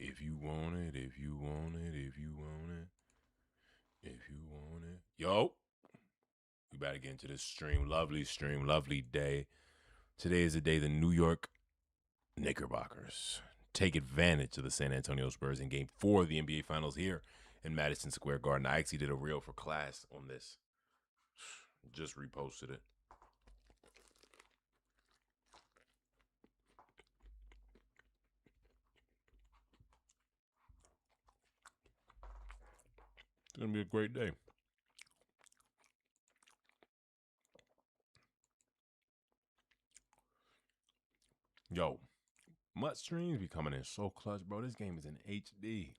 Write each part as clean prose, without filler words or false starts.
If you want it, if you want it, if you want it, if you want it. Yo, we about to get into this stream, lovely day. Today is the day the New York Knickerbockers take advantage of the San Antonio Spurs in game 4 of the NBA Finals here in Madison Square Garden. I actually did a reel for class on this. Just reposted it. It's going to be a great day. Yo, Mutt streams be coming in so clutch, bro. This game is in HD.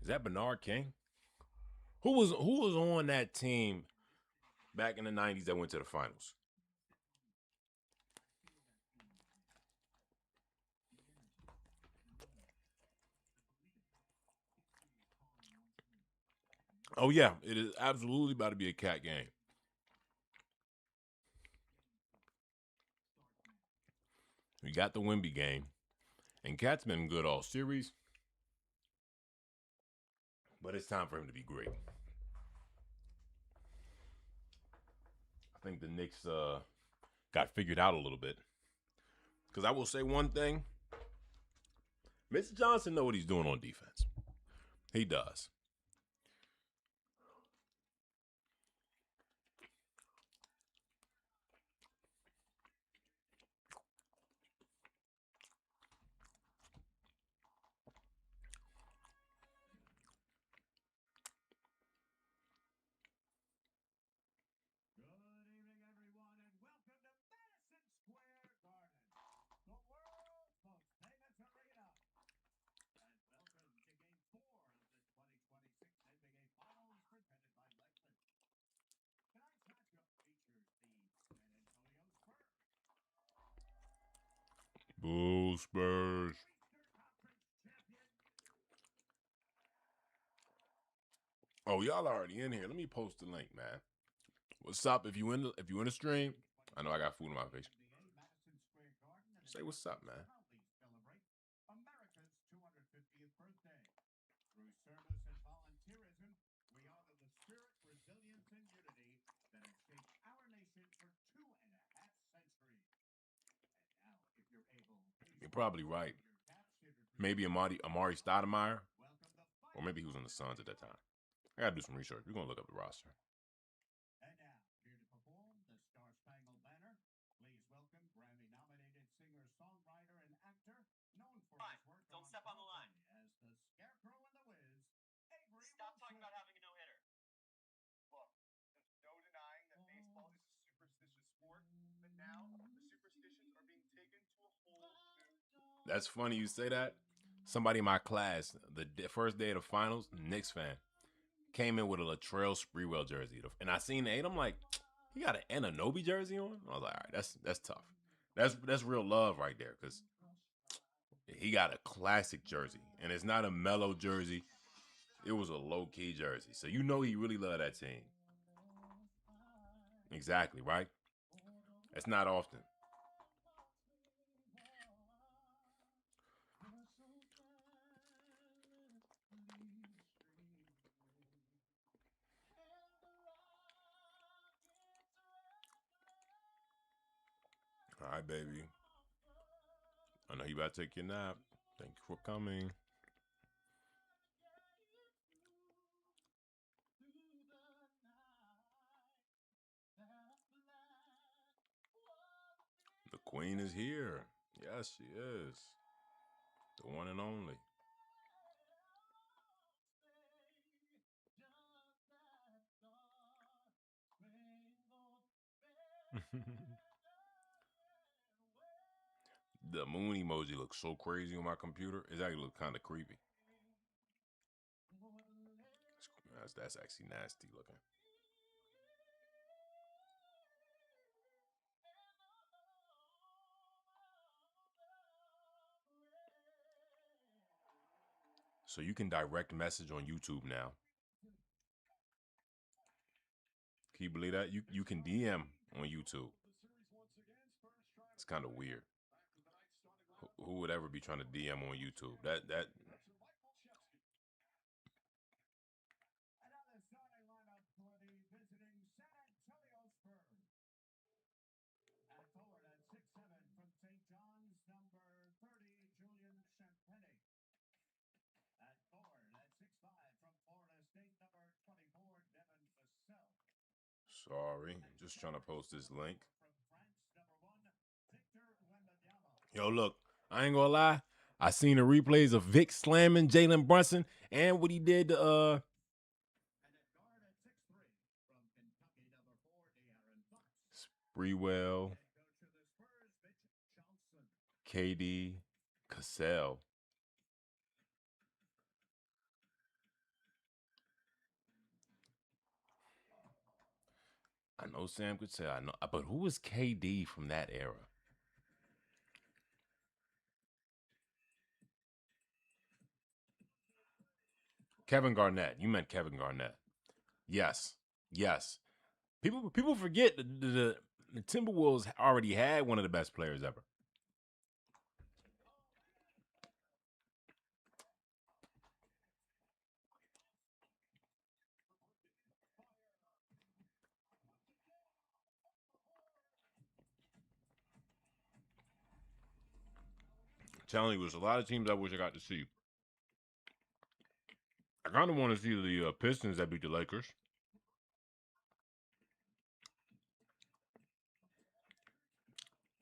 Is that Bernard King? Who was on that team back in the 90s that went to the finals? Oh yeah, it is absolutely about to be a cat game. We got the Wimby game, and Cat's been good all series, but it's time for him to be great. I think the Knicks got figured out a little bit. Because I will say one thing, Mr. Johnson know what he's doing on defense. He does. Boo Spurs. Oh, y'all already in here. Let me post the link, man. What's up? If you in the stream, I know I got food in my face. Say what's up, man. You're probably right. Maybe Amari Stoudemire, or maybe he was on the Suns at that time. I gotta do some research. We're gonna look up the roster. Don't step on the line. Stop talking about having a no hitter. Look, there's no denying that baseball is a superstitious sport, but now the superstitions are being taken to a whole new. That's funny you say that. Somebody in my class, the first day of the finals, Knicks fan, came in with a Latrell Sprewell jersey, and I seen the 8. I'm like, he got an Anunoby jersey on. I was like, all right, that's tough. That's real love right there, because he got a classic jersey, and it's not a mellow jersey. It was a low key jersey, so you know he really loved that team. Exactly right. That's not often. baby. I know you about to take your nap. Thank you for coming. The queen is here. Yes, she is. The one and only. The moon emoji looks so crazy on my computer. It actually looks kind of creepy. That's actually nasty looking. So you can direct message on YouTube now. Can you believe that? You can DM on YouTube. It's kind of weird. Who would ever be trying to DM on YouTube? That And now the starting lineup for the visiting San Antonio Spurs. At forward at 6'7" from St. John's, number 30, Julian Champagny. At forward at 6'5" from Florida State, number 24, Devin Vassell. Sorry, just trying to post this link. From France, number 1, Victor Wembanyama. Yo, look, I ain't gonna lie. I seen the replays of Vic slamming Jalen Brunson and what he did to And at guard at 6'3" from Kentucky, number 4, De'Aaron Fox. Spreewell, Head coach of the Spurs, Mitch Johnson. KD, Cassell. I know Sam could say I know, but who was KD from that era? Kevin Garnett. You meant Kevin Garnett. Yes. Yes. People forget the Timberwolves already had one of the best players ever. I'm telling you, there's a lot of teams I wish I got to see. I kind of want to see the Pistons that beat the Lakers.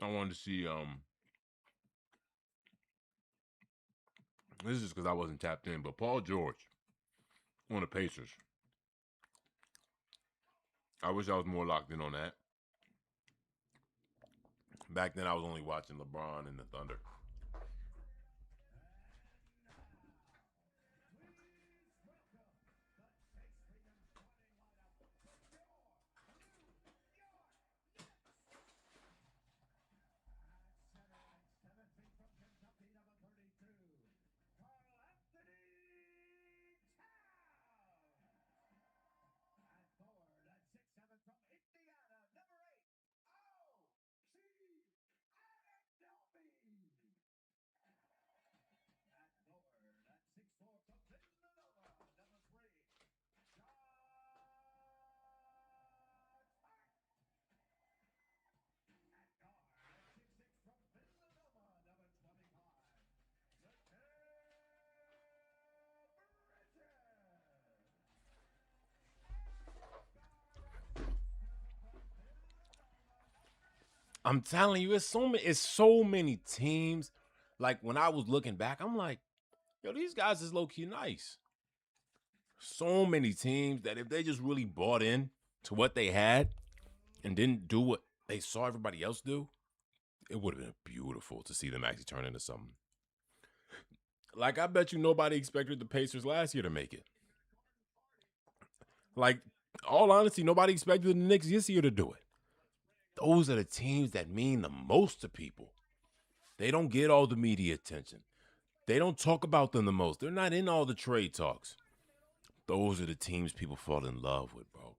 I wanted to see this is because I wasn't tapped in, but Paul George on the Pacers. I wish I was more locked in on that. Back then, I was only watching LeBron and the Thunder. I'm telling you, it's so many teams. Like when I was looking back, I'm like, yo, these guys is low key nice. So many teams that if they just really bought in to what they had and didn't do what they saw everybody else do, it would have been beautiful to see them actually turn into something. Like I bet you nobody expected the Pacers last year to make it. Like, all honesty, nobody expected the Knicks this year to do it. Those are the teams that mean the most to people. They don't get all the media attention. They don't talk about them the most. They're not in all the trade talks. Those are the teams people fall in love with, bro.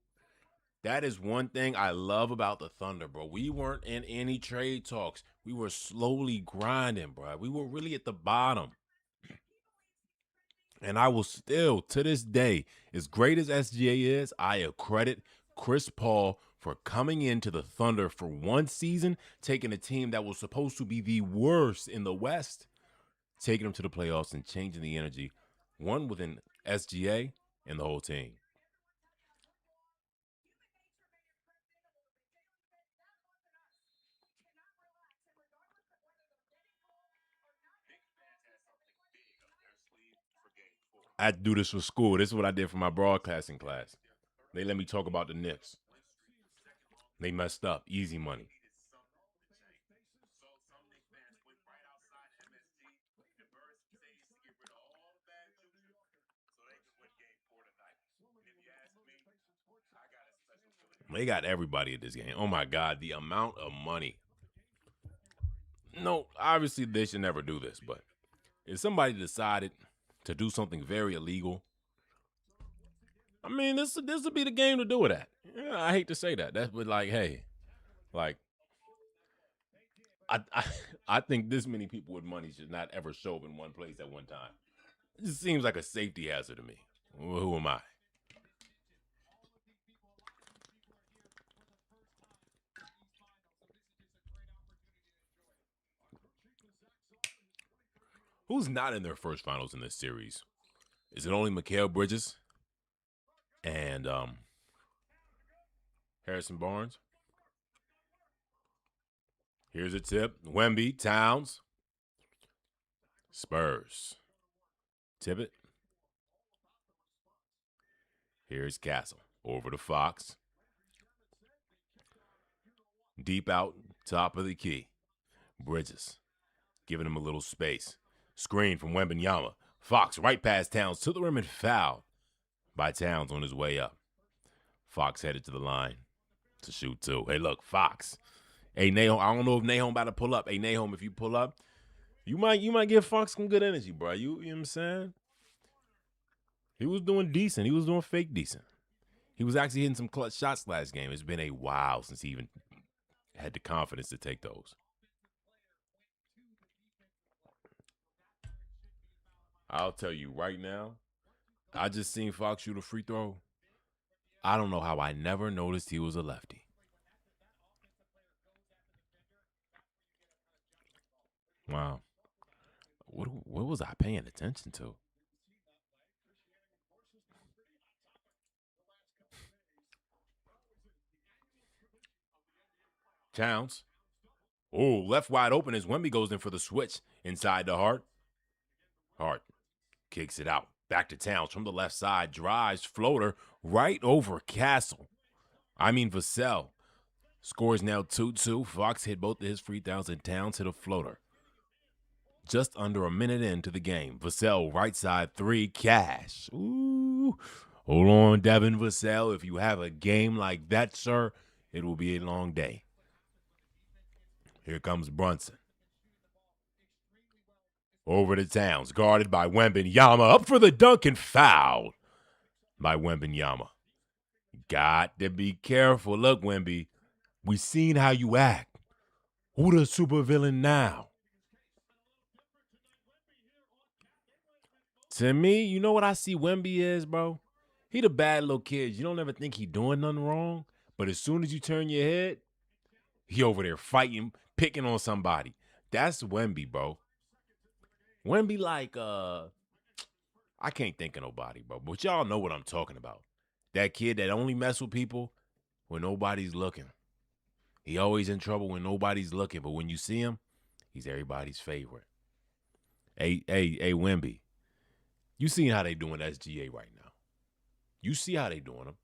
That is one thing I love about the Thunder, bro. We weren't in any trade talks. We were slowly grinding, bro. We were really at the bottom. And I will still, to this day, as great as SGA is, I accredit Chris Paul for coming into the Thunder for one season, taking a team that was supposed to be the worst in the West, taking them to the playoffs and changing the energy, one within SGA and the whole team. I had to do this for school. This is what I did for my broadcasting class. They let me talk about the Knicks. They messed up. Easy money. They got everybody at this game. Oh my God, the amount of money. No, obviously they should never do this, but if somebody decided to do something very illegal, I mean, this would be the game to do it at. Yeah, I hate to say that. That's but like, hey, like I I think this many people with money should not ever show up in one place at one time. It just seems like a safety hazard to me. Who am I? Who's not in their first finals in this series? Is it only Mikal Bridges and Harrison Barnes? Here's a tip. Wemby, Towns, Spurs. Tippett. Here's Castle. Over to Fox. Deep out, top of the key. Bridges. Giving him a little space. Screen from Wembanyama. Fox right past Towns to the rim and foul by Towns on his way up. Fox headed to the line to shoot two. Hey, look, Fox. Hey, Nahom, I don't know if Nahom about to pull up. Hey, Nahom, if you pull up, you might give Fox some good energy, bro. You know what I'm saying? He was doing decent. He was doing fake decent. He was actually hitting some clutch shots last game. It's been a while since he even had the confidence to take those. I'll tell you right now, I just seen Fox shoot a free throw. I don't know how I never noticed he was a lefty. Wow. What was I paying attention to? Towns. Oh, left wide open as Wemby goes in for the switch inside the Hart. Hart kicks it out. Back to Towns from the left side. Drives, floater, right over Castle. Vassell. Scores now 2-2. Fox hit both of his free throws and Towns hit a floater. Just under a minute into the game. Vassell, right side, three, cash. Ooh. Hold on, Devin Vassell. If you have a game like that, sir, it will be a long day. Here comes Brunson. Over to Towns, guarded by Wembanyama. Up for the dunk and fouled by Wembanyama. Got to be careful. Look, Wemby, we seen how you act. Who the supervillain now? To me, you know what I see Wemby is, bro? He the bad little kid. You don't ever think he doing nothing wrong, but as soon as you turn your head, he over there fighting, picking on somebody. That's Wemby, bro. Wemby like, I can't think of nobody, bro, but y'all know what I'm talking about. That kid that only mess with people when nobody's looking. He always in trouble when nobody's looking, but when you see him, he's everybody's favorite. Hey, Wemby. You seen how they doing SGA right now. You see how they doing them.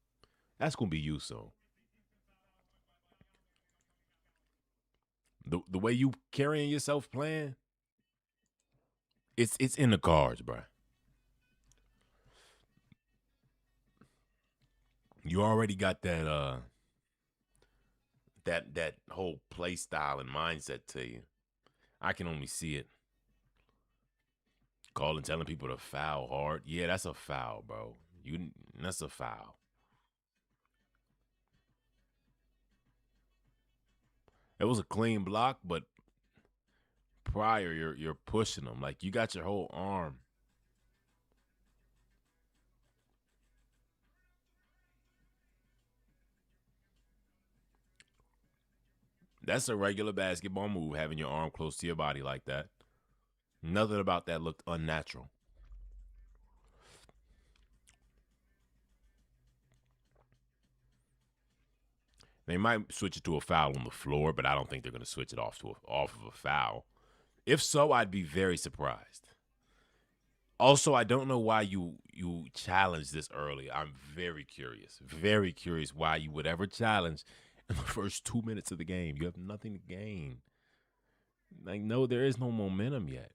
That's going to be you soon. The way you carrying yourself playing, it's in the cards, bro. You already got that that whole play style and mindset to you. I can only see it. Calling, telling people to foul hard. Yeah, that's a foul, bro. That's a foul. It was a clean block, but prior you're pushing them. Like you got your whole arm. That's a regular basketball move, having your arm close to your body like that. Nothing about that looked unnatural. They might switch it to a foul on the floor, but I don't think they're going to switch it off of a foul. If so, I'd be very surprised. Also, I don't know why you challenge this early. I'm very curious why you would ever challenge in the first 2 minutes of the game. You have nothing to gain. Like, no, there is no momentum yet.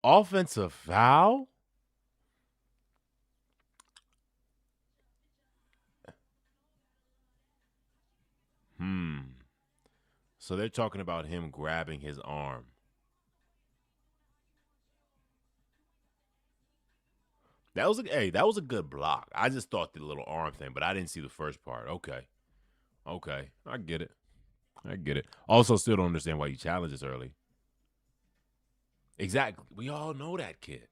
Offensive foul? So they're talking about him grabbing his arm. That was a good block. I just thought the little arm thing, but I didn't see the first part. Okay, I get it. Also, still don't understand why you challenge this early. Exactly. We all know that kid.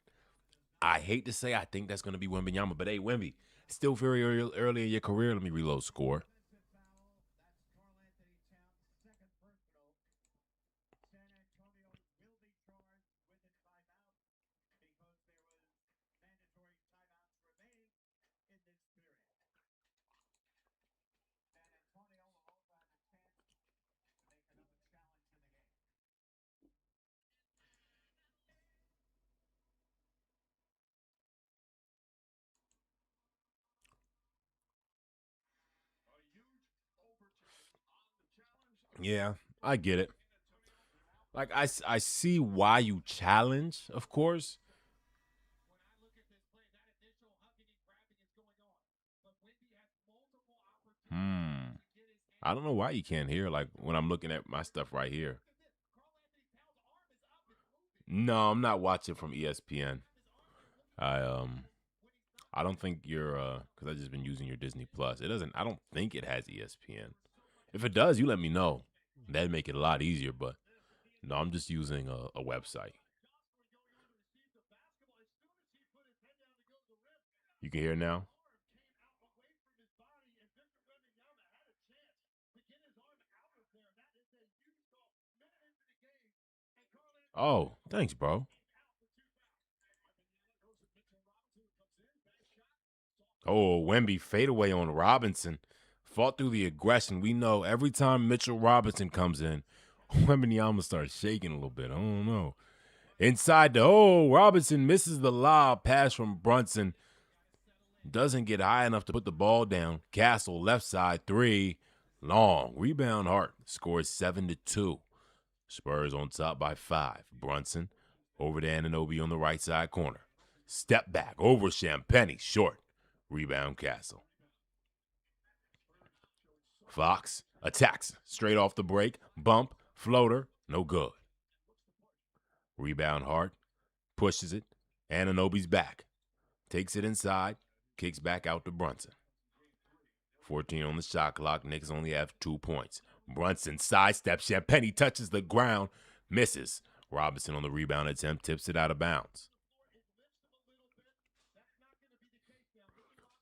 I hate to say I think that's going to be Wembenyama, but hey, Wemby, still very early in your career. Let me reload score. San Antonio will be charged with a timeout because there was mandatory timeouts remaining in this period. San Antonio will also have a chance to make another challenge in the game. Yeah, I get it. Like I see why you challenge, of course. Hmm. I don't know why you can't hear like when I'm looking at my stuff right here. No, I'm not watching from ESPN. I I don't think you're because I've just been using your Disney Plus. It doesn't. I don't think it has ESPN. If it does, you let me know. That'd make it a lot easier. But no, I'm just using a website. You can hear now. Oh, thanks, bro. Oh, Wemby fadeaway on Robinson. Fought through the aggression. We know every time Mitchell Robinson comes in, Wembenyama starts shaking a little bit. I don't know. Inside the Robinson misses the lob pass from Brunson. Doesn't get high enough to put the ball down. Castle left side three. Long. Rebound Hart. Scores 7-2. Spurs on top by 5. Brunson over to Anunoby on the right side corner. Step back over Champagnie. Short. Rebound Castle. Fox attacks straight off the break. Bump. Floater. No good. Rebound Hart. Pushes it. Anunoby's back. Takes it inside. Kicks back out to Brunson. 14 on the shot clock. Knicks only have 2 points. Brunson sidesteps. Champagnie touches the ground. Misses. Robinson on the rebound attempt tips it out of bounds.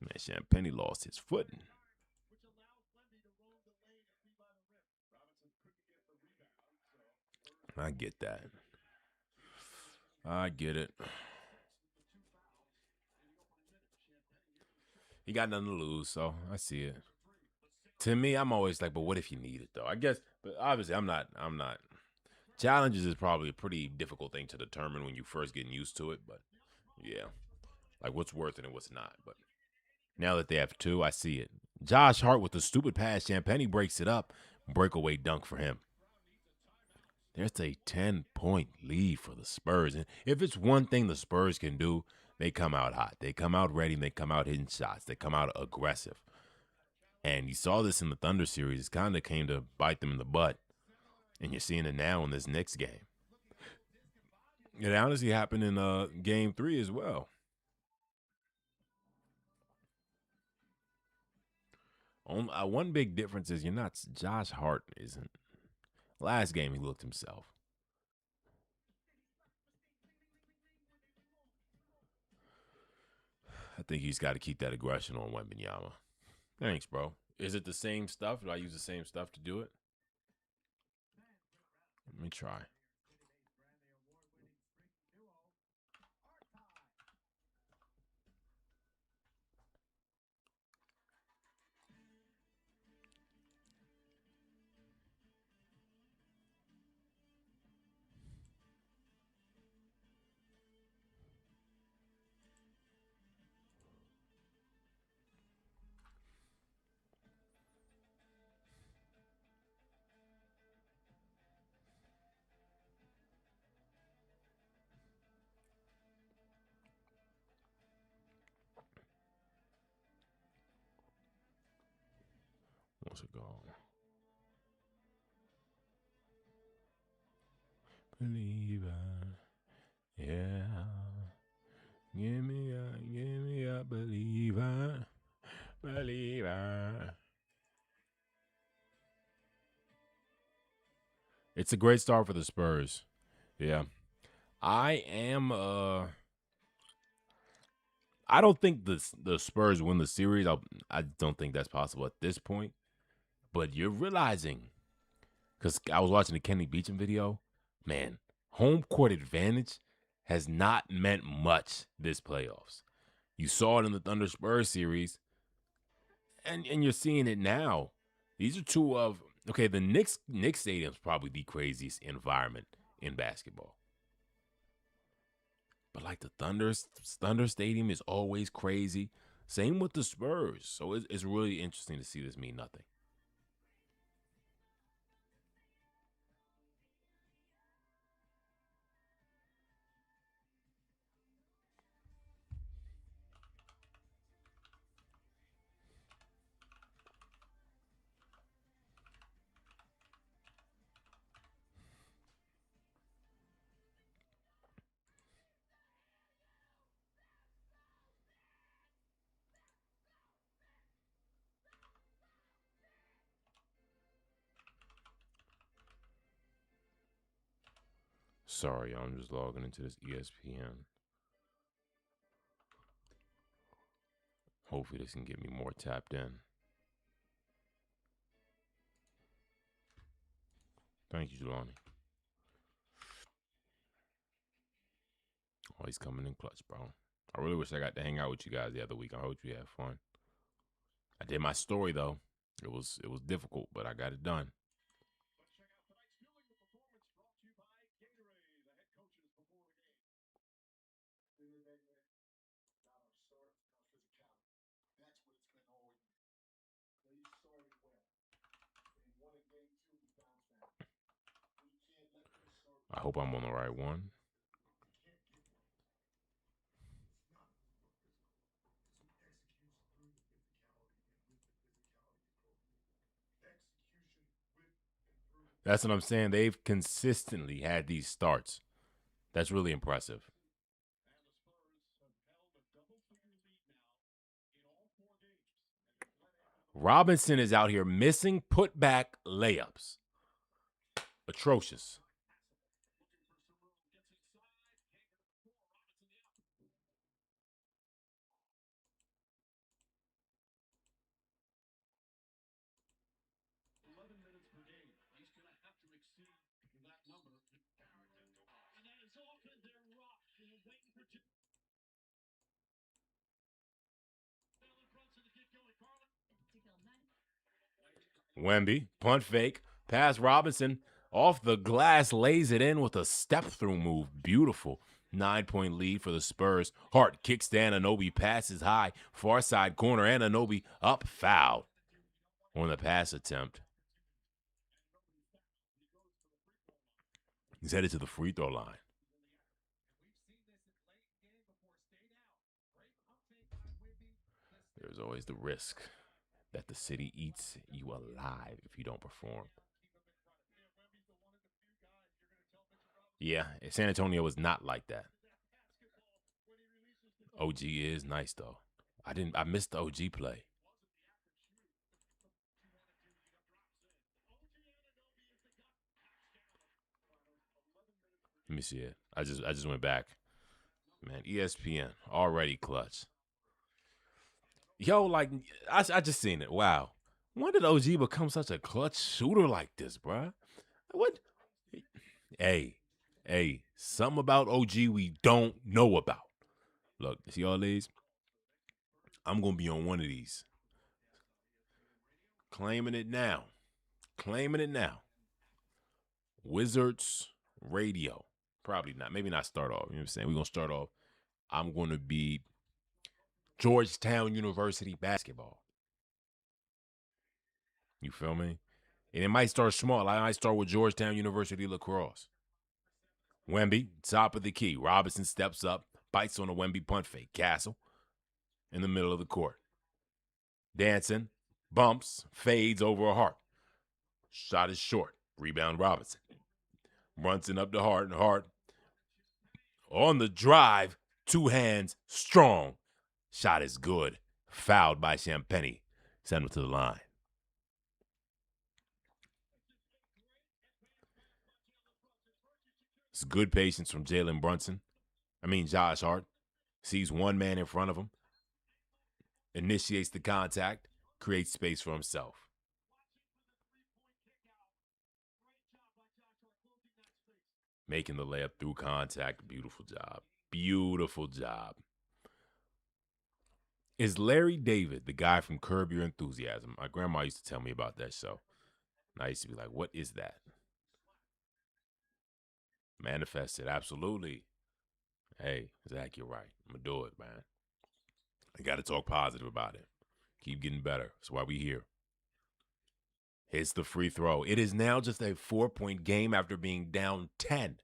Man, Champagnie lost his footing. I get that. I get it. He got nothing to lose, so I see it. To me, I'm always like, but what if you need it though? I guess, but obviously, I'm not. Challenges is probably a pretty difficult thing to determine when you first getting used to it. But yeah, like what's worth it and what's not. But now that they have 2, I see it. Josh Hart with the stupid pass. Champagnie breaks it up. Breakaway dunk for him. There's a 10-point lead for the Spurs. And if it's one thing the Spurs can do, they come out hot. They come out ready. They come out hitting shots. They come out aggressive. And you saw this in the Thunder series. It kind of came to bite them in the butt. And you're seeing it now in this Knicks game. It honestly happened in game 3 as well. One big difference is you're not. Josh Hart isn't. Last game he looked himself. I think he's got to keep that aggression on Wembanyama. Thanks, bro. Is it the same stuff? Do I use the same stuff to do it? Let me try. What's it go? Believer, yeah. Give me a believer, believer. It's a great start for the Spurs. Yeah. I don't think the Spurs win the series. I don't think that's possible at this point. But you're realizing, because I was watching the Kenny Beecham video, man, home court advantage has not meant much this playoffs. You saw it in the Thunder Spurs series, and you're seeing it now. These are two of the Knicks Stadium's probably the craziest environment in basketball. But like the Thunder Stadium is always crazy. Same with the Spurs. So it's really interesting to see this mean nothing. Sorry, I'm just logging into this ESPN. Hopefully this can get me more tapped in. Thank you, Jelani. Oh, he's coming in clutch, bro. I really wish I got to hang out with you guys the other week. I hope you had fun. I did my story though. It was difficult, but I got it done. I hope I'm on the right one. That's what I'm saying. They've consistently had these starts. That's really impressive. Robinson is out here missing putback layups. Atrocious. Wemby, punt fake, pass Robinson, off the glass, lays it in with a step-through move. Beautiful. 9-point lead for the Spurs. Hart kicks to Anunoby, passes high, far side corner, Anunoby up, foul on the pass attempt. He's headed to the free throw line. There's always the risk that the city eats you alive if you don't perform. Yeah, San Antonio was not like that. OG is nice though. I missed the OG play. Let me see it. I just went back. Man, ESPN already clutch. Yo, like I just seen it. Wow. When did OG become such a clutch shooter like this, bruh? What? Hey, something about OG we don't know about. Look, see all these? I'm gonna be on one of these. Claiming it now. Claiming it now. Wizards Radio. Probably not. Maybe not start off. You know what I'm saying? We're gonna start off. I'm gonna be Georgetown University basketball. You feel me? And it might start small. I might start with Georgetown University lacrosse. Wemby, top of the key. Robinson steps up, bites on a Wemby punt fake. Castle in the middle of the court. Dancing, bumps, fades over a Hart. Shot is short. Rebound Robinson. Brunson up to Hart, and Hart on the drive, two hands, strong. Shot is good. Fouled by Champagnie. Send him to the line. It's good patience from Josh Hart. Sees one man in front of him. Initiates the contact. Creates space for himself. Making the layup through contact. Beautiful job. Beautiful job. Is Larry David the guy from Curb Your Enthusiasm? My grandma used to tell me about that show. And I used to be like, what is that? Manifested, absolutely. Hey, Zach, you're right. I'm going to do it, man. I got to talk positive about it. Keep getting better. That's why we here. Hits the free throw. It is now just a 4-point game after being down 10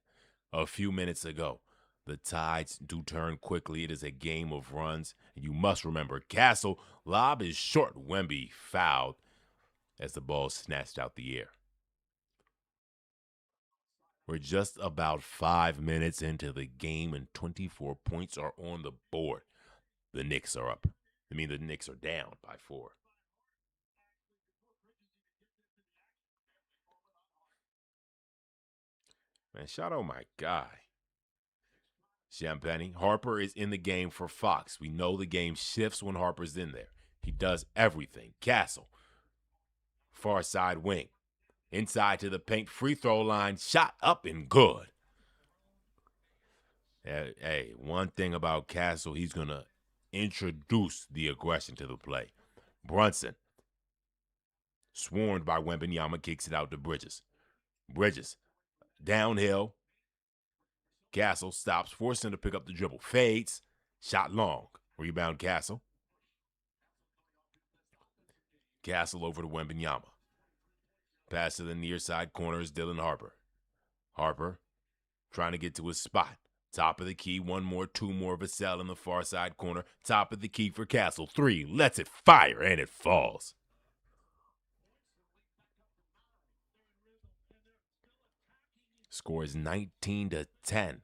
a few minutes ago. The tides do turn quickly. It is a game of runs. You must remember, Castle, lob is short. Wemby fouled as the ball snatched out the air. We're just about 5 minutes into the game, and 24 points are on the board. The Knicks are up. The Knicks are down by 4. Man, shout out my guy. Champagnie. Harper is in the game for Fox. We know the game shifts when Harper's in there. He does everything. Castle. Far side wing. Inside to the paint. Free throw line. Shot up and good. Hey, one thing about Castle, he's going to introduce the aggression to the play. Brunson. Swarmed by Wembanyama. Kicks it out to Bridges. Bridges. Downhill. Castle stops, forcing him to pick up the dribble. Fades. Shot long. Rebound Castle. Castle over to Wembanyama. Pass to the near side corner is Dylan Harper. Harper trying to get to his spot. Top of the key. One more, two more. Vassell in the far side corner. Top of the key for Castle. 3. Lets it fire, and it falls. Score is 19-10.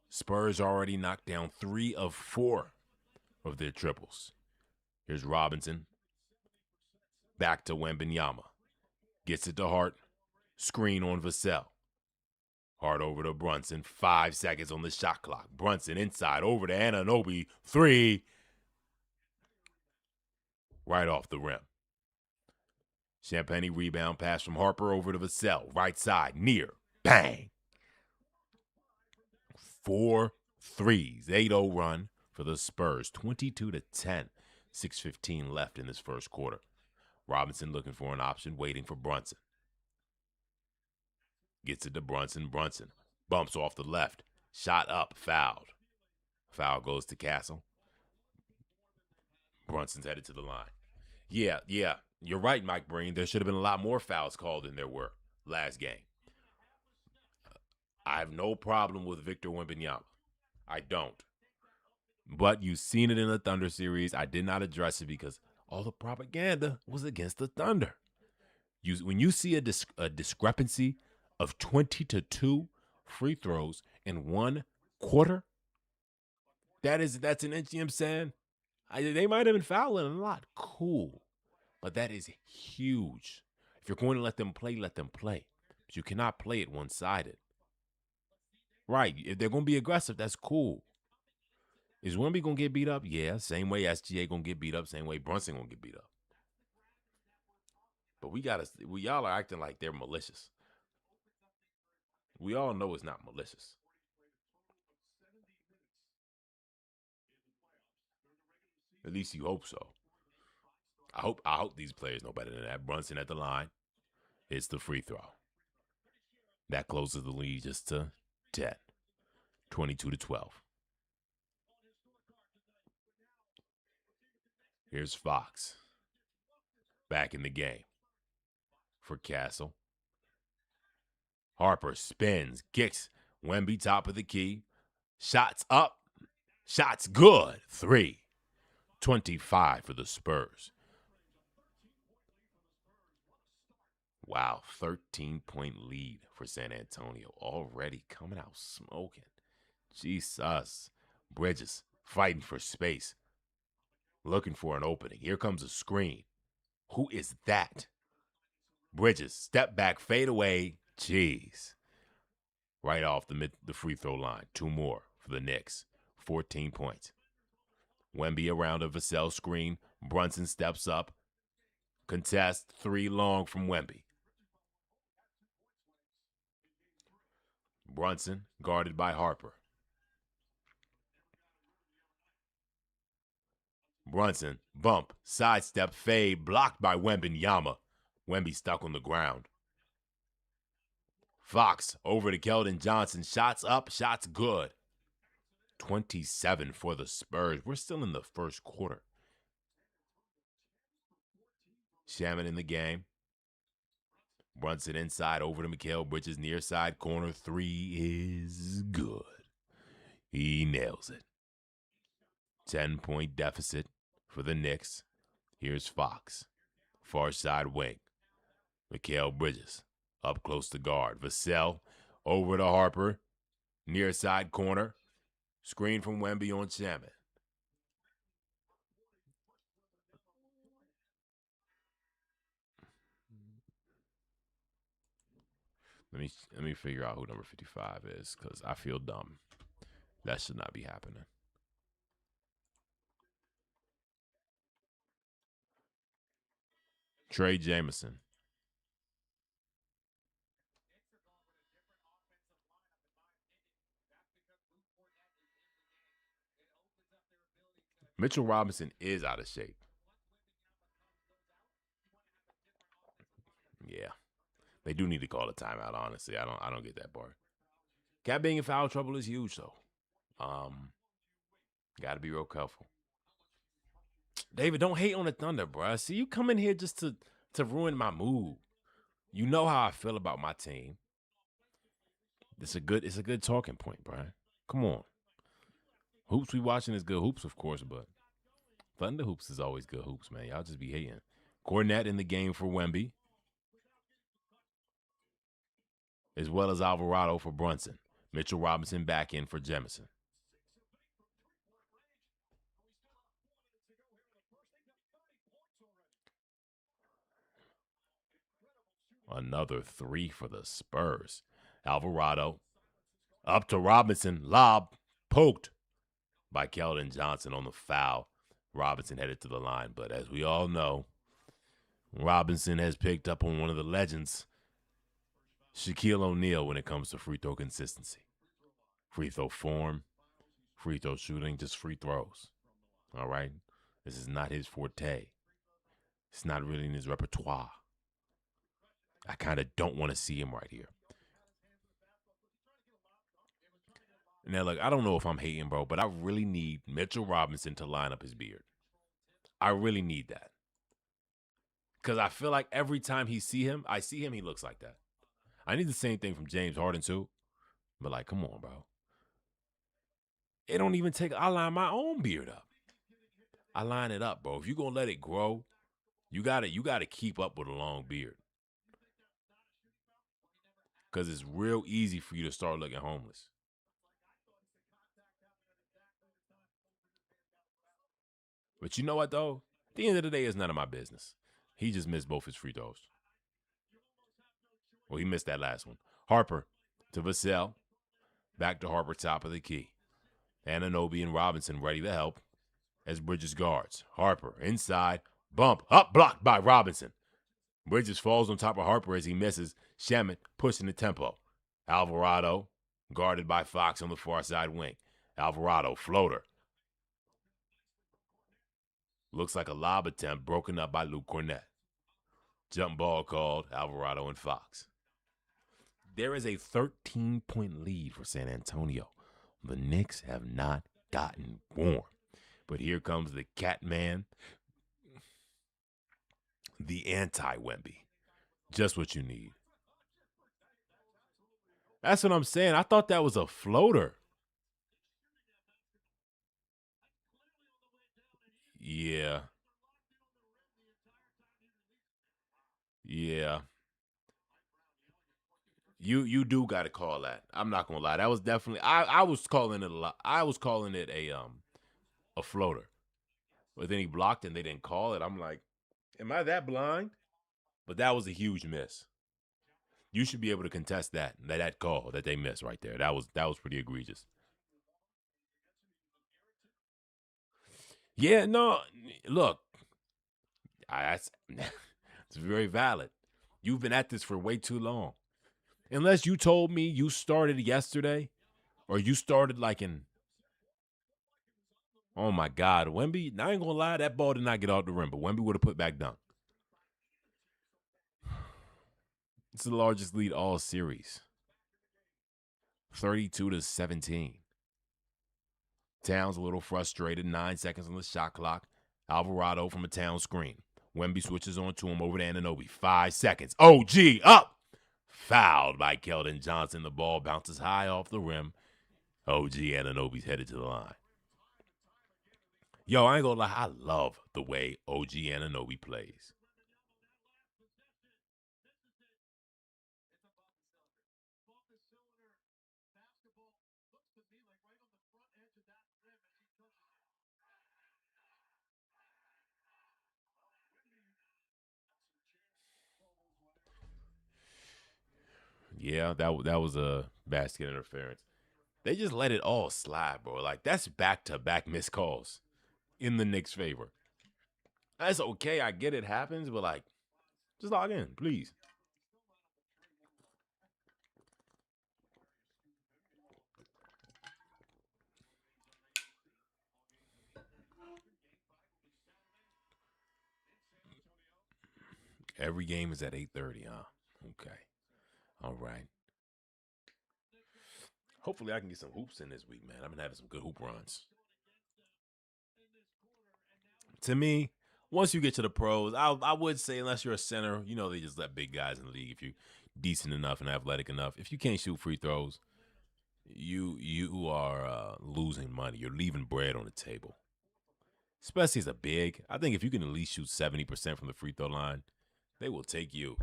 Spurs already knocked down 3 of 4 of their triples. Here's Robinson. Back to Wembanyama. Gets it to Hart. Screen on Vassell. Hart over to Brunson. 5 seconds on the shot clock. Brunson inside over to Anunoby. 3. Right off the rim. Champagnie rebound pass from Harper over to Vassell. Right side. Near. Bang. 4 threes. 8-0 run for the Spurs. 22-10. 6:15 left in this first quarter. Robinson looking for an option, waiting for Brunson. Gets it to Brunson. Brunson bumps off the left. Shot up. Fouled. Foul goes to Castle. Brunson's headed to the line. Yeah. You're right, Mike Breen. There should have been a lot more fouls called than there were last game. I have no problem with Victor Wembanyama. I don't. But you've seen it in the Thunder series. I did not address it because all the propaganda was against the Thunder. When you see a discrepancy of 20-2 free throws in 1 quarter, that's an inch, you know what I'm saying? They might have been fouling a lot. Cool. But that is huge. If you're going to let them play, let them play. But you cannot play it one-sided. Right. If they're going to be aggressive, that's cool. Is Wemby going to get beat up? Yeah. Same way SGA going to get beat up. Same way Brunson going to get beat up. But y'all are acting like they're malicious. We all know it's not malicious. At least you hope so. I hope these players know better than that. Brunson at the line. It's the free throw. That closes the lead just to 10. 22-12. Here's Fox. Back in the game. For Castle. Harper spins, kicks. Wemby top of the key. Shots up. Shots good. 3. 25 for the Spurs. Wow, 13-point lead for San Antonio. Already coming out smoking. Jesus. Bridges fighting for space. Looking for an opening. Here comes a screen. Who is that? Bridges, step back, fade away. Jeez. Right off the free throw line. 2 more for the Knicks. 14 points. Wemby around a Vassell screen. Brunson steps up. Contest 3 long from Wemby. Brunson guarded by Harper. Brunson, bump, sidestep, fade, blocked by Wembanyama. Wemby stuck on the ground. Fox over to Keldon Johnson. Shots up, shots good. 27 for the Spurs. We're still in the first quarter. Shaman in the game. Brunson inside over to Mikal Bridges. Near side corner. 3 is good. He nails it. 10-point deficit for the Knicks. Here's Fox. Far side wing. Mikal Bridges up close to guard. Vassell over to Harper. Near side corner. Screen from Wemby on Shaman. Let me figure out who number 55 is, because I feel dumb. That should not be happening. Trey Jameson. Mitchell Robinson is out of shape. Yeah. They do need to call a timeout, honestly. I don't get that part. Cat being in foul trouble is huge, though. Got to be real careful. David, don't hate on the Thunder, bro. See, you come in here just to ruin my mood. You know how I feel about my team. It's a good talking point, Brian. Come on. Hoops we watching is good hoops, of course, but Thunder hoops is always good hoops, man. Y'all just be hating. Cornette in the game for Wemby, as well as Alvarado for Brunson. Mitchell Robinson back in for Jemison. Another 3 for the Spurs. Alvarado up to Robinson. Lob poked by Keldon Johnson on the foul. Robinson headed to the line, but as we all know, Robinson has picked up on one of the legends, Shaquille O'Neal, when it comes to free throw consistency. Free throw form, free throw shooting, just free throws. All right? This is not his forte. It's not really in his repertoire. I kind of don't want to see him right here. Now, look, I don't know if I'm hating, bro, but I really need Mitchell Robinson to line up his beard. I really need that. Because I feel like every time I see him, he looks like that. I need the same thing from James Harden, too. But, like, come on, bro. It don't even take, I line my own beard up. I line it up, bro. If you're going to let it grow, you gotta keep up with a long beard. Because it's real easy for you to start looking homeless. But you know what, though? At the end of the day, it's none of my business. He just missed both his free throws. Well, he missed that last one. Harper to Vassell. Back to Harper, top of the key. Anunoby and Robinson ready to help as Bridges guards. Harper inside. Bump. Up blocked by Robinson. Bridges falls on top of Harper as he misses. Shamet pushing the tempo. Alvarado guarded by Fox on the far side wing. Alvarado floater. Looks like a lob attempt broken up by Luke Cornett. Jump ball called. Alvarado and Fox. There is a 13-point lead for San Antonio. The Knicks have not gotten warm. But here comes the cat man, the anti-Wemby. Just what you need. That's what I'm saying. I thought that was a floater. Yeah. Yeah. You do got to call that. I'm not gonna lie. That was definitely I was calling it a lot. I was calling it a floater. But then he blocked and they didn't call it. I'm like, am I that blind? But that was a huge miss. You should be able to contest that call that they missed right there. That was pretty egregious. Yeah, no, look, that's it's very valid. You've been at this for way too long. Unless you told me you started yesterday, or you started like in. Oh my God, Wemby! I ain't gonna lie, that ball did not get off the rim, but Wemby would have put back dunk. It's the largest lead all series, 32-17. Towns a little frustrated. 9 seconds on the shot clock. Alvarado from a Town screen. Wemby switches on to him over to Anunoby. 5 seconds. OG up. Fouled by Keldon Johnson. The ball bounces high off the rim. OG Anunoby's headed to the line. Yo, I ain't gonna lie. I love the way OG Anunoby plays. Yeah, that was a basket interference. They just let it all slide, bro. Like, that's back-to-back missed calls in the Knicks' favor. That's okay. I get it happens, but, like, just log in, please. Every game is at 8:30, huh? Okay. All right. Hopefully I can get some hoops in this week, man. I've been having some good hoop runs. To me, once you get to the pros, I would say unless you're a center, they just let big guys in the league if you're decent enough and athletic enough. If you can't shoot free throws, you are losing money. You're leaving bread on the table. Especially as a big. I think if you can at least shoot 70% from the free throw line, they will take you.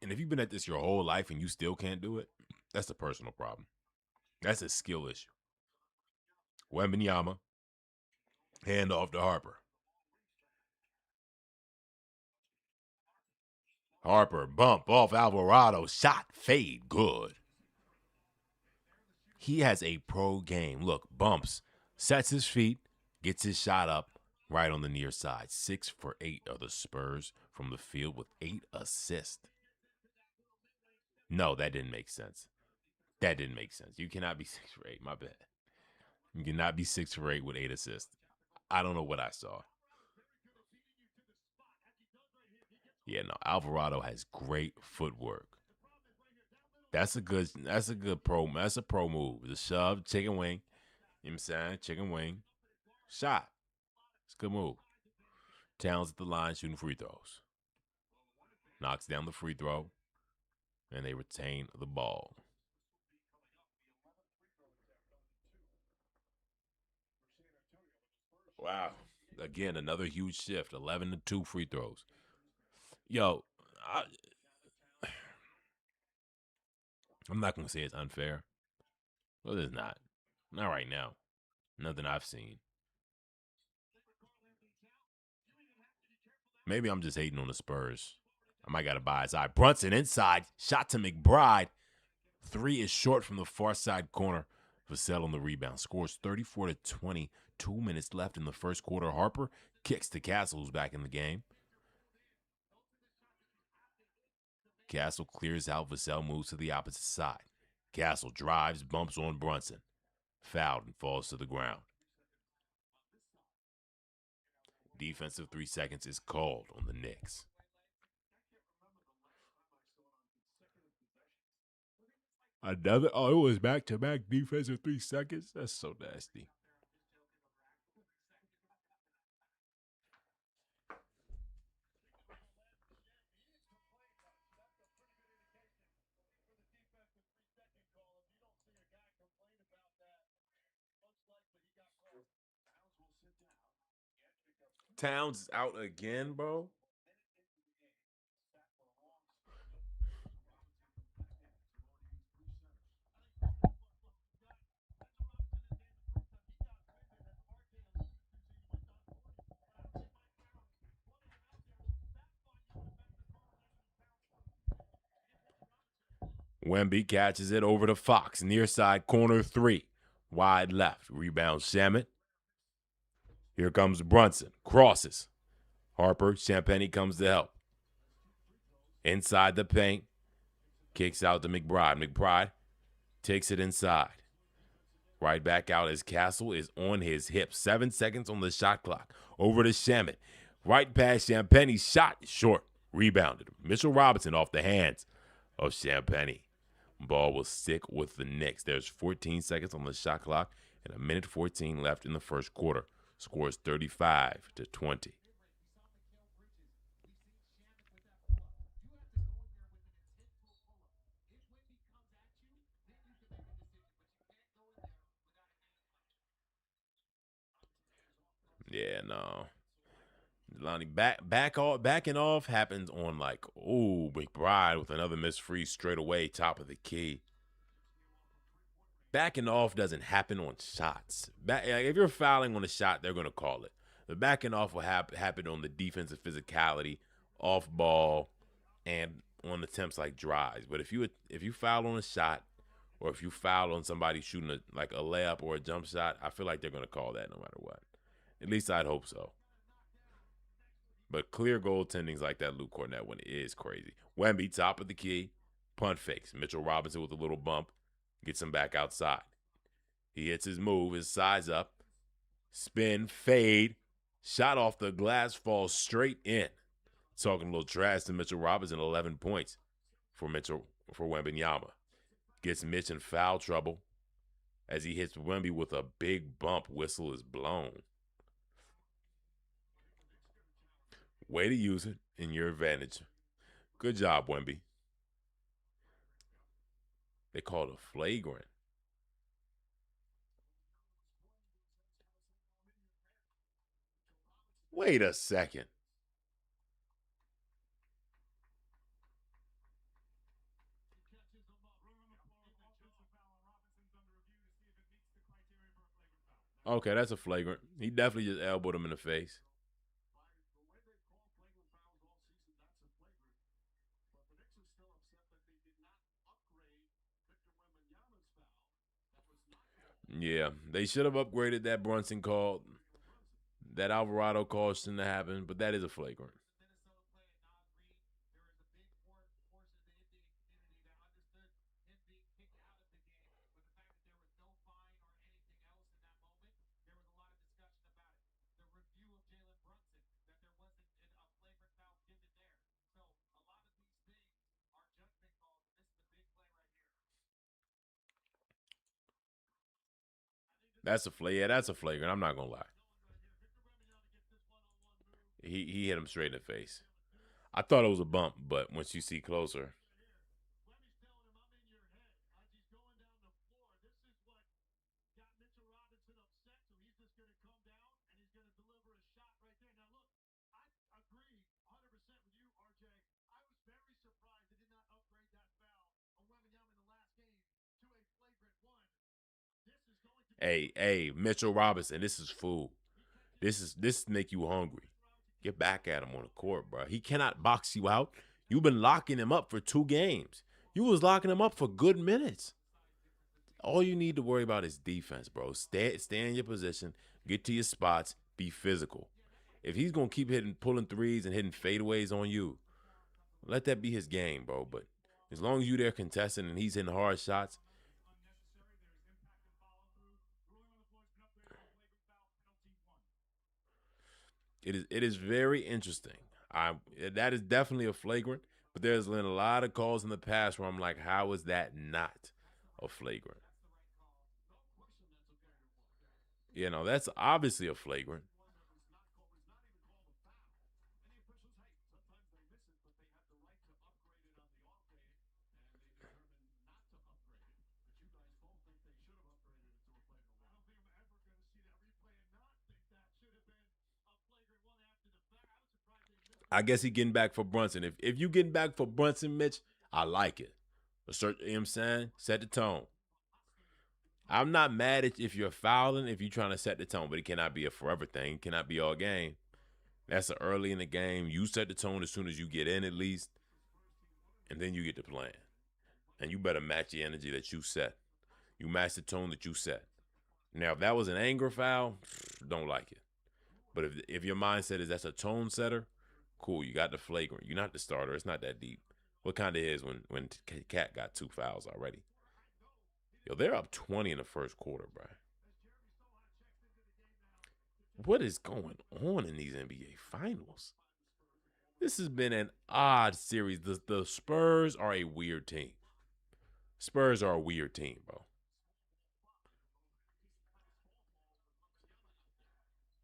And if you've been at this your whole life and you still can't do it, that's a personal problem. That's a skill issue. Wembanyama, hand off to Harper. Harper, bump off Alvarado, shot, fade, good. He has a pro game. Look, bumps, sets his feet, gets his shot up right on the near side. 6 for 8 of the Spurs from the field with 8 assists. No, that didn't make sense. That didn't make sense. You cannot be 6 for 8. My bad. You cannot be 6 for 8 with 8 assists. I don't know what I saw. Yeah, no. Alvarado has great footwork. That's a good pro. That's a pro move. The shove, chicken wing. You know what I'm saying? Chicken wing. Shot. It's a good move. Towns at the line shooting free throws. Knocks down the free throw. And they retain the ball. Wow. Again, another huge shift. 11-2 free throws. Yo, I'm not going to say it's unfair. Well, it's not. Not right now. Nothing I've seen. Maybe I'm just hating on the Spurs. I might got to buy his eye. Brunson inside. Shot to McBride. Three is short from the far side corner. Vassell on the rebound. Scores 34-20. 2 minutes left in the first quarter. Harper kicks to Castle, who's back in the game. Castle clears out. Vassell moves to the opposite side. Castle drives, bumps on Brunson. Fouled and falls to the ground. Defensive 3 seconds is called on the Knicks. Another, it was back-to-back defensive 3 seconds? That's so nasty. Towns is out again, bro. Wemby catches it over to Fox. Near side corner 3. Wide left. Rebound Shamet. Here comes Brunson. Crosses. Harper. Champagnie comes to help. Inside the paint. Kicks out to McBride. McBride takes it inside. Right back out as Castle is on his hip. 7 seconds on the shot clock. Over to Shamet. Right past Champagnie. Shot short. Rebounded. Mitchell Robinson off the hands of Champagnie. Ball will stick with the Knicks. There's 14 seconds on the shot clock and 1:14 left in the first quarter. Scores 35-20. Yeah, no. Lonnie backing off happens on like, ooh, McBride with another missed free straight away, top of the key. Backing off doesn't happen on shots. Like if you're fouling on a shot, they're gonna call it. The backing off will happen on the defensive physicality, off ball, and on attempts like drives. But if you foul on a shot, or if you foul on somebody shooting a layup or a jump shot, I feel like they're gonna call that no matter what. At least I'd hope so. But clear goaltendings like that Luke Cornett one is crazy. Wemby, top of the key, punt fakes. Mitchell Robinson with a little bump, gets him back outside. He hits his move, his size up, spin, fade, shot off the glass, falls straight in. Talking a little trash to Mitchell Robinson, 11 points for Wembanyama. Gets Mitch in foul trouble as he hits Wemby with a big bump. Whistle is blown. Way to use it in your advantage. Good job, Wemby. They called a flagrant. Wait a second. Okay, that's a flagrant. He definitely just elbowed him in the face. Yeah, they should have upgraded that Brunson call. That Alvarado call shouldn't have happened, but that is a flagrant. That's a Yeah, that's a flagrant. I'm not gonna lie. He hit him straight in the face. I thought it was a bump, but once you see closer, hey, Mitchell Robinson, this is food. This make you hungry. Get back at him on the court, bro. He cannot box you out. You've been locking him up for 2 games. You was locking him up for good minutes. All you need to worry about is defense, bro. Stay in your position, get to your spots, be physical. If he's gonna keep hitting, pulling threes and hitting fadeaways on you, let that be his game, bro. But as long as you there contesting and he's hitting hard shots, it is very interesting. I That is definitely a flagrant, but there's been a lot of calls in the past where I'm like, how is that not a flagrant? That's obviously a flagrant. I guess he getting back for Brunson. If you getting back for Brunson, Mitch, I like it. You know what I'm saying? Set the tone. I'm not mad at if you're fouling if you're trying to set the tone, but it cannot be a forever thing. It cannot be all game. That's a early in the game. You set the tone as soon as you get in, at least, and then you get to playing. And you better match the energy that you set. You match the tone that you set. Now, if that was an anger foul, don't like it. But if your mindset is that's a tone setter, cool. You got the flagrant. You're not the starter. It's not that deep. What kind of is when Cat got 2 fouls already? Yo, they're up 20 in the first quarter, bro. What is going on in these NBA finals? This has been an odd series. The Spurs are a weird team. Spurs are a weird team, bro.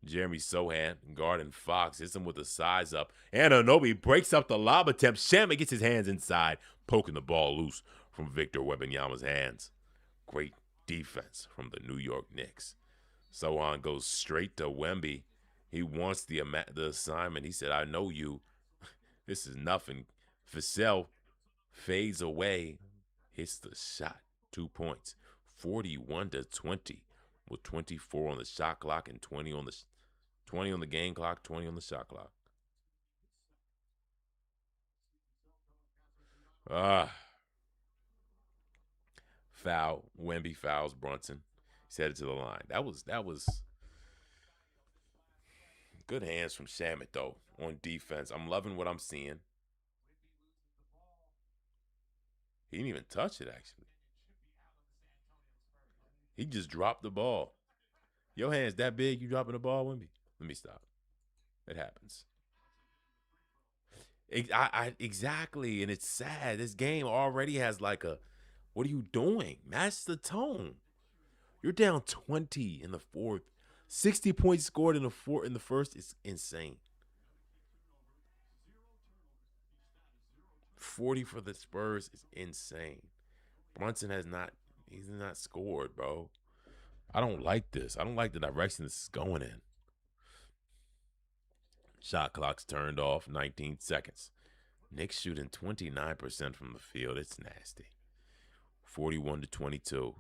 Jeremy Sohan guarding Fox hits him with a size up. Anunoby breaks up the lob attempt. Shamit gets his hands inside, poking the ball loose from Victor Wembanyama's hands. Great defense from the New York Knicks. Sohan goes straight to Wemby. He wants the assignment. He said, I know you. This is nothing. Vassell fades away, hits the shot. 2 points. 41-20 with 24 on the shot clock and 20 on the game clock, 20 on the shot clock. Ah, foul. Wemby fouls Brunson. He's headed to the line. That was good hands from Shamit though on defense. I'm loving what I'm seeing. He didn't even touch it actually. He just dropped the ball. Your hands that big, you dropping the ball, Wemby? Let me stop. It happens. Exactly, and it's sad. This game already has like a, what are you doing? Match the tone. You're down 20 in the fourth. 60 points scored in the first is insane. 40 for the Spurs is insane. Brunson he's not scored, bro. I don't like this. I don't like the direction this is going in. Shot clock's turned off, 19 seconds. Knicks shooting 29% from the field. It's nasty. 41-22.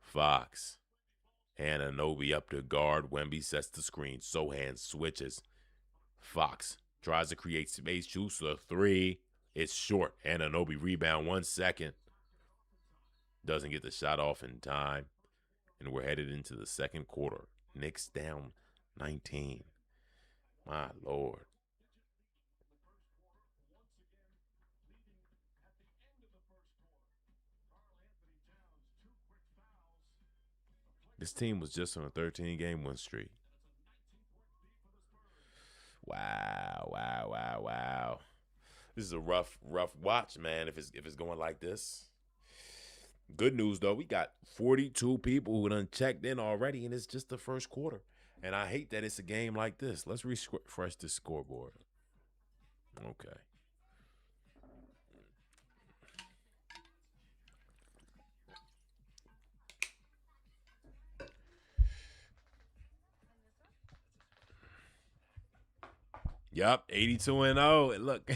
Fox. Anunoby up to guard. Wemby sets the screen. Sohan switches. Fox tries to create space. Shoots the three. It's short. Anunoby rebound 1 second. Doesn't get the shot off in time. And we're headed into the second quarter. Knicks down 19. My Lord. This team was just on a 13-game win streak. Wow, wow, wow, wow. This is a rough watch, man. If it's going like this. Good news though, we got 42 people who done checked in already, and it's just the first quarter. And I hate that it's a game like this. Let's refresh this scoreboard. Okay. Yup, 82-0. And look,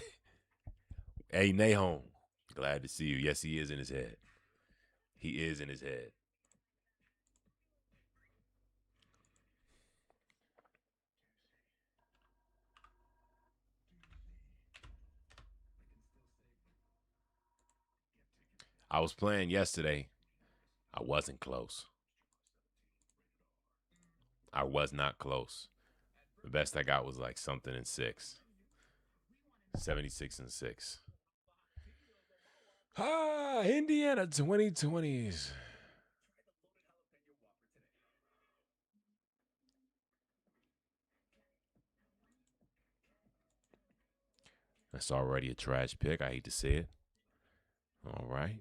hey Nahom, glad to see you. Yes, he is in his head. He is in his head. I was playing yesterday. I wasn't close. I was not close. The best I got was like something in 6. 76 and 6. Indiana 2020s. That's already a trash pick. I hate to say it. All right.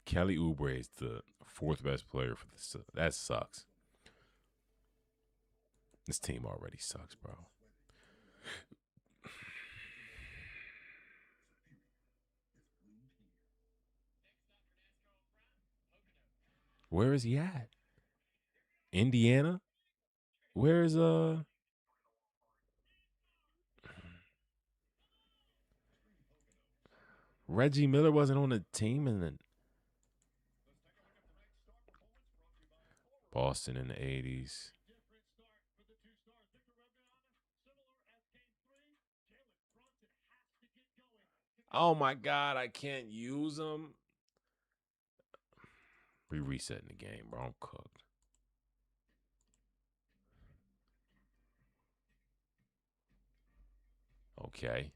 Kelly Oubre is the 4th best player for this. That sucks. This team already sucks, bro. Where is he at? Indiana? Where is Reggie Miller wasn't on the team and then Boston in the 80s. Oh my God, I can't use them. We resetting the game, bro. I'm cooked. Okay.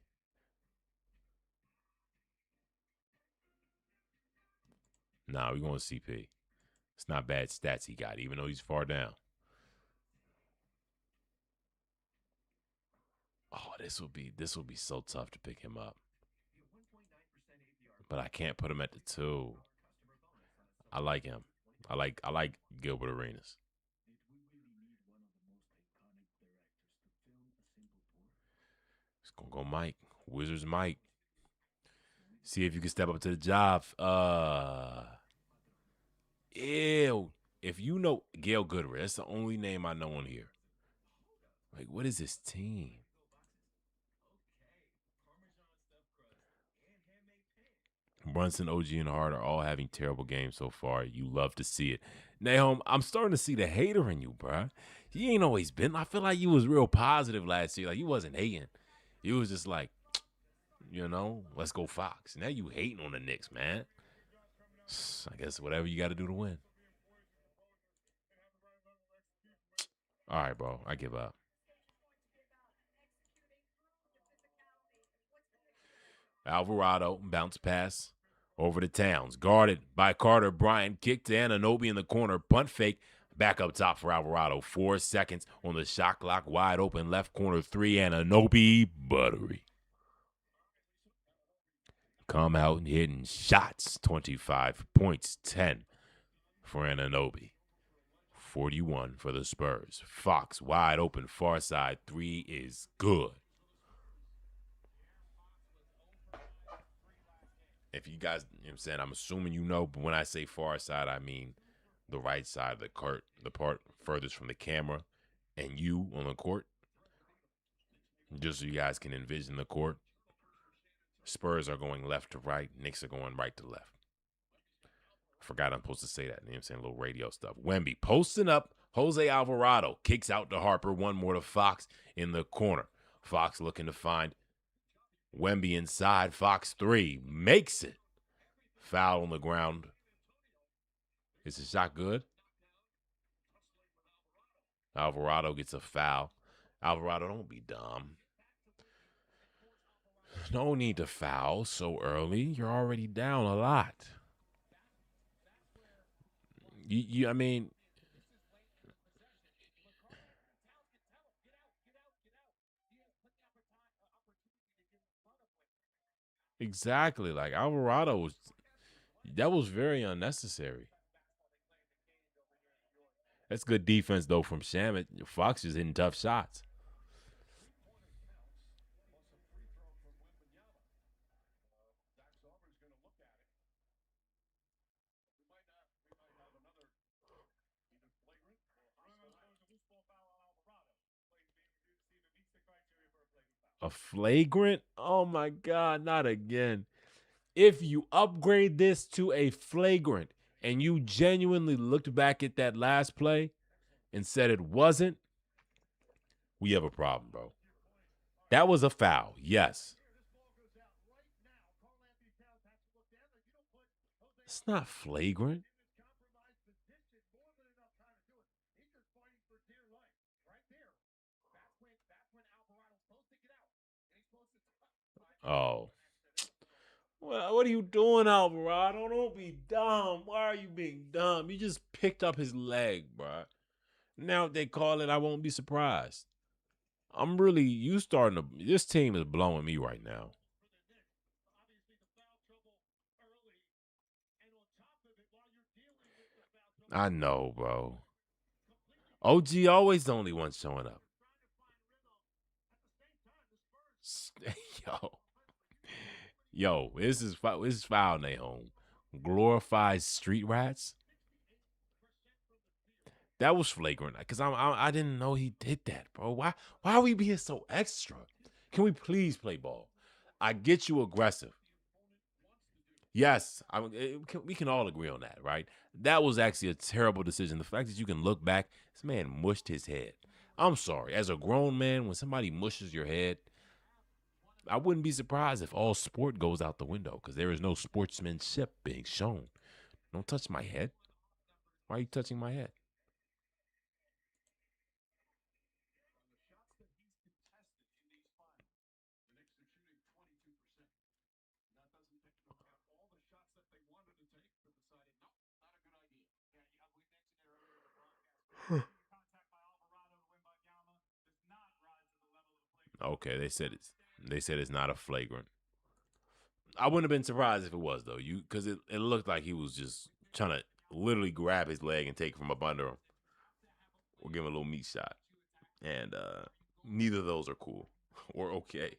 Nah, we going CP. It's not bad stats he got, even though he's far down. Oh, this will be so tough to pick him up. But I can't put him at the 2. I like him. I like Gilbert Arenas. It's gonna go Mike. Wizards Mike. See if you can step up to the job. Ew. If you know Gail Goodrich, that's the only name I know on here. Like, what is this team? Brunson, OG, and Hart are all having terrible games so far. You love to see it. Nahum, I'm starting to see the hater in you, bruh. You ain't always been. I feel like you was real positive last year. Like, you wasn't hating. You was just like, let's go Fox. Now you hating on the Knicks, man. I guess whatever you got to do to win. All right, bro. I give up. Alvarado bounce pass over to Towns. Guarded by Carter Bryant. Kick to Anunoby in the corner. Punt fake. Back up top for Alvarado. 4 seconds on the shot clock. Wide open left corner 3. Anunoby buttery. Come out and hitting shots. 25 points. 10 for Anunoby. 41 for the Spurs. Fox wide open far side. 3 is good. If you guys, you know what I'm saying, I'm assuming you know, but when I say far side, I mean the right side of the court, the part furthest from the camera, and you on the court. Just so you guys can envision the court. Spurs are going left to right. Knicks are going right to left. Forgot I'm supposed to say that. You know what I'm saying? A little radio stuff. Wemby posting up. Jose Alvarado kicks out to Harper. One more to Fox in the corner. Fox looking to find Wemby inside. Fox 3 makes it. Foul on the ground. Is the shot good? Alvarado gets a foul. Alvarado, don't be dumb. No need to foul so early. You're already down a lot. I mean, exactly. Like Alvarado that was very unnecessary. That's good defense though from Shamet. Fox is hitting tough shots. A flagrant? Oh my God, not again. If you upgrade this to a flagrant and you genuinely looked back at that last play and said it wasn't, we have a problem, bro. That was a foul. Yes. It's not flagrant. Oh. Well, what are you doing, Alvarado? Don't be dumb. Why are you being dumb? You just picked up his leg, bro. Now if they call it, I won't be surprised. This team is blowing me right now. I know, bro. OG always the only one showing up. Yo. Yo, this is foul, Nahom. Glorified street rats. That was flagrant because I didn't know he did that, bro. Why are we being so extra? Can we please play ball? I get you aggressive. Yes, we can all agree on that, right? That was actually a terrible decision. The fact that you can look back, this man mushed his head. I'm sorry. As a grown man, when somebody mushes your head, I wouldn't be surprised if all sport goes out the window because there is no sportsmanship being shown. Don't touch my head. Why are you touching my head? Okay, they said it's not a flagrant. I wouldn't have been surprised if it was though. Because it looked like he was just trying to literally grab his leg and take it from up under him, or give him a little meat shot. And neither of those are cool or okay.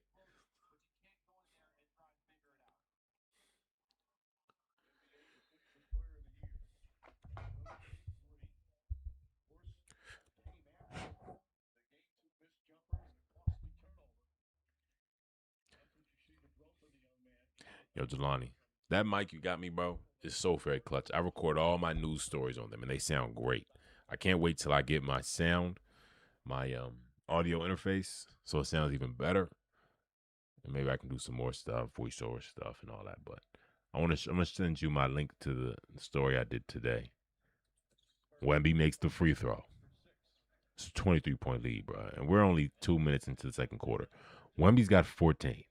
Yo, Jelani, that mic you got me, bro, is so very clutch. I record all my news stories on them, and they sound great. I can't wait till I get my sound, my audio interface, so it sounds even better. And maybe I can do some more stuff, voiceover stuff, and all that. But I'm gonna send you my link to the story I did today. Wemby makes the free throw. It's a 23-point lead, bro, and we're only 2 minutes into the second quarter. Wemby's got 14.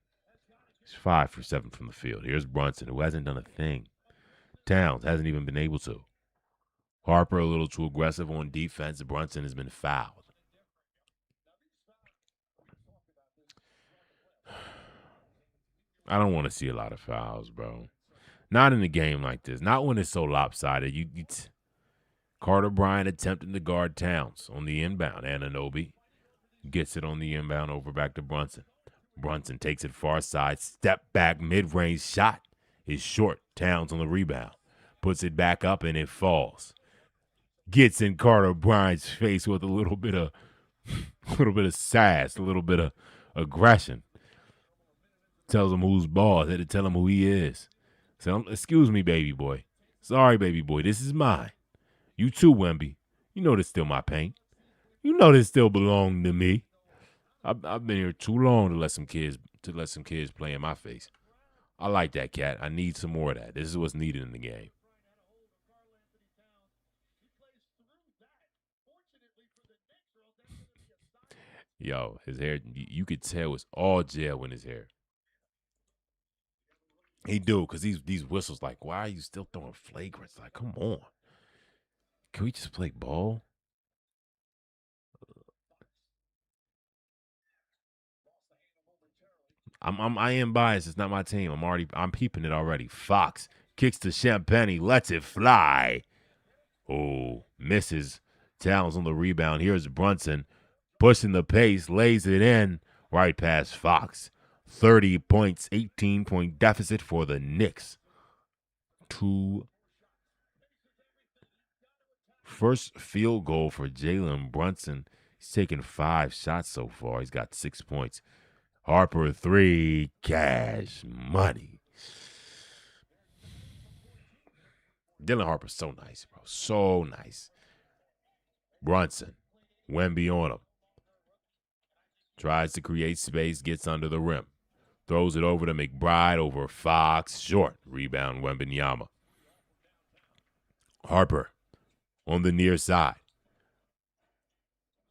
He's 5 for 7 from the field. Here's Brunson, who hasn't done a thing. Towns hasn't even been able to. Harper a little too aggressive on defense. Brunson has been fouled. I don't want to see a lot of fouls, bro. Not in a game like this. Not when it's so lopsided. Carter Bryant attempting to guard Towns on the inbound. Anunoby gets it on the inbound over back to Brunson. Brunson takes it far side. Step back mid-range shot is short. Towns on the rebound. Puts it back up and it falls. Gets in Carter Bryant's face with a little bit of sass, a little bit of aggression. Tells him whose ball. Had to tell him who he is. So, excuse me, baby boy. Sorry, baby boy. This is mine. You too, Wemby. You know this still my paint. You know this still belong to me. I've been here too long to let some kids play in my face. I like that, cat. I need some more of that. This is what's needed in the game. Yo, his hair, you could tell it's all gel in his hair. He do, because these whistles, like, why are you still throwing flagrants? Like, come on. Can we just play ball? I am biased. It's not my team. I'm peeping it already. Fox kicks to Champagne, lets it fly. Oh, misses. Towns on the rebound. Here's Brunson pushing the pace, lays it in right past Fox. 30 points, 18-point deficit for the Knicks. First field goal for Jalen Brunson. He's taken 5 shots so far. He's got 6 points. Harper 3, cash money. Dylan Harper's so nice, bro. So nice. Brunson, Wemby on him. Tries to create space, gets under the rim. Throws it over to McBride over Fox. Short. Rebound Wembanyama. Harper on the near side.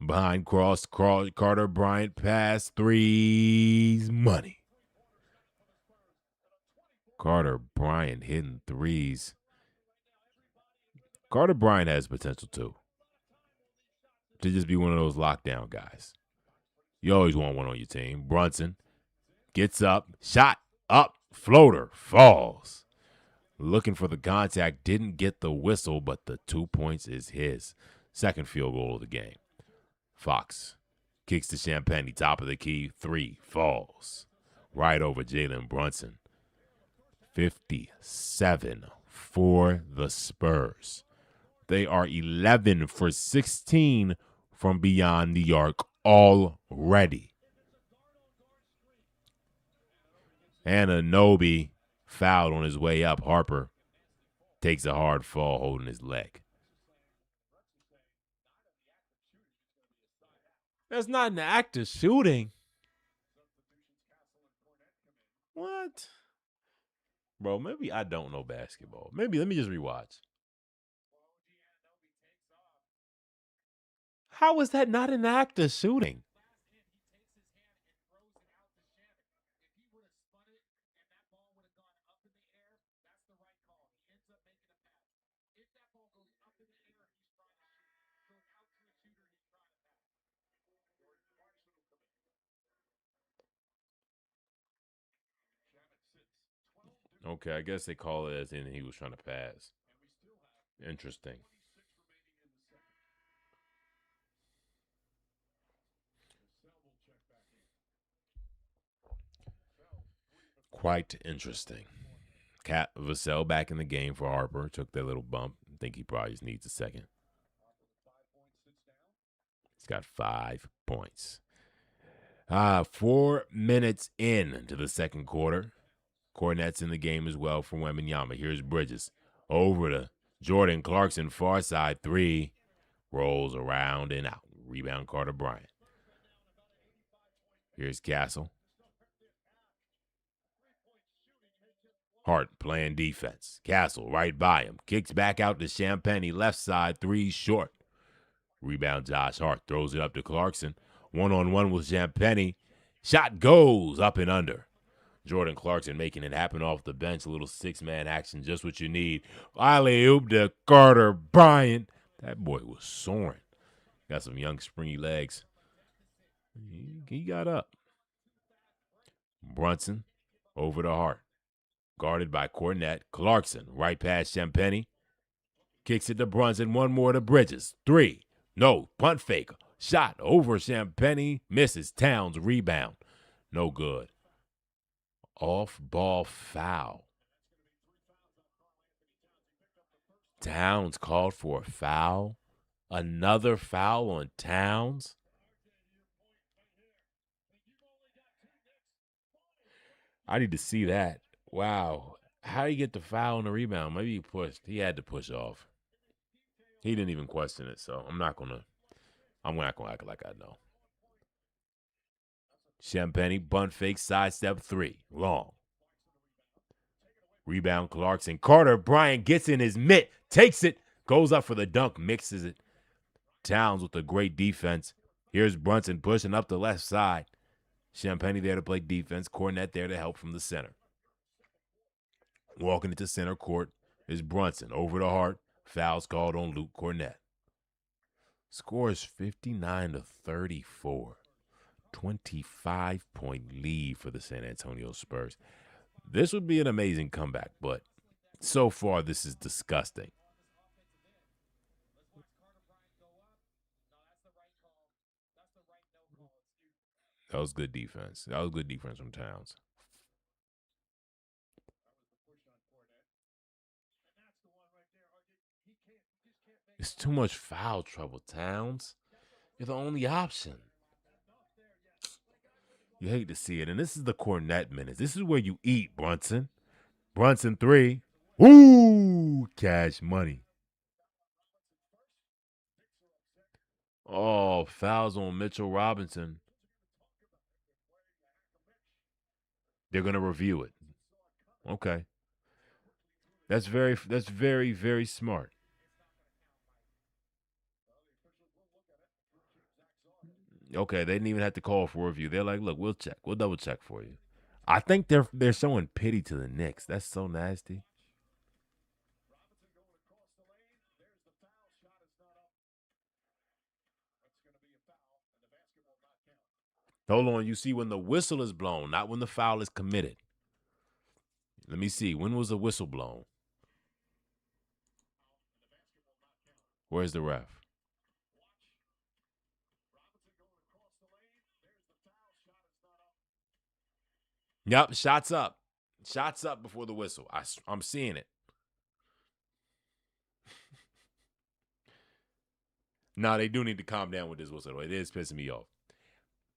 Behind cross, Carter Bryant pass. Threes. Money. Carter Bryant hitting threes. Carter Bryant has potential too. To just be one of those lockdown guys. You always want one on your team. Brunson gets up, shot up, floater, falls. Looking for the contact, didn't get the whistle, but the 2 points is his. Second field goal of the game. Fox kicks to Champagnie, top of the key, 3, falls. Right over Jalen Brunson. 57 for the Spurs. They are 11 for 16 from beyond the arc already. Anunoby fouled on his way up. Harper takes a hard fall holding his leg. That's not an act of shooting. What? Bro, maybe I don't know basketball. Maybe let me just rewatch. How is that not an act of shooting? Okay, I guess they call it as in he was trying to pass. Interesting. Quite interesting. Cat Vassell back in the game for Harper. Took that little bump. I think he probably just needs a second. He's got 5 points. 4 minutes into the second quarter. Cornette's in the game as well for Wembanyama. Here's Bridges. Over to Jordan Clarkson, far side 3. Rolls around and out. Rebound Carter Bryant. Here's Castle. Hart playing defense. Castle right by him. Kicks back out to Champagnie. Left side, 3 short. Rebound Josh Hart. Throws it up to Clarkson. One-on-one with Champagnie. Shot goes up and under. Jordan Clarkson making it happen off the bench. A little 6-man action, just what you need. Alley-oop to Carter Bryant. That boy was soaring. Got some young springy legs. He got up. Brunson over to Hart. Guarded by Cornette. Clarkson right past Champagnie. Kicks it to Brunson. One more to Bridges. 3. No. Punt fake. Shot over Champagnie. Misses. Towns rebound. No good. Off-ball foul. Towns called for a foul. Another foul on Towns. I need to see that. Wow. How did he get the foul on the rebound? Maybe he pushed. He had to push off. He didn't even question it, so I'm not gonna act like I know. Champagnie, bunt fake, sidestep 3. Long. Rebound Clarkson. Carter Bryant gets in his mitt, takes it, goes up for the dunk, mixes it. Towns with a great defense. Here's Brunson pushing up the left side. Champagnie there to play defense. Cornette there to help from the center. Walking into center court is Brunson. Over to Hart. Fouls called on Luke Cornette. Score is 59-34. 25-point lead for the San Antonio Spurs. This would be an amazing comeback, but so far this is disgusting. That was good defense. That was good defense from Towns. It's too much foul trouble, Towns. You're the only option. You hate to see it. And this is the Cornette minutes. This is where you eat, Brunson. Brunson 3. Ooh, cash money. Oh, fouls on Mitchell Robinson. They're gonna review it. Okay. That's very, very smart. Okay, they didn't even have to call for a review. They're like, look, we'll check. We'll double check for you. I think they're showing pity to the Knicks. That's so nasty. Hold on, you see when the whistle is blown, not when the foul is committed. Let me see. When was the whistle blown? Where's the ref? Yep, shots up. Shots up before the whistle. I'm seeing it. No, they do need to calm down with this whistle. It is pissing me off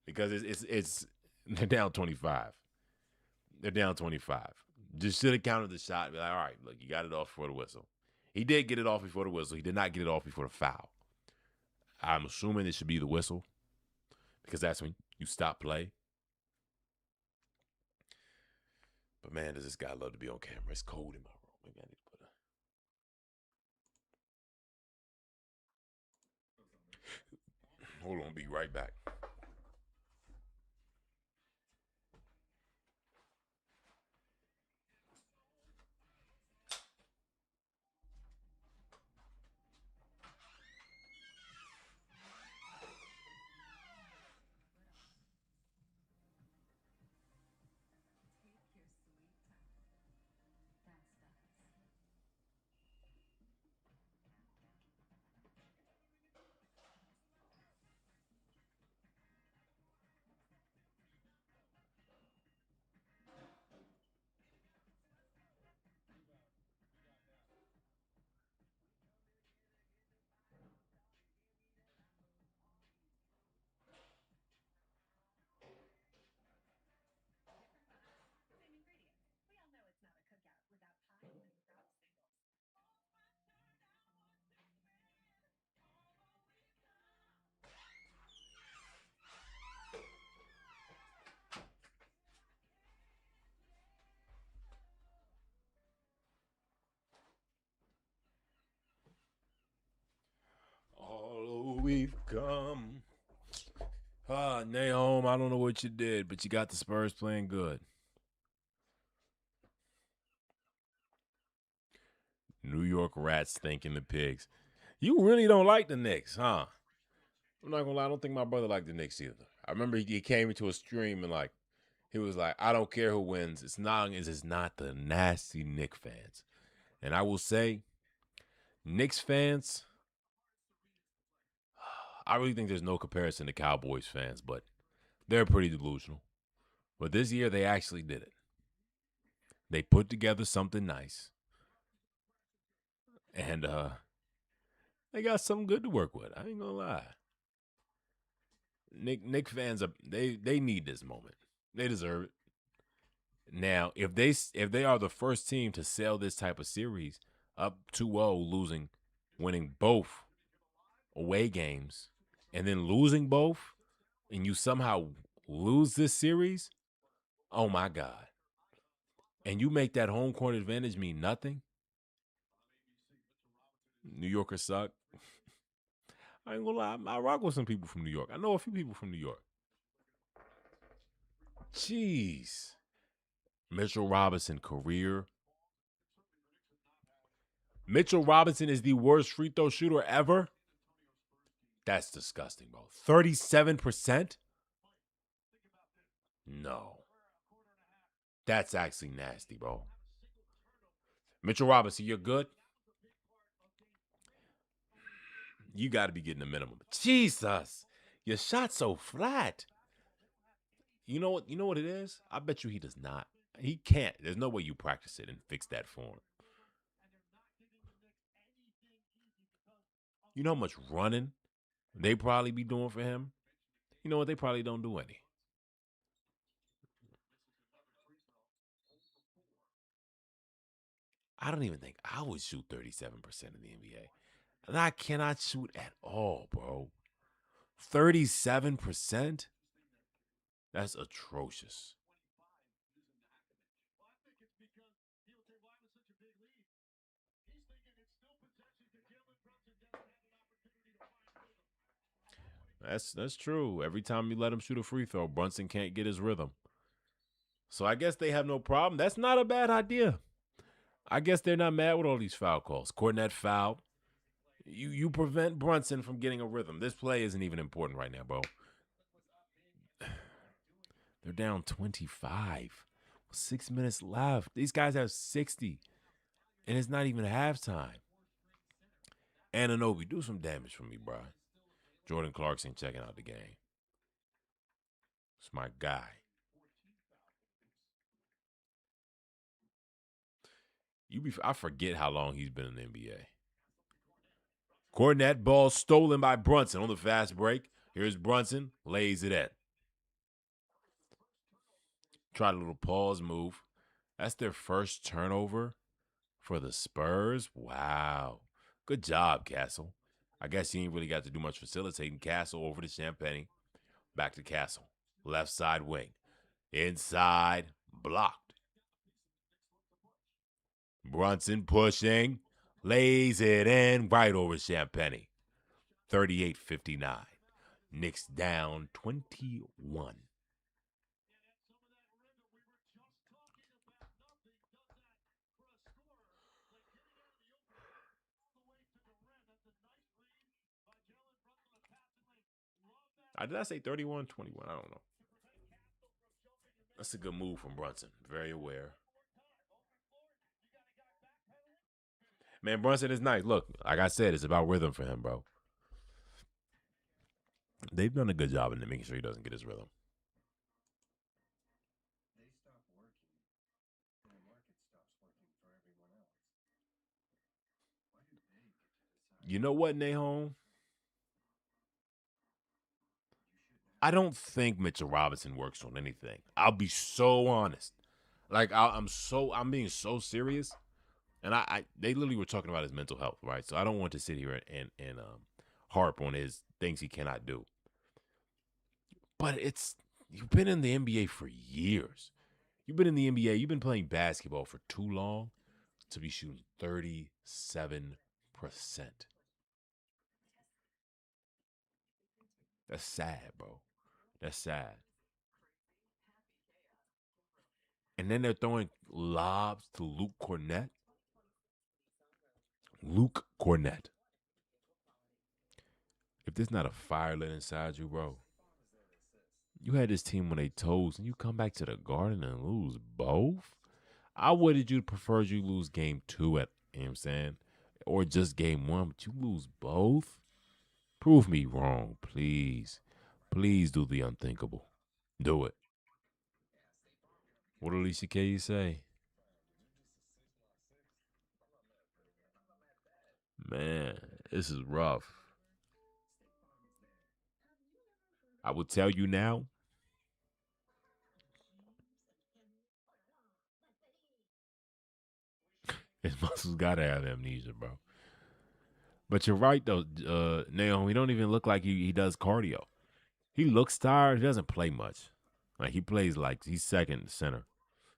because it's they're down 25. They're down 25. Just should have counted the shot. Be like, all right, look, you got it off before the whistle. He did get it off before the whistle. He did not get it off before the foul. I'm assuming it should be the whistle because that's when you stop play. But man, does this guy love to be on camera? It's cold in my room. Maybe I need to put a. Hold on, be right back. All we've come. Nahom, I don't know what you did, but you got the Spurs playing good. New York Rats thinking the pigs. You really don't like the Knicks, huh? I'm not gonna lie, I don't think my brother liked the Knicks either. I remember he came into a stream and he was like, I don't care who wins. It's not the nasty Knicks fans. And I will say, Knicks fans, I really think there's no comparison to Cowboys fans, but they're pretty delusional. But this year they actually did it. They put together something nice. And they got something good to work with. I ain't gonna lie. Nick fans they need this moment. They deserve it. Now, if they are the first team to sell this type of series up 2-0, winning both away games, and then losing both, and you somehow lose this series, oh my God. And you make that home court advantage mean nothing? New Yorkers suck. I ain't gonna lie, I rock with some people from New York. I know a few people from New York. Jeez. Mitchell Robinson career. Mitchell Robinson is the worst free throw shooter ever. That's disgusting, bro. 37%? No. That's actually nasty, bro. Mitchell Robinson, you're good? You got to be getting a minimum. Jesus. Your shot's so flat. You know what it is? I bet you he does not. He can't. There's no way you practice it and fix that for him. You know how much running they probably be doing for him? You know what? They probably don't do any. I don't even think I would shoot 37% in the NBA. And I cannot shoot at all, bro. 37%? That's atrocious. That's true. Every time you let him shoot a free throw, Brunson can't get his rhythm. So I guess they have no problem. That's not a bad idea. I guess they're not mad with all these foul calls. Cornette fouled. You prevent Brunson from getting a rhythm. This play isn't even important right now, bro. They're down 25. 6 minutes left. These guys have 60. And it's not even halftime. Anunoby, do some damage for me, bro. Jordan Clarkson checking out the game. It's my guy. I forget how long he's been in the NBA. Cornette ball stolen by Brunson on the fast break. Here's Brunson, lays it in. Tried a little pause move. That's their first turnover for the Spurs. Wow. Good job, Castle. I guess he ain't really got to do much facilitating. Castle over to Champagne. Back to Castle. Left side wing. Inside. Blocked. Brunson pushing. Lays it in right over Champagne. 38-59. Knicks down 21. Did I say 31-21? I don't know. That's a good move from Brunson. Very aware. Man, Brunson is nice. Look, like I said, it's about rhythm for him, bro. They've done a good job in making sure he doesn't get his rhythm. They stop working, and the market stops working for everyone else. Why do they get to decide? You know what, Nahom? I don't think Mitchell Robinson works on anything. I'll be so honest. Like I'm being so serious, and they literally were talking about his mental health, right? So I don't want to sit here and harp on his things he cannot do. But you've been in the NBA for years. You've been in the NBA. You've been playing basketball for too long to be shooting 37%. That's sad, bro. That's sad. And then they're throwing lobs to Luke Cornette. Luke Cornette. If there's not a fire lit inside you, bro, you had this team on their toes and you come back to the Garden and lose both? I would you prefer you lose game 2 at, you know what I'm saying? Or just game 1, but you lose both? Prove me wrong, please. Please do the unthinkable. Do it. What did Alicia Keys say? Man, this is rough. I will tell you now. His muscles gotta have amnesia, bro. But you're right though, Naomi. He don't even look like he does cardio. He looks tired. He doesn't play much. Like he plays like he's second center,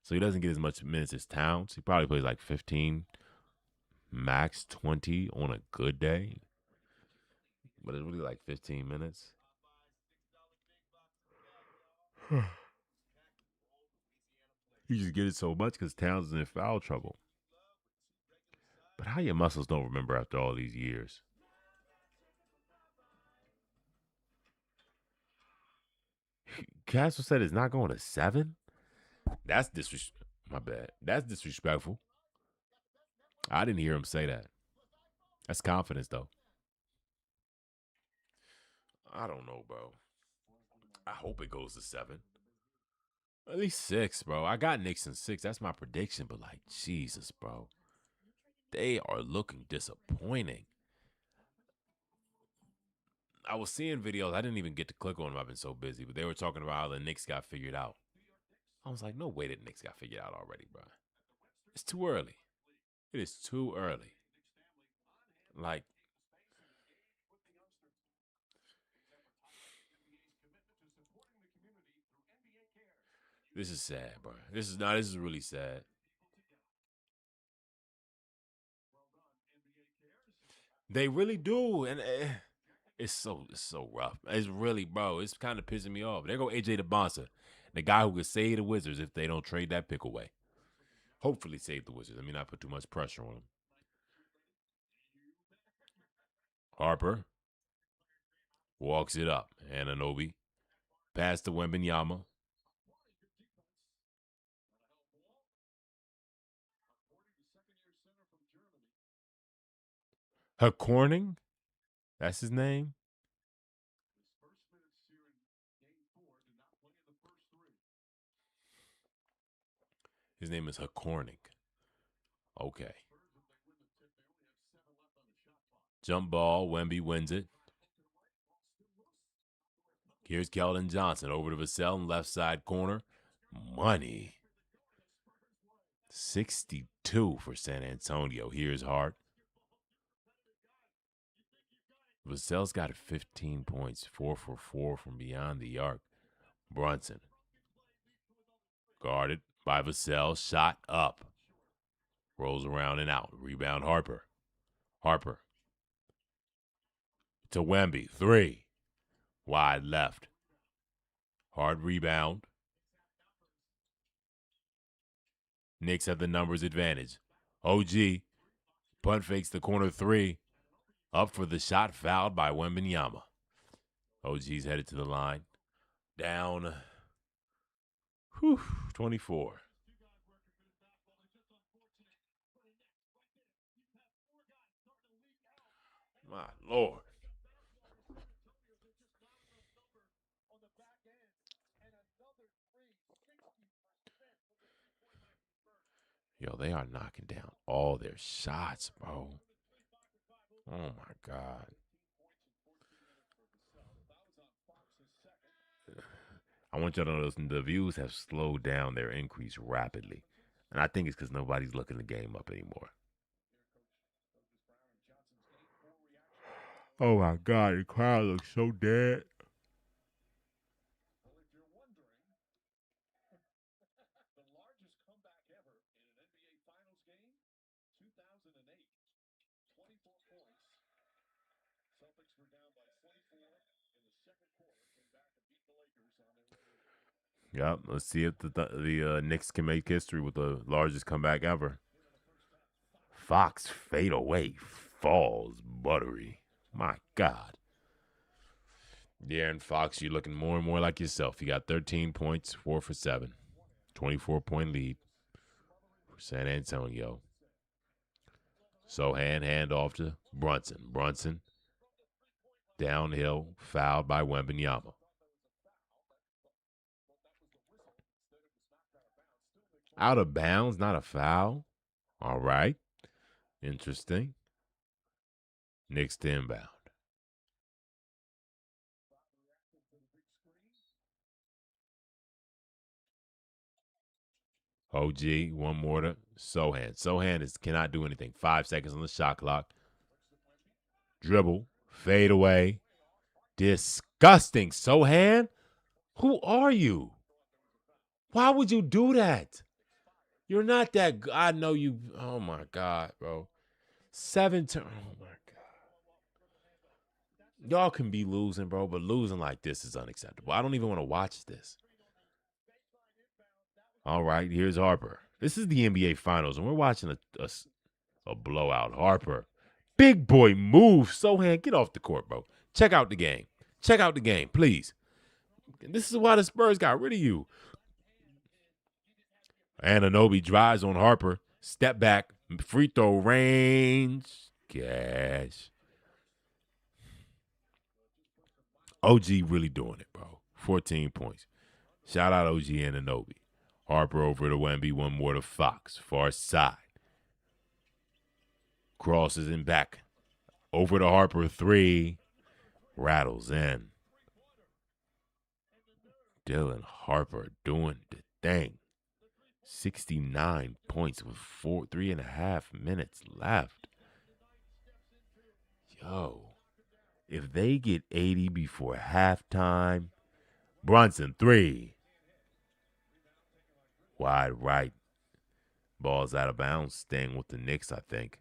so he doesn't get as much minutes as Towns. He probably plays like 15, max 20 on a good day. But it's really like 15 minutes. He just gets it so much because Towns is in foul trouble. But how your muscles don't remember after all these years? Castle said it's not going to 7? That's disrespectful. My bad. That's disrespectful. I didn't hear him say that. That's confidence, though. I don't know, bro. I hope it goes to 7. At least 6, bro. I got Knicks in 6. That's my prediction. But, like, Jesus, bro. They are looking disappointing. I was seeing videos. I didn't even get to click on them. I've been so busy. But they were talking about how the Knicks got figured out. I was like, no way the Knicks got figured out already, bro. It's too early. It is too early. Like, this is sad, bro. This is really sad. They really do, and it's so rough. It's really, bro. It's kind of pissing me off. There go AJ DeBonsa, the guy who could save the Wizards if they don't trade that pick away. Hopefully, save the Wizards. I mean, not put too much pressure on them. Harper walks it up. Anunoby pass to Wembenyama. Corning, that's his name. His name is Corning. Okay. Jump ball. Wemby wins it. Here's Keldon Johnson over to Vassell in left side corner. Money. 62 for San Antonio. Here's Hart. Vassell's got 15 points, 4 for 4 from beyond the arc. Brunson. Guarded by Vassell. Shot up. Rolls around and out. Rebound Harper. Harper. To Wemby. 3. Wide left. Hard rebound. Knicks have the numbers advantage. OG. Punt fakes the corner 3. Up for the shot, fouled by Wembenyama. OG's headed to the line. Down. 24. My Lord. Yo, they are knocking down all their shots, bro. Oh, my God. I want y'all to know the views have slowed down their increase rapidly. And I think it's because nobody's looking the game up anymore. Oh, my God. The crowd looks so dead. Yep, let's see if the Knicks can make history with the largest comeback ever. Fox fade away, falls buttery. My God. De'Aaron Fox, you're looking more and more like yourself. You got 13 points, 4 for 7. 24-point lead for San Antonio. Sohan hand off to Brunson. Brunson downhill, fouled by Wembenyama. Out of bounds, not a foul. All right. Interesting. Knicks to inbound. OG, one more to Sohan. Sohan cannot do anything. 5 seconds on the shot clock. Dribble, fade away. Disgusting. Sohan, who are you? Why would you do that? You're not that. I know you. Oh my God, bro. 7 turn. Oh my God. Y'all can be losing, bro, but losing like this is unacceptable. I don't even want to watch this. All right, here's Harper. This is the NBA Finals, and we're watching a blowout. Harper. Big boy move. Sohan, get off the court, bro. Check out the game. Check out the game, please. This is why the Spurs got rid of you. Anunoby drives on Harper. Step back. Free throw range. Cash. OG really doing it, bro. 14 points. Shout out OG Anunoby. Harper over to Wemby. One more to Fox. Far side. Crosses in back. Over to Harper. 3. Rattles in. Dylan Harper doing the thing. 69 points with 3.5 minutes left. Yo, if they get 80 before halftime, Brunson 3. Wide right. Ball's out of bounds, staying with the Knicks, I think.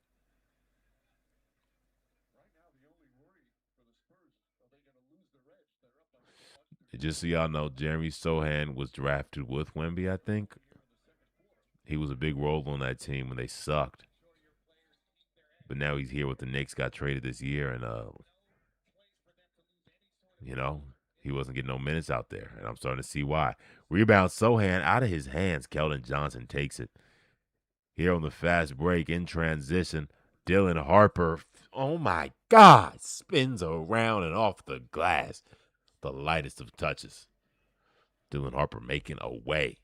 Just so y'all know, Jeremy Sohan was drafted with Wemby, I think. He was a big role on that team when they sucked. But now he's here with the Knicks, got traded this year, and you know, he wasn't getting no minutes out there. And I'm starting to see why. Rebound Sohan out of his hands. Keldon Johnson takes it. Here on the fast break in transition, Dylan Harper, oh my God, spins around and off the glass. The lightest of touches. Dylan Harper making a way.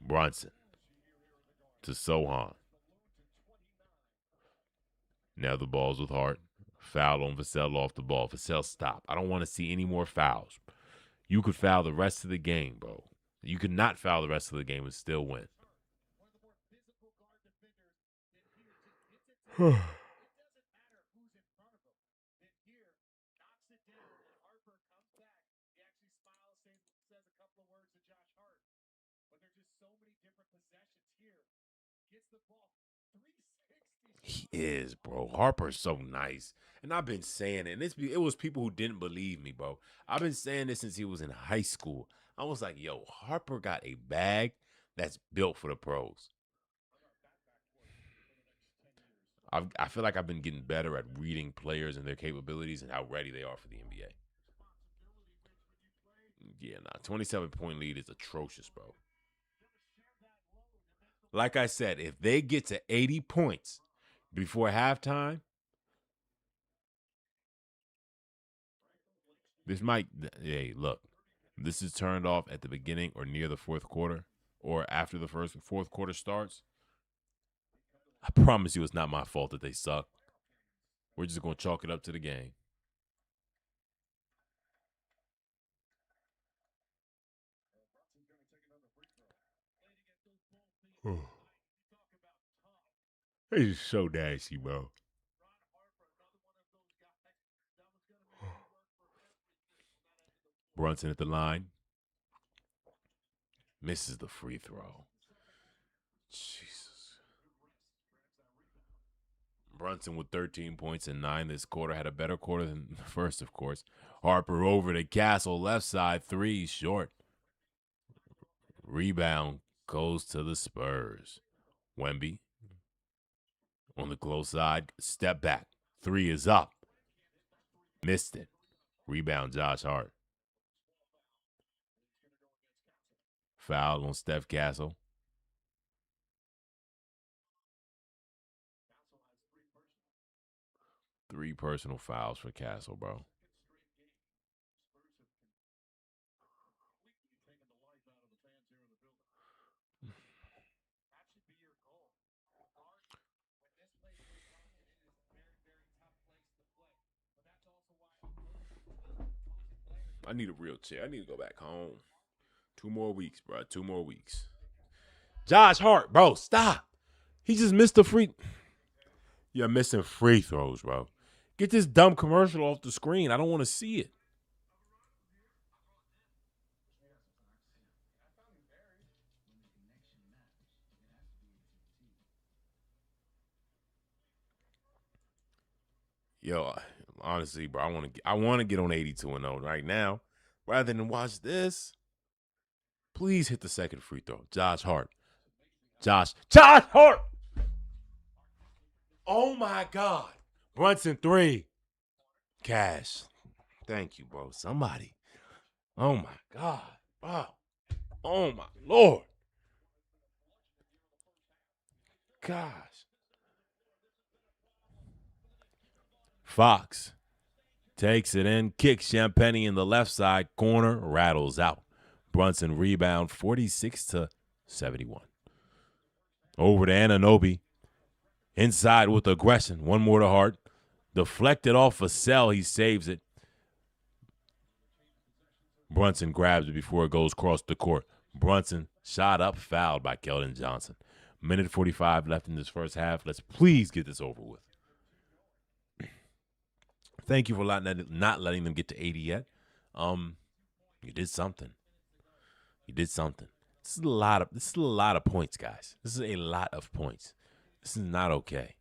Brunson to Sohan. Now the ball's with Hart. Foul on Vassell off the ball. Vassell, stop. I don't want to see any more fouls. You could foul the rest of the game, bro. You could not foul the rest of the game and still win. He is, bro. Harper's so nice. And I've been saying it. And it was people who didn't believe me, bro. I've been saying this since he was in high school. I was like, yo, Harper got a bag that's built for the pros. I feel like I've been getting better at reading players and their capabilities and how ready they are for the NBA. Yeah, 27-point lead is atrocious, bro. Like I said, if they get to 80 points before halftime, this might, hey, look, this is turned off at the beginning or near the fourth quarter or after the fourth quarter starts. I promise you it's not my fault that they suck. We're just going to chalk it up to the game. He's so nasty, bro. Brunson at the line. Misses the free throw. Jesus. Brunson with 13 points and 9 this quarter. Had a better quarter than the first, of course. Harper over to Castle. Left side. 3 short. Rebound goes to the Spurs. Wemby on the close side. Step back. 3 is up. Missed it. Rebound Josh Hart. Foul on Steph Castle. Three personal fouls for Castle, bro. I need a real chair. I need to go back home. 2 more weeks, bro. 2 more weeks. Josh Hart, bro, stop. He just missed a free. You're missing free throws, bro. Get this dumb commercial off the screen. I don't want to see it. Yo, honestly, bro, I want to get on 82-0 right now rather than watch this. Please hit the second free throw. Josh Hart. Josh Hart. Oh my God. Brunson 3. Cash. Thank you, bro. Somebody. Oh my God. Wow. Oh my Lord. Gosh. Fox takes it in, kicks Champagny in the left side corner, rattles out. Brunson rebound 46-71. Over to Anunoby. Inside with aggression. One more to Hart. Deflected off Vassell. He saves it. Brunson grabs it before it goes across the court. Brunson shot up, fouled by Keldon Johnson. Minute 45 left in this first half. Let's please get this over with. Thank you for not letting them get to 80 yet. You did something. You did something. This is a lot of points, guys. This is a lot of points. This is not okay.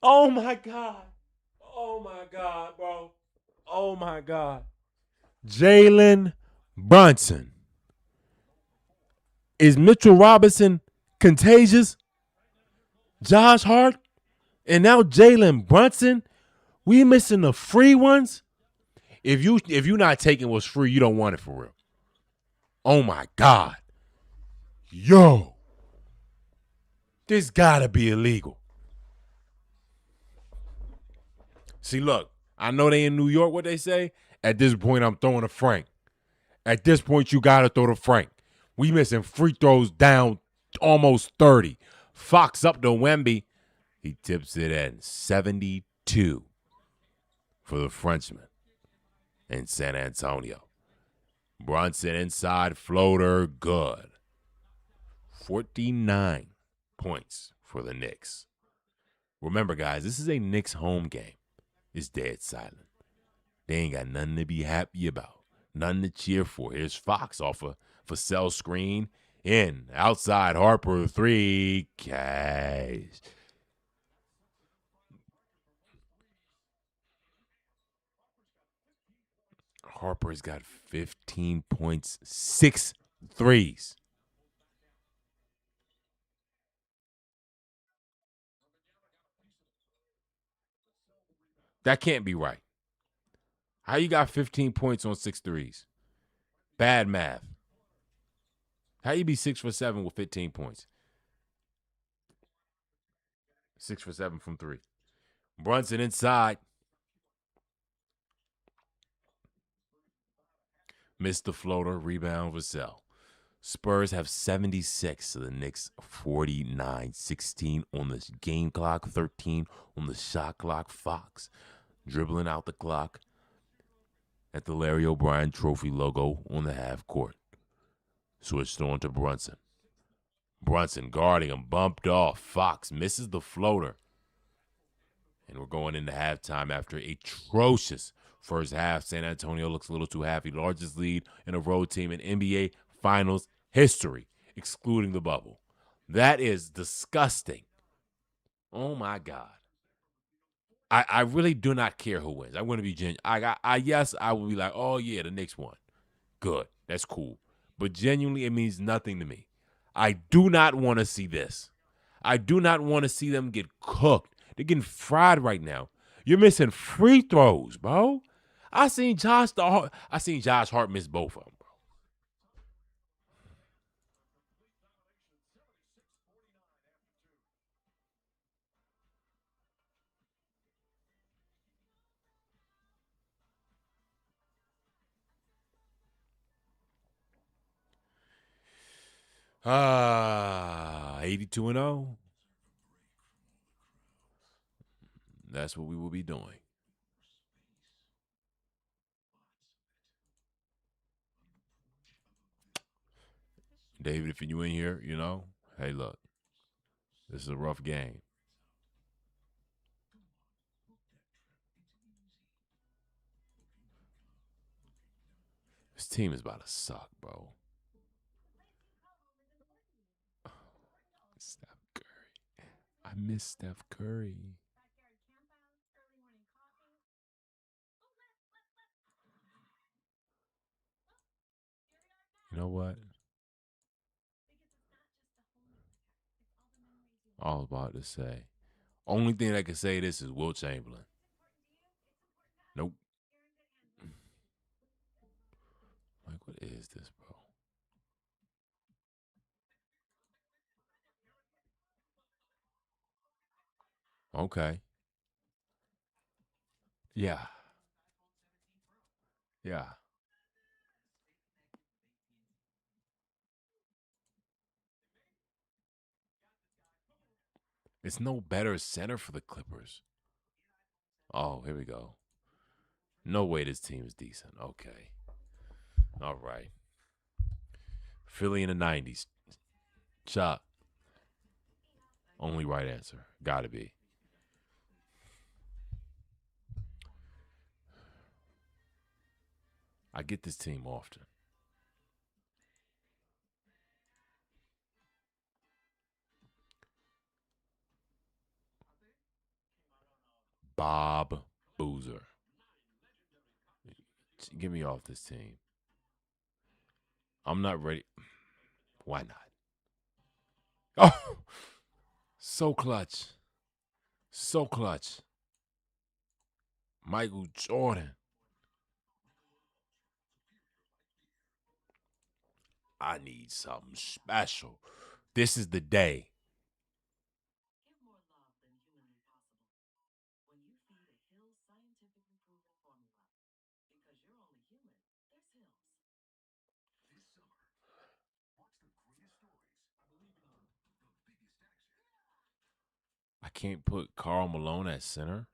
Oh my God. Oh my God, bro. Oh my God. Jalen Brunson. Is Mitchell Robinson contagious? Josh Hart? And now Jalen Brunson? We missing the free ones? If you're not taking what's free, you don't want it for real. Oh my God. Yo. This gotta be illegal. See, look, I know they in New York, what they say. At this point, I'm throwing a Frank. At this point, you gotta throw the Frank. We missing free throws down almost 30. Fox up to Wemby. He tips it at 72 for the Frenchman in San Antonio. Brunson inside floater, good. 49 points for the Knicks. Remember, guys, this is a Knicks home game. It's dead silent. They ain't got nothing to be happy about, nothing to cheer for. Here's Fox off a Vassell screen. In, outside, Harper, three, cash. Harper's got 15 points, 6 threes. That can't be right. How you got 15 points on 6 threes? Bad math. How you be 6 for 7 with 15 points? 6 for 7 from 3. Brunson inside. Missed the floater. Rebound Vassell. Spurs have 76 to the Knicks 49. 16 on the game clock, 13 on the shot clock. Fox dribbling out the clock at the Larry O'Brien Trophy logo on the half court. Switched on to Brunson. Brunson guarding him, bumped off. Fox misses the floater. And we're going into halftime after atrocious first half. San Antonio looks a little too happy. Largest lead in a road team in NBA Finals history, excluding the bubble. That is disgusting. Oh, my God. I really do not care who wins. I want to be genuine. Yes, I will be like, oh, yeah, the Knicks won. Good. That's cool. But genuinely, it means nothing to me. I do not want to see this. I do not want to see them get cooked. They're getting fried right now. You're missing free throws, bro. I seen Josh Hart miss both of them, bro. Ah, 82 and 0. That's what we will be doing. David, if you in here, hey, look, this is a rough game. This team is about to suck, bro. Steph Curry. I miss Steph Curry. You know what? I was about to say. Only thing that can say this is Will Chamberlain. Nope. Like, what is this, bro? Okay. Yeah. Yeah. It's no better center for the Clippers. Oh, here we go. No way this team is decent. Okay. All right. Philly in the 90s. Chop. Only right answer. Gotta be. I get this team often. Bob Boozer. Get me off this team. I'm not ready. Why not? Oh, so clutch. So clutch. Michael Jordan. I need something special. This is the day. Give more love than humanly possible. When you feed a Hill's scientifically proven formula. Because you're only human, there's Hill's. This summer, watch the greatest stories. I believe in the biggest action. I can't put Karl Malone at center.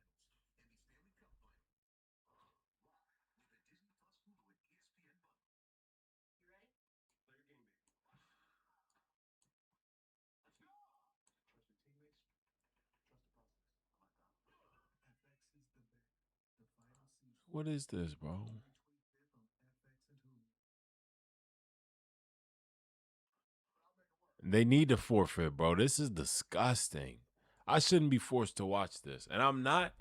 What is this, bro? They need to forfeit, bro. This is disgusting. I shouldn't be forced to watch this, and I'm not,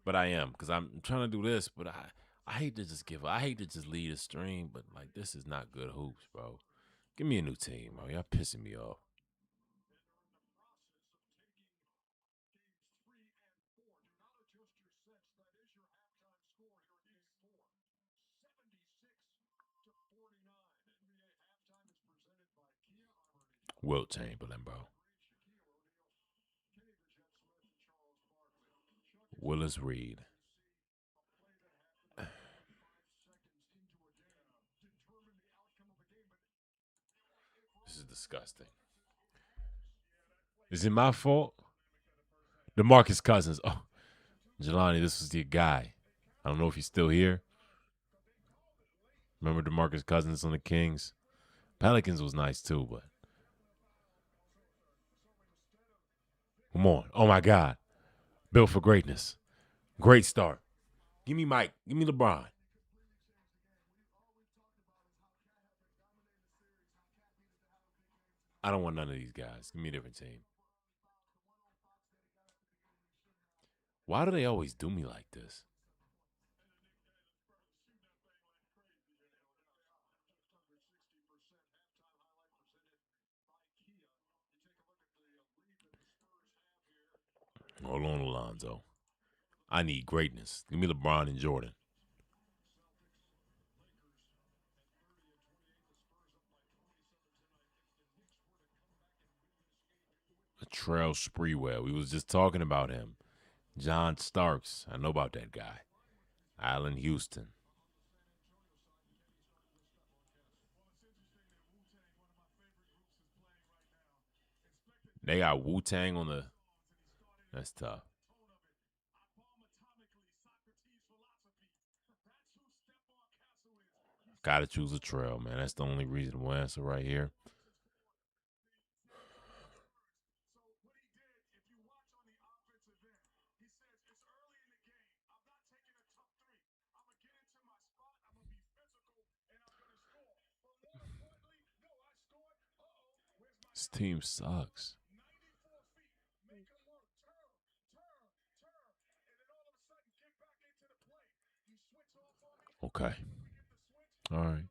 but I am because I'm trying to do this. But I hate to just give. I hate to just lead a stream, but like this is not good hoops, bro. Give me a new team, bro. Y'all pissing me off. Wilt Chamberlain, bro. Willis Reed. This is disgusting. Is it my fault? DeMarcus Cousins. Oh, Jelani, this was your guy. I don't know if he's still here. Remember DeMarcus Cousins on the Kings? Pelicans was nice too, but come on. Oh my God. Built for greatness. Great start. Give me Mike. Give me LeBron. I don't want none of these guys. Give me a different team. Why do they always do me like this? Hold on, Alonzo. I need greatness. Give me LeBron and Jordan. Trail Sprewell. We was just talking about him. John Starks. I know about that guy. Allen Houston. They got Wu-Tang on the... That's tough. Gotta choose a trail, man. That's the only reasonable answer right here. This team sucks. Okay. All right.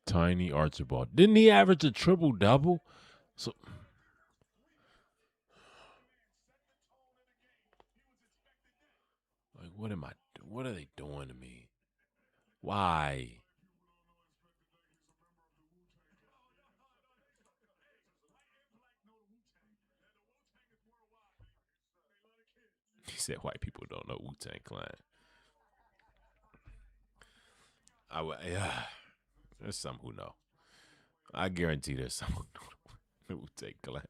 Tiny Archibald. Didn't he average a triple-double? So, like, what are they doing to me? Why? He said white people don't know Wu-Tang Clan. Yeah. There's some who know. I guarantee there's some who know Wu-Tang Clan.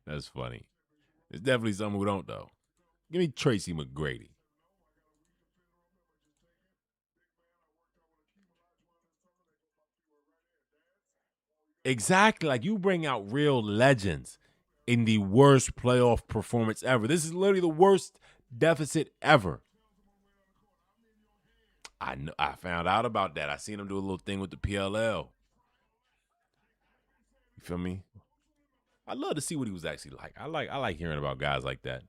That's funny. There's definitely some who don't, though. Give me Tracy McGrady. Exactly. Like, you bring out real legends in the worst playoff performance ever. This is literally the worst deficit ever. I found out about that. I seen him do a little thing with the PLL. You feel me? I'd love to see what he was actually like. I like hearing about guys like that,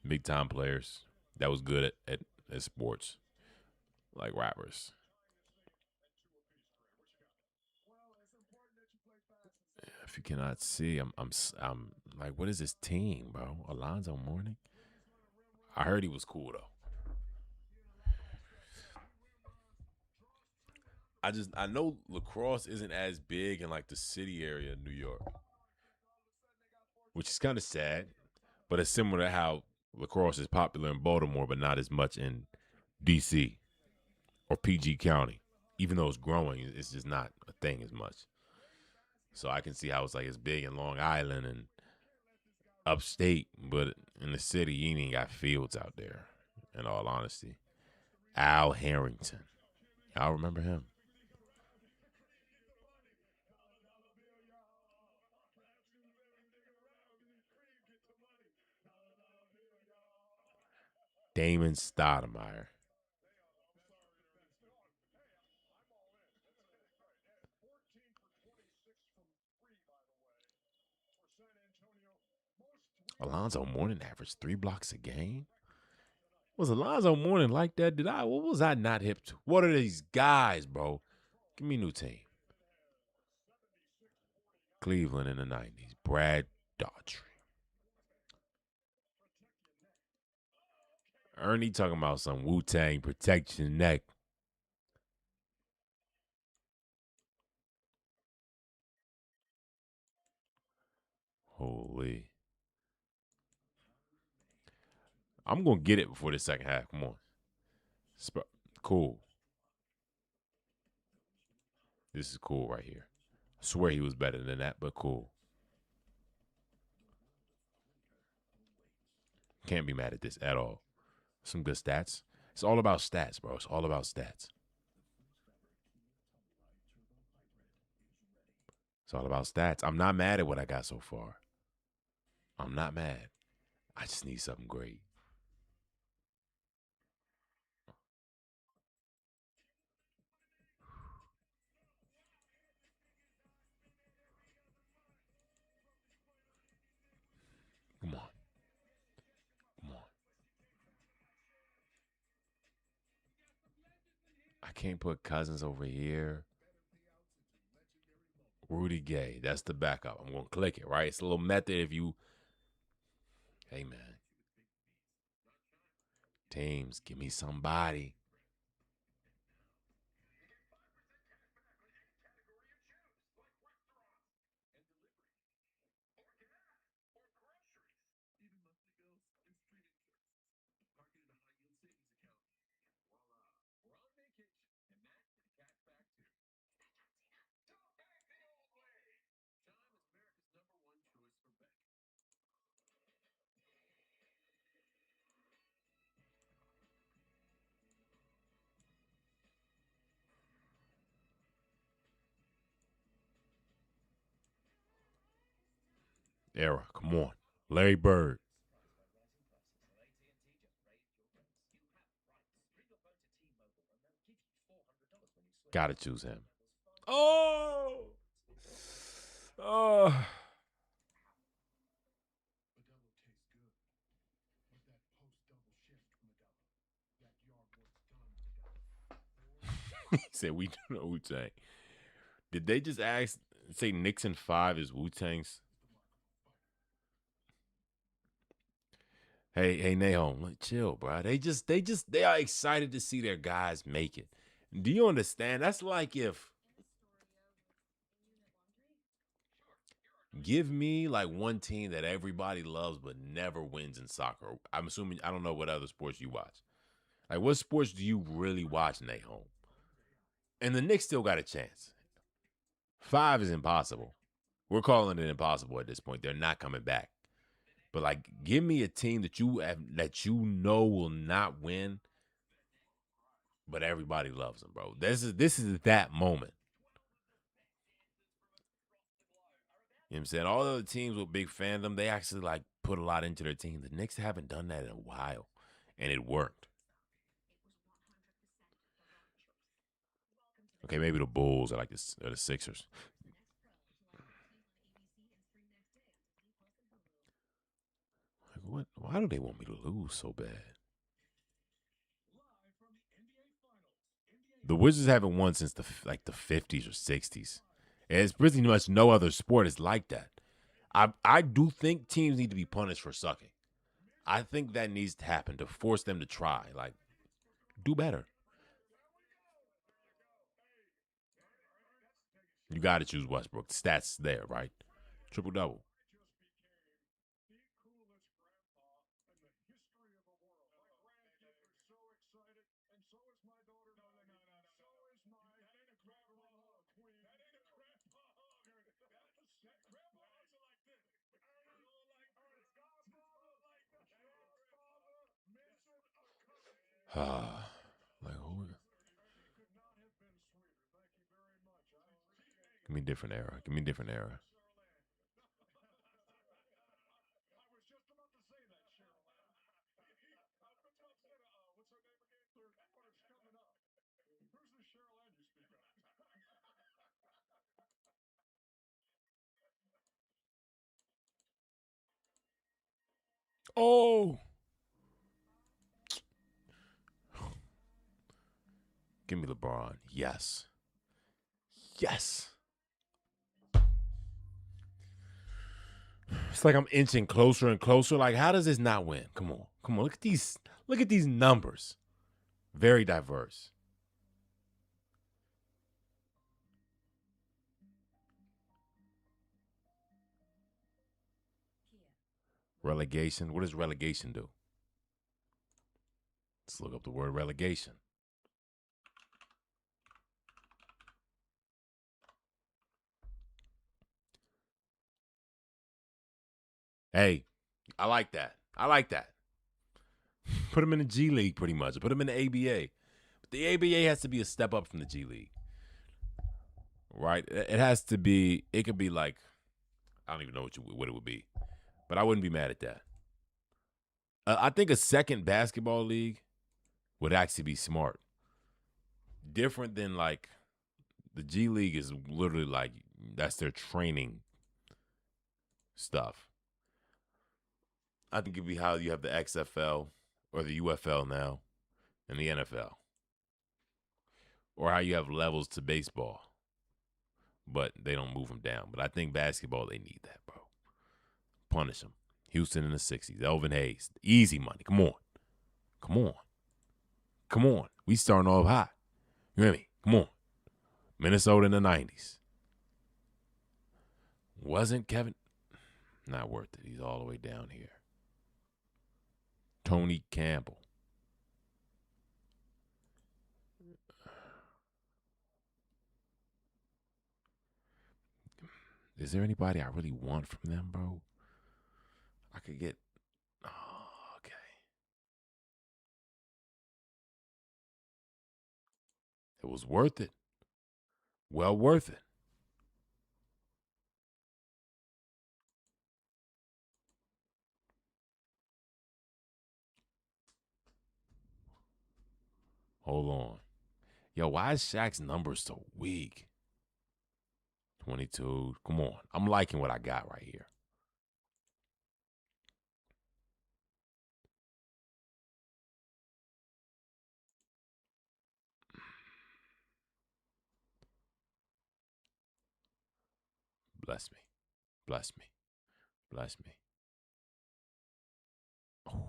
big time players that was good at sports, like rappers. If you cannot see, I'm like, what is this team, bro? Alonzo Mourning. I heard he was cool though. I know lacrosse isn't as big in like the city area of New York, which is kind of sad. But it's similar to how lacrosse is popular in Baltimore, but not as much in D.C. or PG County. Even though it's growing, it's just not a thing as much. So I can see how it's big in Long Island and upstate, but in the city, you ain't got fields out there. In all honesty, Al Harrington, y'all remember him? Damon Stoudemire. Alonzo Mourning averaged 3 blocks a game. Was Alonzo Mourning like that? What was I not hip to? What are these guys, bro? Give me a new team. Cleveland in the 90s. Brad Daughtry. Ernie talking about some Wu-Tang protect your neck. Holy. I'm going to get it before the second half. Come on. Cool. This is cool right here. I swear he was better than that, but cool. Can't be mad at this at all. Some good stats. It's all about stats, bro. It's all about stats. It's all about stats. I'm not mad at what I got so far. I'm not mad. I just need something great. Come on. Come on. I can't put Cousins over here. Rudy Gay. That's the backup. I'm going to click it, right? It's a little method if you. Hey, man. Teams, give me somebody. Era. Come on. Larry Bird. Gotta choose him. Oh! Oh! He said we do know Wu Tang. Did they just say Knicks in 5 is Wu Tang's? Hey, Nahom, chill, bro. They are excited to see their guys make it. Do you understand? That's like if give me like one team that everybody loves but never wins in soccer. I'm assuming I don't know what other sports you watch. Like what sports do you really watch, Nahom? And the Knicks still got a chance. 5 is impossible. We're calling it impossible at this point. They're not coming back. But like, give me a team that you know will not win, but everybody loves them, bro. This is that moment. You know what I'm saying? All the other teams with big fandom, they actually like put a lot into their team. The Knicks haven't done that in a while, and it worked. Okay, maybe the Bulls are like the Sixers. Why do they want me to lose so bad? The Wizards haven't won since the 50s or 60s. And it's pretty much no other sport is like that. I do think teams need to be punished for sucking. I think that needs to happen to force them to try. Like, do better. You got to choose Westbrook. Stats there, right? Triple double. Like who? Give me a different era. Give me a different era. Oh, give me LeBron. Yes. Yes. It's like I'm inching closer and closer. Like, how does this not win? Come on. Come on. Look at these. Look at these numbers. Very diverse. Relegation. What does relegation do? Let's look up the word relegation. Hey, I like that. I like that. Put them in the G League pretty much. Put them in the ABA. But the ABA has to be a step up from the G League. Right? It has to be, it could be like, I don't even know what it would be. But I wouldn't be mad at that. I think a second basketball league would actually be smart. Different than like the G League is literally like that's their training stuff. I think it'd be how you have the XFL or the UFL now and the NFL. Or how you have levels to baseball. But they don't move them down. But I think basketball, they need that, bro. Punish them. Houston in the 60s. Elvin Hayes. Easy money. Come on. Come on. Come on. We starting off hot. You hear me? Come on. Minnesota in the 90s. Wasn't Kevin? Not worth it. He's all the way down here. Tony Campbell. Is there anybody I really want from them, bro? I could get. Oh, okay. It was worth it. Well worth it. Hold on. Yo, why is Shaq's number so weak? 22. Come on. I'm liking what I got right here. Bless me. Bless me. Bless me. Oh.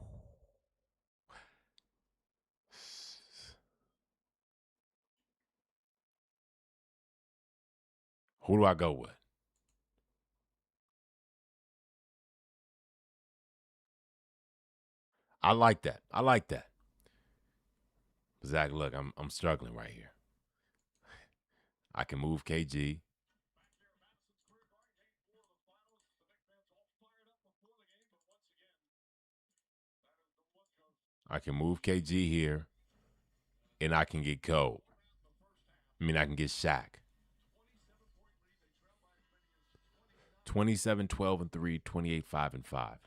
Who do I go with? I like that. I like that. Zach, look, I'm struggling right here. I can move KG. I can move KG here, and I can get Cole. I mean, I can get Shaq. 27, 12, and 3, 28, 5, and 5.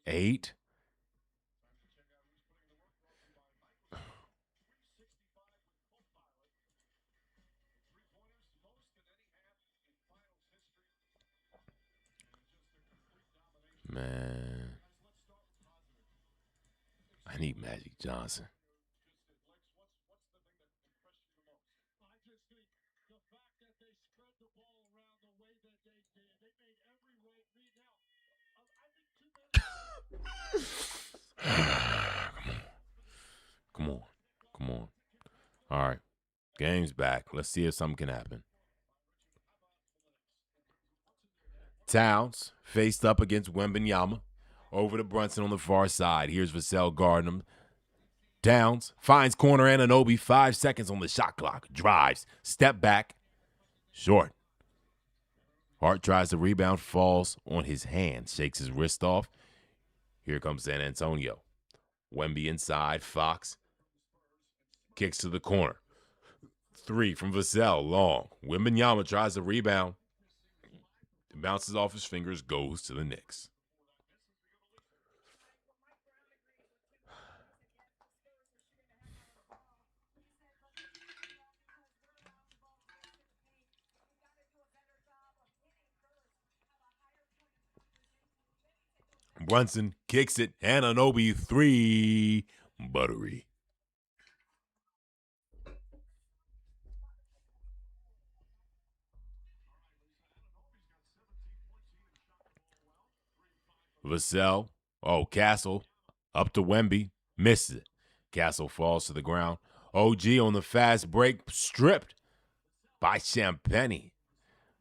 8. I need Magic Johnson. Come on. Come on. All right. Game's back. Let's see if something can happen. Towns faced up against Wembanyama. Over to Brunson on the far side. Here's Vassell guarding him. Towns finds corner Anunoby. 5 seconds on the shot clock. Drives. Step back. Short. Hart tries to rebound. Falls on his hand. Shakes his wrist off. Here comes San Antonio. Wemby inside. Fox kicks to the corner. 3 from Vassell. Long. Wembanyama tries to rebound. Bounces off his fingers. Goes to the Knicks. Brunson kicks it. Anunoby 3. Buttery. Vassell. Oh, Castle. Up to Wemby. Misses it. Castle falls to the ground. OG on the fast break. Stripped by Champagnie.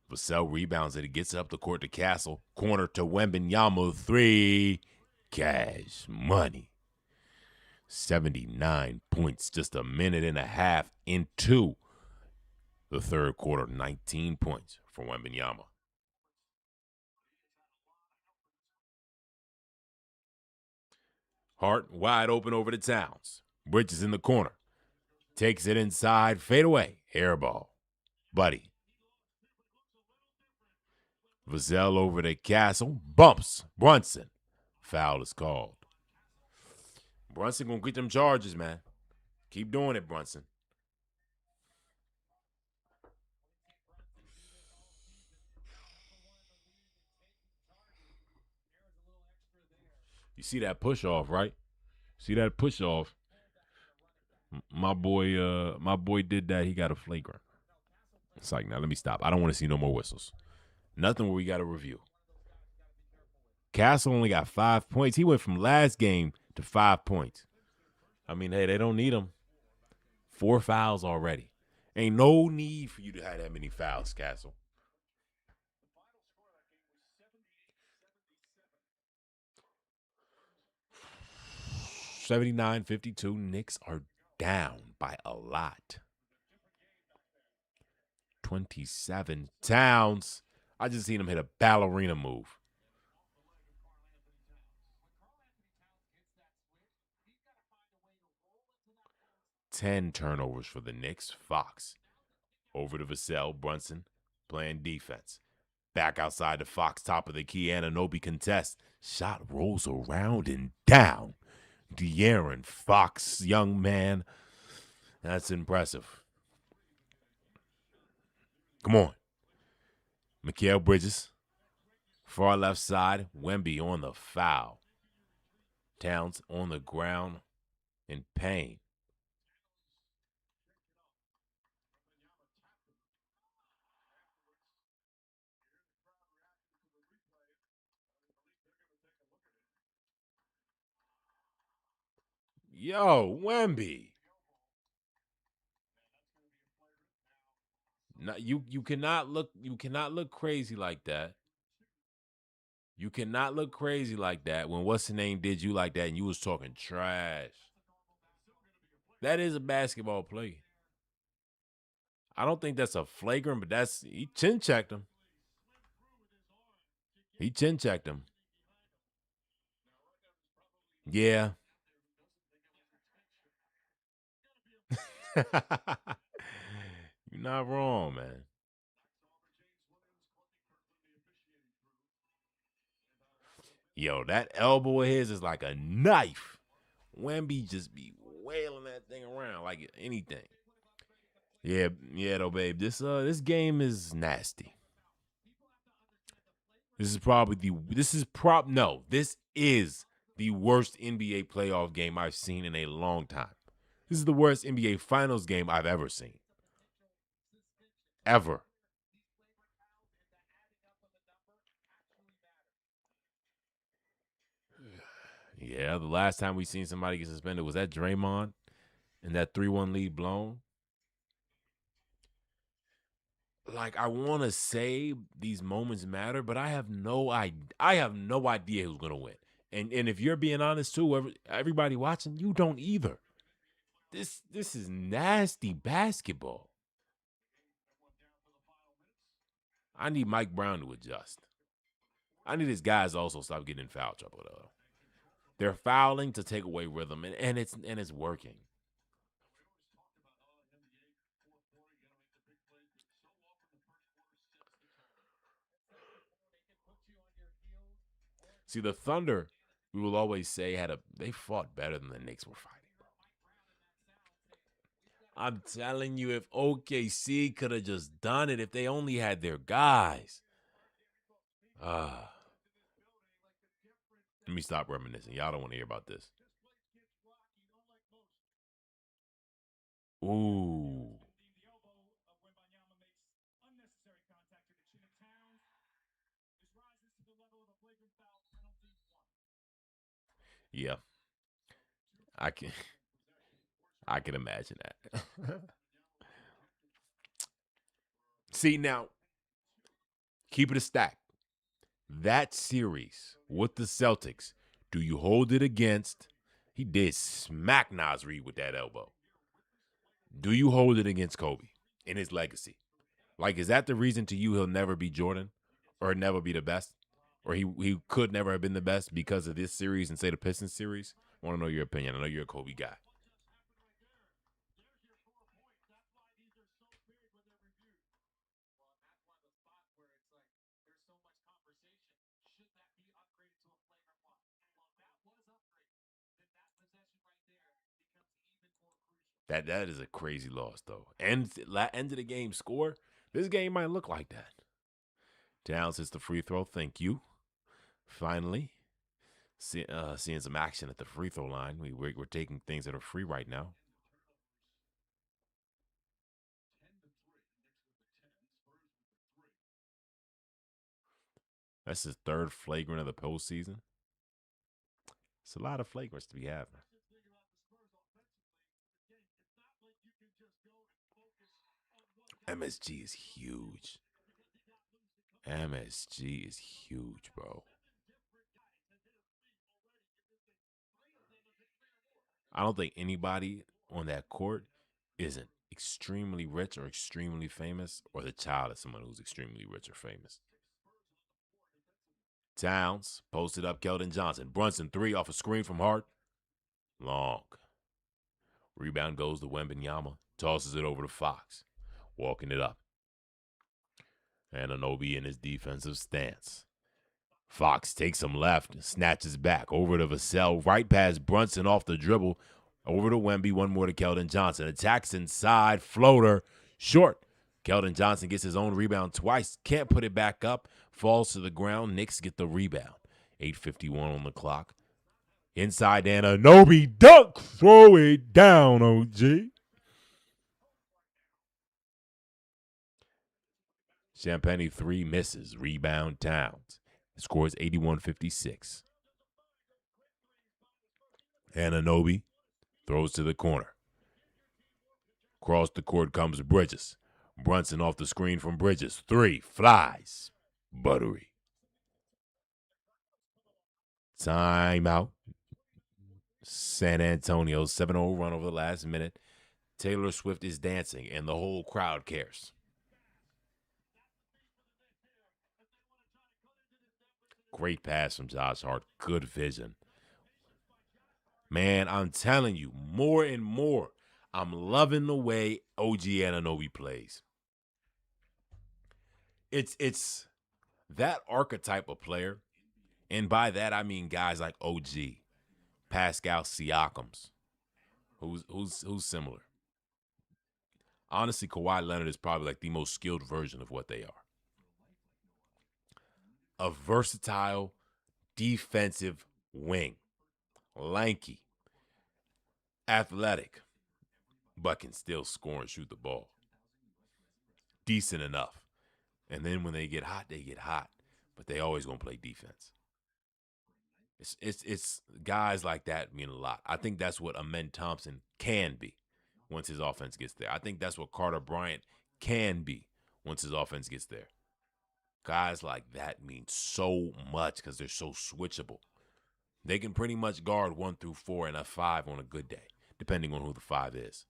Vassell rebounds it. He gets up the court to Castle. Corner to Wembanyama 3. Cash money. 79 points. Just a minute and a half into the third quarter. 19 points for Wembanyama. Hart wide open over to Towns. Bridges in the corner. Takes it inside. Fade away. Air ball. Buddy. Vassell over to Castle. Bumps. Brunson. Foul is called. Brunson gonna get them charges, man. Keep doing it, Brunson. You see that push off, right? See that push off? My boy did that. He got a flagrant. It's like, now let me stop. I don't want to see no more whistles. Nothing where we got to review. Castle only got 5 points. He went from last game to 5 points. I mean, hey, they don't need him. 4 fouls already. Ain't no need for you to have that many fouls, Castle. $79-52. Knicks are down by a lot. 27. Towns. I just seen him hit a ballerina move. Ten turnovers for the Knicks. Fox. Over to Vassell. Brunson playing defense. Back outside to Fox. Top of the key. Anunoby contest. Shot rolls around and down. De'Aaron Fox, young man. That's impressive. Come on. Mikal Bridges. Far left side. Wemby on the foul. Towns on the ground in pain. Yo, Wemby. No, you cannot look crazy like that. You cannot look crazy like that when what's the name did you like that and you was talking trash. That is a basketball play. I don't think that's a flagrant, but he chin checked him. He chin checked him. Yeah. You're not wrong, man. Yo, that elbow of his is like a knife. Wemby just be wailing that thing around like anything. Yeah, though, babe. This game is nasty. This is the worst NBA playoff game I've seen in a long time. This is the worst NBA Finals game I've ever seen. Ever. Yeah, the last time we seen somebody get suspended was that Draymond and that 3-1 lead blown. Like, I want to say these moments matter, but I have no idea who's gonna win. And if you're being honest too, everybody watching, you don't either. This is nasty basketball. I need Mike Brown to adjust. I need his guys to also stop getting in foul trouble though. They're fouling to take away rhythm, and it's working. See, the Thunder, we will always say they fought better than the Knicks were fighting. I'm telling you, if OKC could have just done it, if they only had their guys. Let me stop reminiscing. Y'all don't want to hear about this. Ooh. Yeah. I can imagine that. See, now, keep it a stack. That series with the Celtics, do you hold it against? He did smack Nas Reed with that elbow. Do you hold it against Kobe in his legacy? Like, is that the reason to you he'll never be Jordan or never be the best? Or he could never have been the best because of this series and say the Pistons series? I want to know your opinion. I know you're a Kobe guy. That is a crazy loss, though. And end of the game score, this game might look like that. Towns hits the free throw. Thank you. Finally, seeing some action at the free throw line. We're taking things that are free right now. That's his third flagrant of the postseason. It's a lot of flagrants to be having. MSG is huge. MSG is huge, bro. I don't think anybody on that court isn't extremely rich or extremely famous or the child of someone who's extremely rich or famous. Towns posted up Keldon Johnson. Brunson, 3 off a screen from Hart. Long. Rebound goes to Wembanyama. Tosses it over to Fox. Walking it up. Anunoby in his defensive stance. Fox takes him left, snatches back over to Vassell, right past Brunson off the dribble, over to Wemby, one more to Keldon Johnson. Attacks inside, floater, short. Keldon Johnson gets his own rebound twice, can't put it back up, falls to the ground. Knicks get the rebound. 8:51 on the clock. Inside Anunoby, dunk, throw it down, OG. Champagne 3 misses, rebound Towns. Scores 81-56. Anunoby throws to the corner. Across the court comes Bridges. Brunson off the screen from Bridges. 3 flies. Buttery. Timeout. San Antonio, 7-0 run over the last minute. Taylor Swift is dancing, and the whole crowd cares. Great pass from Josh Hart. Good vision. Man, I'm telling you, more and more, I'm loving the way OG Anunoby plays. It's that archetype of player, and by that I mean guys like OG, Pascal Siakams, who's similar. Honestly, Kawhi Leonard is probably like the most skilled version of what they are. A versatile defensive wing. lanky, athletic, but can still score and shoot the ball. Decent enough. And then when they get hot, they get hot. But they always gonna play defense. It's guys like that mean a lot. I think that's what Amen Thompson can be once his offense gets there. I think that's what Carter Bryant can be once his offense gets there. Guys like that mean so much because they're so switchable. They can pretty much guard 1 through 4 and a 5 on a good day, depending on who the 5 is.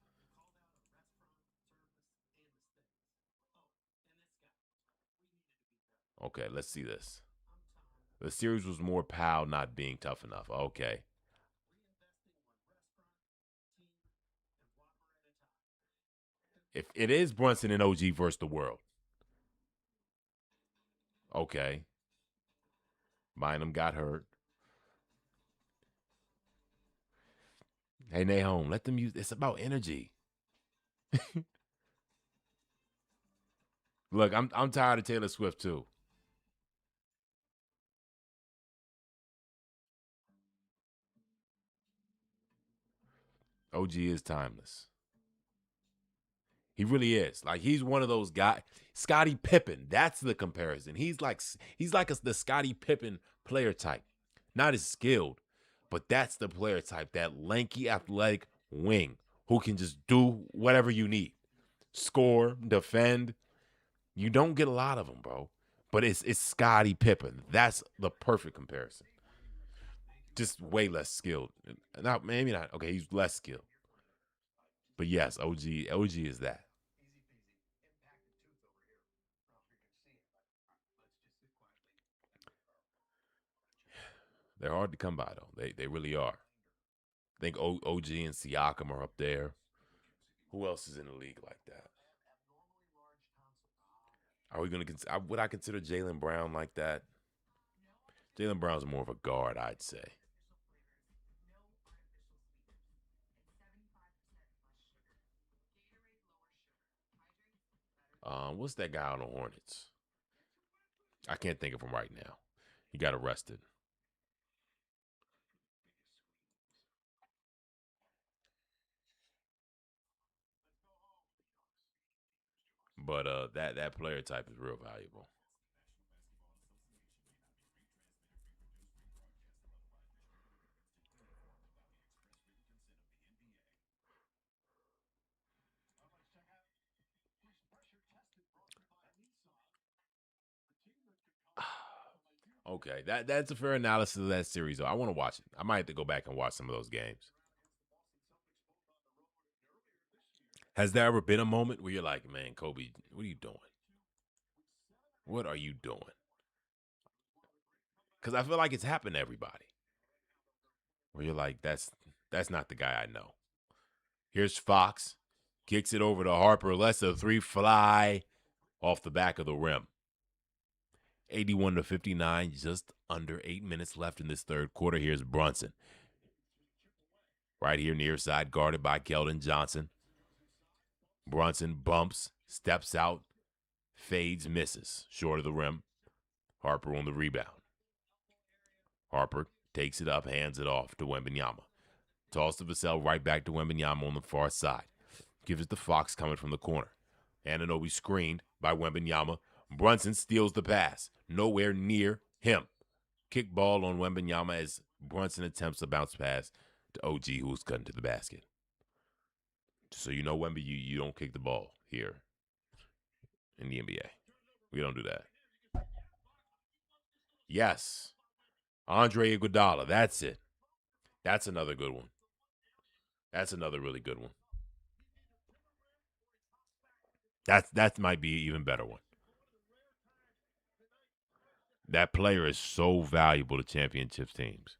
Okay, let's see this. The series was more Powell not being tough enough. Okay. If it is Brunson and OG versus the world. Okay. Bynum got hurt. Hey, Nahom, let them use it's about energy. Look, I'm tired of Taylor Swift too. OG is timeless. He really is. Like he's one of those guys. Scottie Pippen. That's the comparison. He's like the Scottie Pippen player type. Not as skilled, but that's the player type. That lanky, athletic wing who can just do whatever you need, score, defend. You don't get a lot of them, bro. But it's Scottie Pippen. That's the perfect comparison. Just way less skilled. Not maybe not. Okay, he's less skilled. But yes, OG is that. They're hard to come by though. They really are. I think OG and Siakam are up there. Who else is in the league like that? Are we gonna? Would I consider Jaylen Brown like that? Jaylen Brown's more of a guard, I'd say. What's that guy on the Hornets? I can't think of him right now. He got arrested. But that player type is real valuable. Okay, that's a fair analysis of that series. Though. I want to watch it. I might have to go back and watch some of those games. Has there ever been a moment where you're like, man, Kobe, what are you doing? What are you doing? Because I feel like it's happened to everybody. Where you're like, that's not the guy I know. Here's Fox, kicks it over to Harper, lets a 3 fly off the back of the rim. 81-59, just under 8 minutes left in this third quarter. Here's Brunson. Right here near side, guarded by Keldon Johnson. Brunson bumps, steps out, fades, misses, short of the rim. Harper on the rebound. Harper takes it up, hands it off to Wembanyama. Toss to Vassell, right back to Wembanyama on the far side. Gives it to Fox coming from the corner. Anunoby screened by Wembanyama. Brunson steals the pass. Nowhere near him. Kick ball on Wembanyama as Brunson attempts a bounce pass to OG, who's cutting to the basket. So you know, Wemby, you don't kick the ball here in the NBA. We don't do that. Yes. Andre Iguodala. That's it. That's another good one. That's another really good one. That might be an even better one. That player is so valuable to championship teams.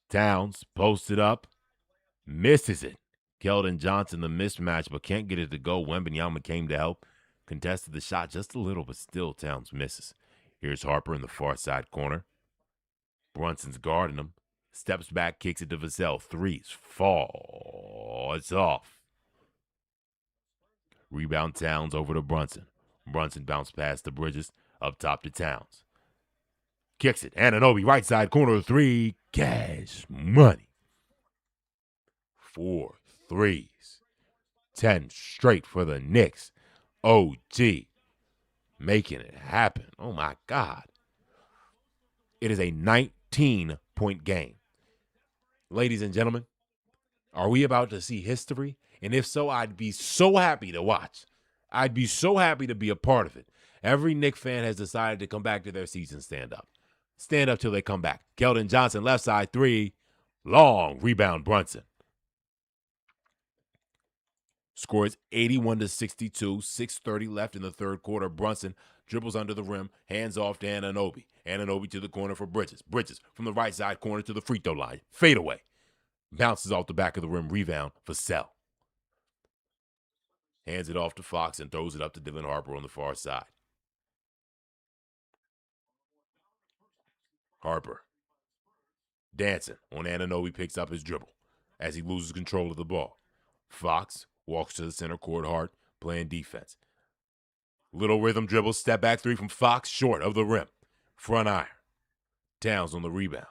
Towns posted up, misses it. Keldon Johnson, the mismatch, but can't get it to go. Wembanyama came to help. Contested the shot just a little, but still Towns misses. Here's Harper in the far side corner. Brunson's guarding him. Steps back, kicks it to Vassell. Threes fall. It's off. Rebound Towns over to Brunson. Brunson bounced past the Bridges. Up top to Towns. Kicks it. Anunoby, right side corner, 3. Cash money. 4 threes. 10 straight for the Knicks. OG making it happen. Oh, my God. It is a 19-point game. Ladies and gentlemen, are we about to see history? And if so, I'd be so happy to watch. I'd be so happy to be a part of it. Every Knicks fan has decided to come back to their seats and stand up. Stand up till they come back. Keldon Johnson, left side three. Long rebound, Brunson. Scores 81-62, 6:30 left in the third quarter. Brunson dribbles under the rim, hands off to Anunoby. Anunoby to the corner for Bridges. Bridges from the right side corner to the free throw line. Fade away. Bounces off the back of the rim, rebound for Sell. Hands it off to Fox and throws it up to Dylan Harper on the far side. Harper dancing on Anunoby, picks up his dribble as he loses control of the ball. Fox walks to the center court, Hart playing defense. Little rhythm dribble, step back three from Fox, short of the rim. Front iron. Towns on the rebound.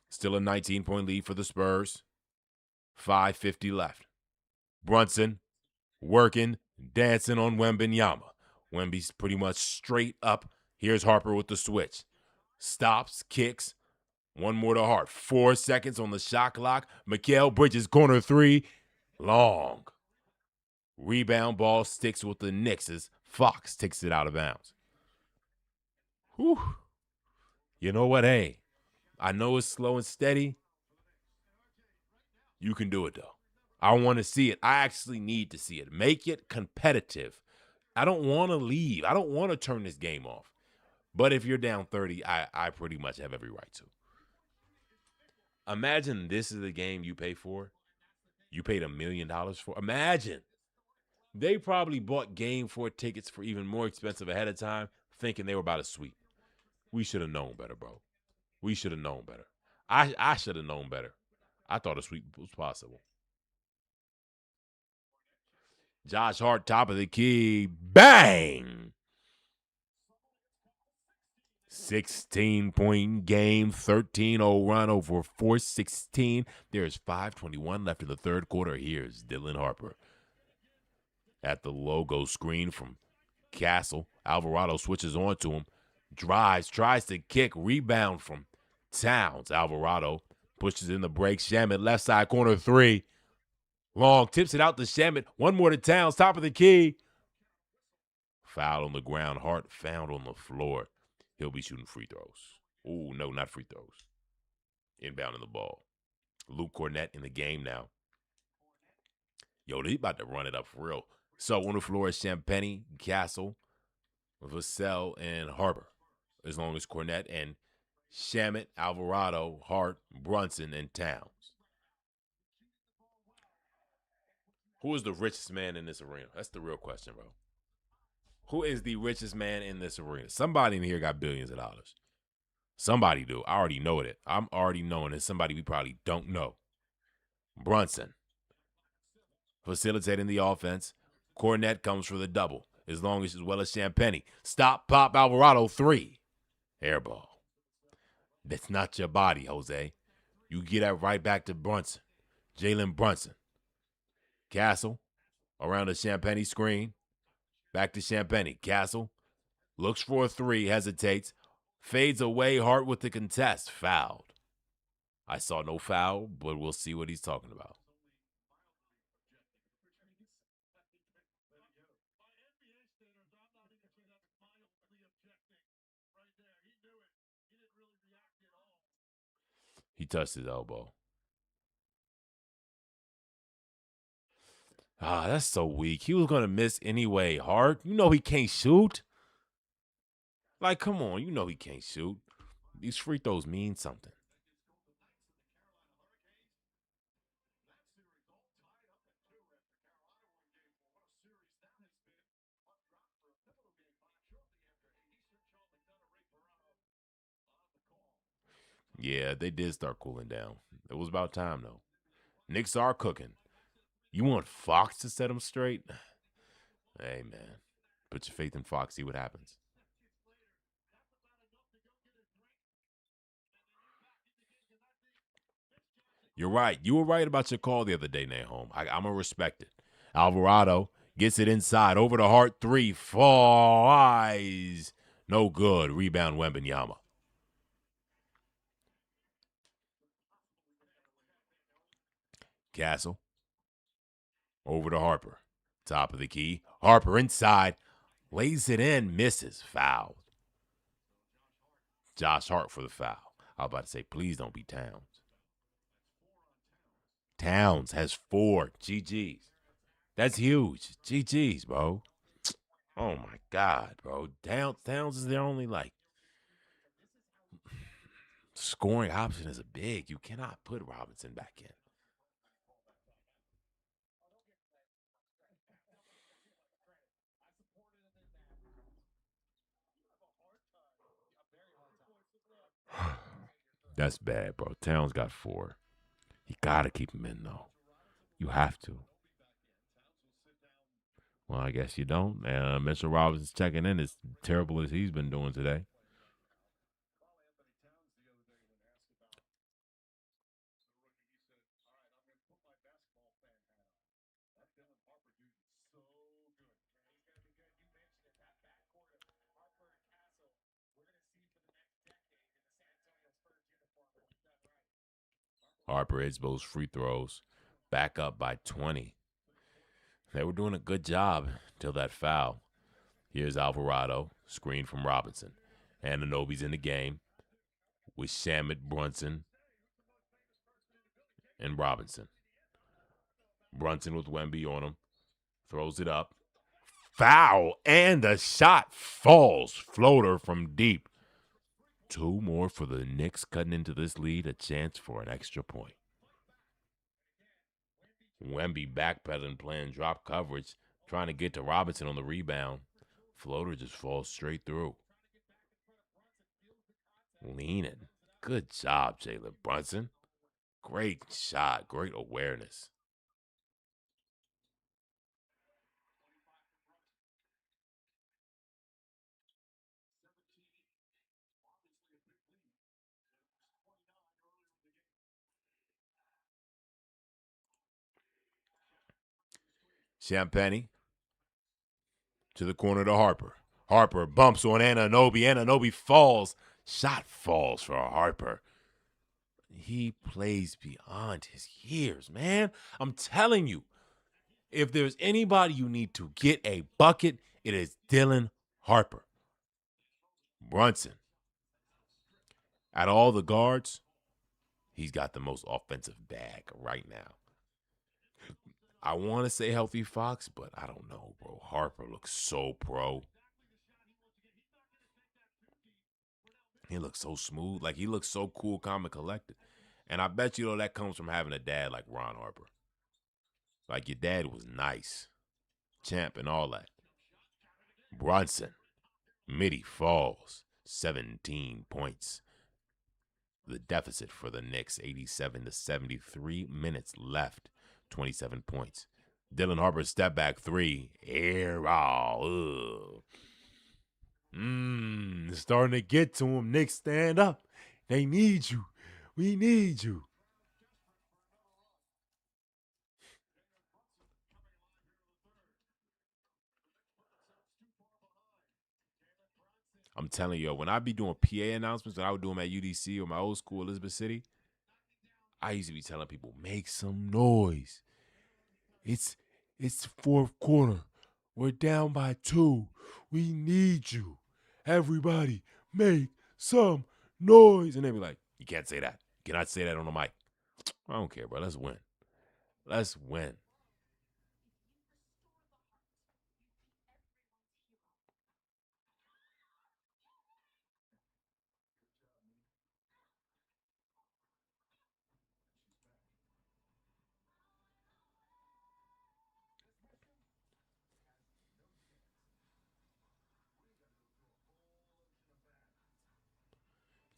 Still a 19-point lead for the Spurs. 5:50 left. Brunson working, dancing on Wembanyama. Wemby's pretty much straight up. Here's Harper with the switch. Stops, kicks. One more to Hart. 4 seconds on the shot clock. Mikal Bridges, corner three. Long. Rebound ball sticks with the Knicks as Fox takes it out of bounds. Whew. You know what? Hey, I know it's slow and steady. You can do it, though. I want to see it. I actually need to see it. Make it competitive. I don't want to leave. I don't want to turn this game off. But if you're down 30, I pretty much have every right to. Imagine this is the game you pay for. You paid $1 million for. Imagine. They probably bought Game 4 tickets for even more expensive ahead of time, thinking they were about to sweep. We should have known better, bro. We should have known better. I should have known better. I thought a sweep was possible. Josh Hart, top of the key. Bang! 16-point game, 13-0 run over 416. There's 5:21 left in the third quarter. Here's Dylan Harper. At the logo screen from Castle, Alvarado switches on to him. Drives, tries to kick, rebound from Towns. Alvarado pushes in the break. Shamet, left side corner three. Long, tips it out to Shamet. One more to Towns, top of the key. Foul on the ground. Hart found on the floor. He'll be shooting free throws. Oh, no, not free throws. Inbounding the ball. Luke Cornett in the game now. Yo, they about to run it up for real. So on the floor is Champagny, Castle, Vassell, and Harper. As long as Cornett and Shamet, Alvarado, Hart, Brunson, and Towns. Who is the richest man in this arena? That's the real question, bro. Who is the richest man in this arena? Somebody in here got billions of dollars. Somebody do. I already know it. I'm already knowing it's somebody we probably don't know. Brunson. Facilitating the offense. Cornett comes for the double. As well as Champagny. Stop, pop, Alvarado, three. Airball. That's not your body, Jose. You get that right back to Brunson. Jalen Brunson. Castle. Around the Champagny screen. Back to Champagny. Castle. Looks for a three. Hesitates. Fades away. Hart with the contest. Fouled. I saw no foul, but we'll see what he's talking about. He touched his elbow. That's so weak. He was going to miss anyway. Hart, you know he can't shoot. Like, come on. You know he can't shoot. These free throws mean something. Yeah, they did start cooling down. It was about time, though. Knicks are cooking. You want Fox to set them straight? Hey, man. Put your faith in Fox. See what happens. You're right. You were right about your call the other day, Nahom. I'm going to respect it. Alvarado gets it inside. Over the heart. 3. Flies. No good. Rebound Wembanyama. Castle. Over to Harper. Top of the key. Harper inside. Lays it in. Misses. Foul. Josh Hart for the foul. I was about to say, please don't be Towns. Towns has 4. GG's. That's huge. GG's, bro. Oh, my God, bro. Towns is their only, scoring option is a big. You cannot put Robinson back in. That's bad, bro. Towns got 4. You got to keep him in, though. You have to. Well, I guess you don't. Mitchell Robinson's checking in as terrible as he's been doing today. Harper hits both free throws. Back up by 20. They were doing a good job till that foul. Here's Alvarado, screen from Robinson. Anunoby's in the game with Shamit, Brunson, and Robinson. Brunson with Wemby on him. Throws it up. Foul, and the shot falls. Floater from deep. 2 more for the Knicks cutting into this lead. A chance for an extra point. Wemby backpedaling, playing drop coverage, trying to get to Robinson on the rebound. Floater just falls straight through. Leaning. Good job, Jalen Brunson. Great shot. Great awareness. Champagny to the corner to Harper. Harper bumps on Anunoby. Anunoby falls. Shot falls for Harper. He plays beyond his years, man. I'm telling you, if there's anybody you need to get a bucket, it is Dylan Harper. Brunson. At all the guards, he's got the most offensive bag right now. I want to say healthy Fox, but I don't know, bro. Harper looks so pro. He looks so smooth. He looks so cool, calm, and collected. And I bet you, that comes from having a dad like Ron Harper. Your dad was nice, champ, and all that. Brunson, midi falls, 17 points. The deficit for the Knicks, 87 to 73 minutes left, 27 points. Dylan Harper step back 3. Air ball. It's starting to get to him. Knicks, stand up. They need you. We need you. I'm telling you, when I be doing PA announcements, when I would do them at UDC or my old school, Elizabeth City, I used to be telling people, make some noise. It's fourth quarter. We're down by 2. We need you. Everybody, make some noise. And they be like, you can't say that. You cannot say that on the mic. I don't care, bro. Let's win. Let's win.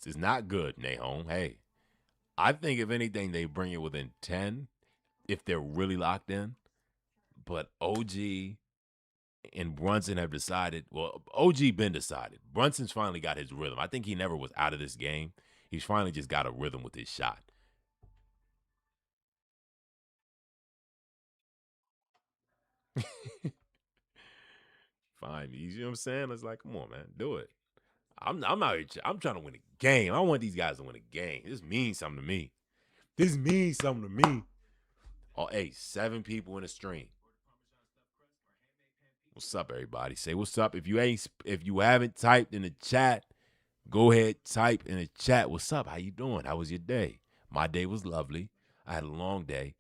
This is not good, Nahom. Hey, I think if anything, they bring it within 10 if they're really locked in. But OG and Brunson have decided. Well, OG been decided. Brunson's finally got his rhythm. I think he never was out of this game. He's finally just got a rhythm with his shot. Fine. You know what I'm saying? It's like, come on, man. Do it. I'm out here. I'm trying to win a game. I want these guys to win a game. This means something to me. This means something to me. Oh, hey, 7 people in the stream. What's up, everybody? Say what's up. If you haven't typed in the chat, go ahead, type in the chat. What's up? How you doing? How was your day? My day was lovely. I had a long day.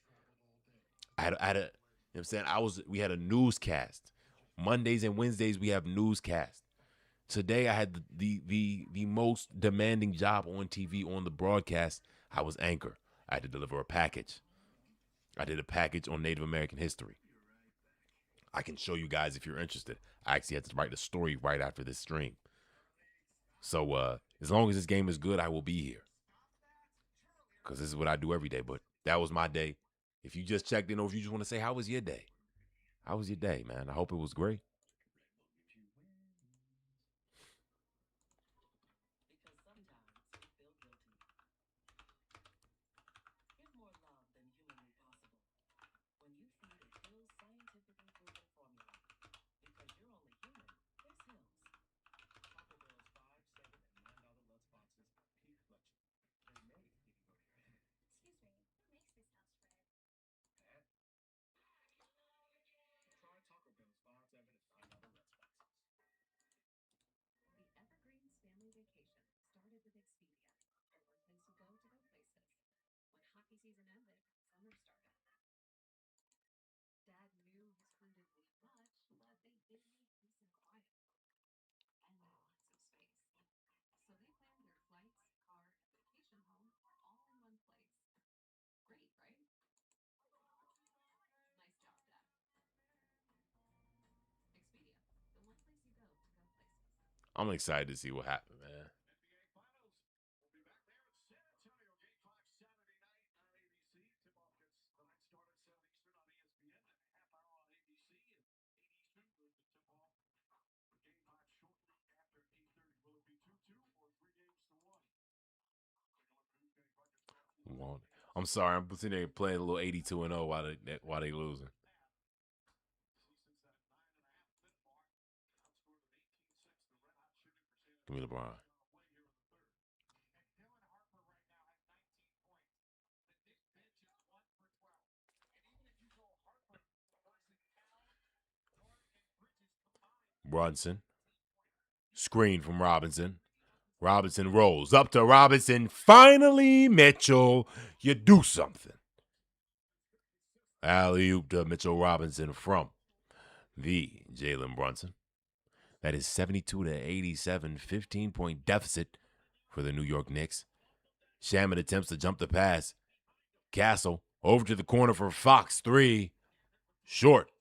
I had a you know what I'm saying? We had a newscast. Mondays and Wednesdays we have newscast. Today I had the most demanding job on TV on the broadcast. I was anchor. I had to deliver a package. I did a package on Native American history. I can show you guys if you're interested. I actually had to write the story right after this stream. So as long as this game is good, I will be here. Because this is what I do every day. But that was my day. If you just checked in or if you just want to say, how was your day? How was your day, man? I hope it was great. Because sometimes you feel guilty. Give more love than humanly possible. When you feed a Hill's scientifically proven formula. Because you're only human, there's Hill's. Taco Bell's $5, $7, and $9 Lutz boxes are peak collection. They're made to keep you going to your head. Excuse me, who makes this house spread? Pat? Try Taco Bell's $5, $7, and $9 Lutz boxes. The Evergreens family vacation started with Expedia, the one place you go to go places. When hockey season ended, summer started. Dad knew his crew didn't need much, but they did need peace and quiet. And lots of space. So they planned their flights, car, and vacation home all in one place. Great, right? Nice job, Dad. Expedia, the one place you go to go places. I'm excited to see what happened, man. NBA Finals. We'll be back there in San Antonio. Game 5 Saturday night on ABC. Tip-off gets the night start at 7 Eastern on ESPN. Then half hour on ABC and 8 Eastern with the tip-off for Game 5 shortly after 8:30. Will it be 2-2 or 3-1? Won't. I'm sorry. I'm sitting there playing a little 82-0 while they losing. Give me LeBron. Brunson. Screen from Robinson. Robinson rolls up to Robinson. Finally, Mitchell, you do something. Alley-oop to Mitchell Robinson from the Jalen Brunson. That is 72-87, 15-point deficit for the New York Knicks. Shaman attempts to jump the pass. Castle over to the corner for Fox. 3. Short.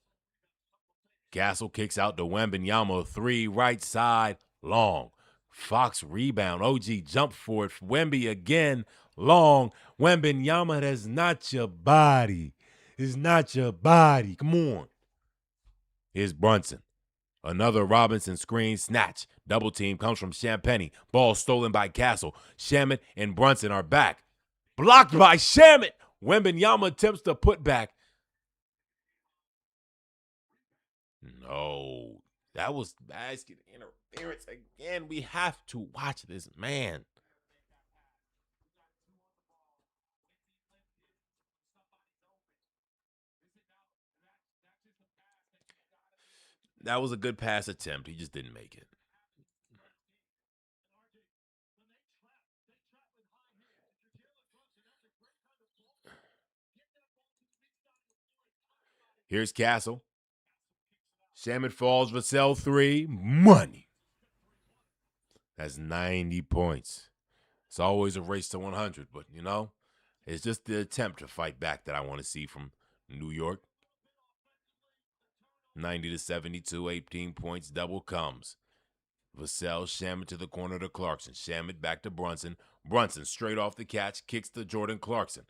Castle kicks out to Wembanyama. 3 right side. Long. Fox rebound. OG jump for it. Wemby again. Long. Wembanyama, that's not your body. It's not your body. Come on. Here's Brunson. Another Robinson screen snatch. Double team comes from Champagnie. Ball stolen by Castle. Shamet and Brunson are back. Blocked by Shamet. Wembanyama attempts to put back. No. That was basket interference again. We have to watch this, man. That was a good pass attempt. He just didn't make it. Here's Castle. Shamet falls. Vassell 3. Money. That's 90 points. It's always a race to 100, but, it's just the attempt to fight back that I want to see from New York. 90-72, 18 points, double comes. Vassell, Shamet to the corner to Clarkson. Shamet back to Brunson. Brunson straight off the catch, kicks to Jordan Clarkson.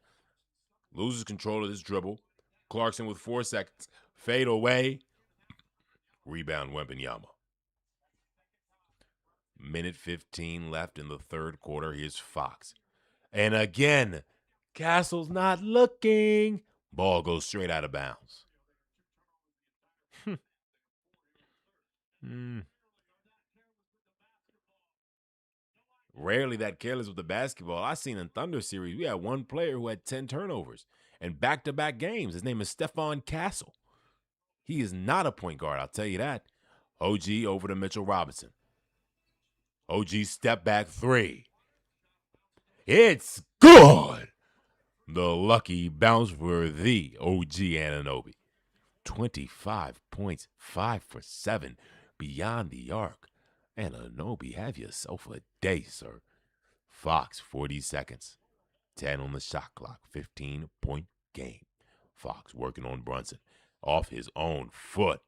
Loses control of this dribble. Clarkson with 4 seconds. Fade away. Rebound Wembanyama. Minute 15 left in the third quarter. Here's Fox. And again, Castle's not looking. Ball goes straight out of bounds. Rarely that careless with the basketball. I seen in Thunder series, we had one player who had 10 turnovers and back-to-back games. His name is Stephon Castle. He is not a point guard, I'll tell you that. OG over to Mitchell Robinson. OG step back three. It's good. The lucky bounce for the OG Anunoby. 25 points, 5 for 7 beyond the arc. Anunoby, have yourself a day, sir. Fox, 40 seconds. 10 on the shot clock. 15-point game. Fox working on Brunson. Off his own foot.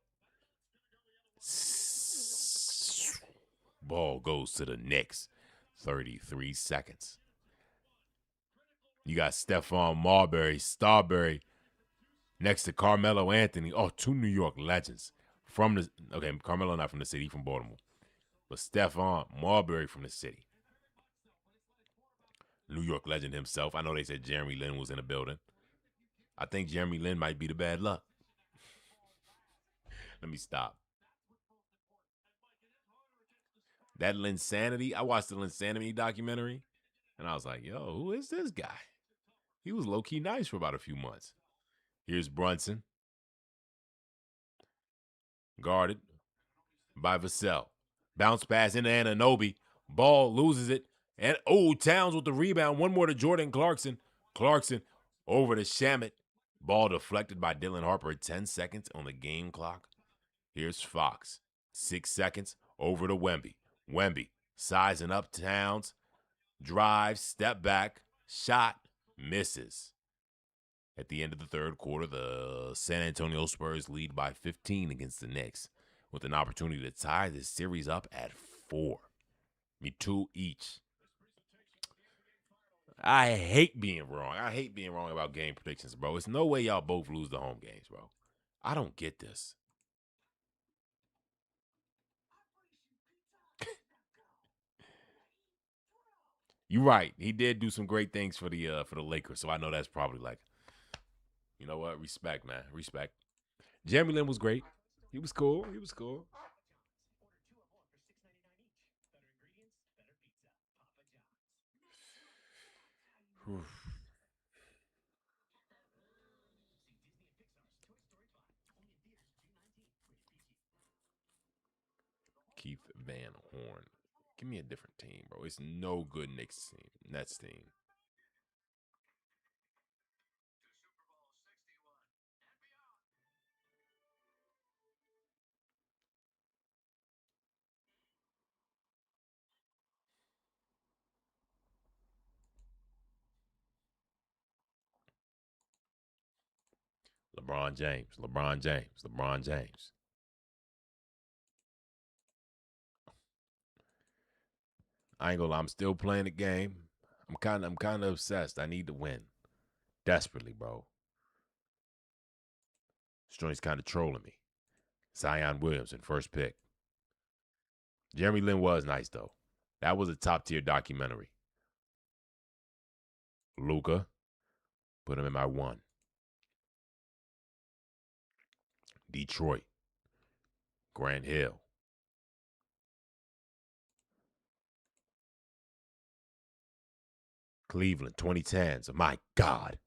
Ball goes to the Knicks. 33 seconds. You got Stephon Starbury, next to Carmelo Anthony. Oh, two New York legends. Carmelo not from the city, from Baltimore. But Stephon Marbury from the city. New York legend himself. I know they said Jeremy Lin was in the building. I think Jeremy Lin might be the bad luck. Let me stop. That Linsanity, I watched the Linsanity documentary, and I was like, yo, who is this guy? He was low-key nice for about a few months. Here's Brunson. Guarded by Vassell. Bounce pass into Anunoby. Ball loses it. And, Towns with the rebound. One more to Jordan Clarkson. Clarkson over to Shamet. Ball deflected by Dylan Harper. 10 seconds on the game clock. Here's Fox. 6 seconds over to Wemby. Wemby sizing up Towns. Drive, step back, shot, misses. At the end of the third quarter, the San Antonio Spurs lead by 15 against the Knicks, with an opportunity to tie this series up at 4. Two each. I hate being wrong. I hate being wrong about game predictions, bro. It's no way y'all both lose the home games, bro. I don't get this. You're right. He did do some great things for the Lakers, so I know that's probably like, you know what? Respect, man. Respect. Jeremy Lin was great. He was cool. He was cool. Keith Van Horn. Give me a different team, bro. It's no good Knicks team. Nets team. LeBron James. LeBron James. LeBron James. I ain't gonna lie, I'm still playing the game. I'm kinda obsessed. I need to win. Desperately, bro. This joint's kinda trolling me. Zion Williamson, first pick. Jeremy Lin was nice though. That was a top tier documentary. Luka, put him in my 1. Detroit. Grant Hill. Cleveland, 2010s. My God.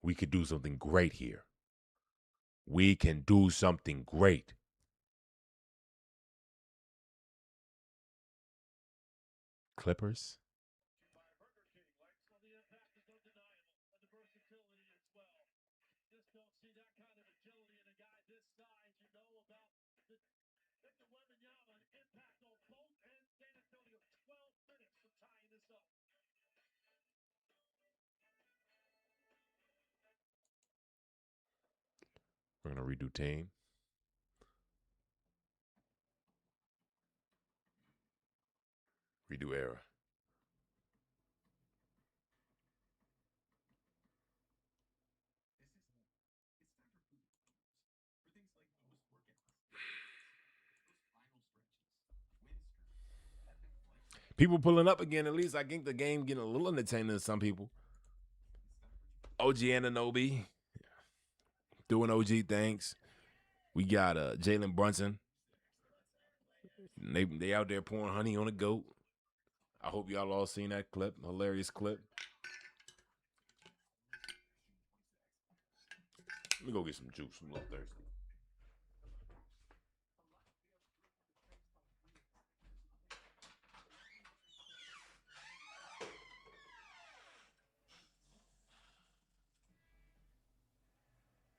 We could do something great here. We can do something great. Clippers. We're going to redo team. Redo era. People pulling up again. At least I think the game getting a little entertaining to some people. OG Anunoby doing OG things. We got Jalen Brunson. They out there pouring honey on a goat. I hope y'all all seen that clip. Hilarious clip. Let me go get some juice. I'm a little thirsty.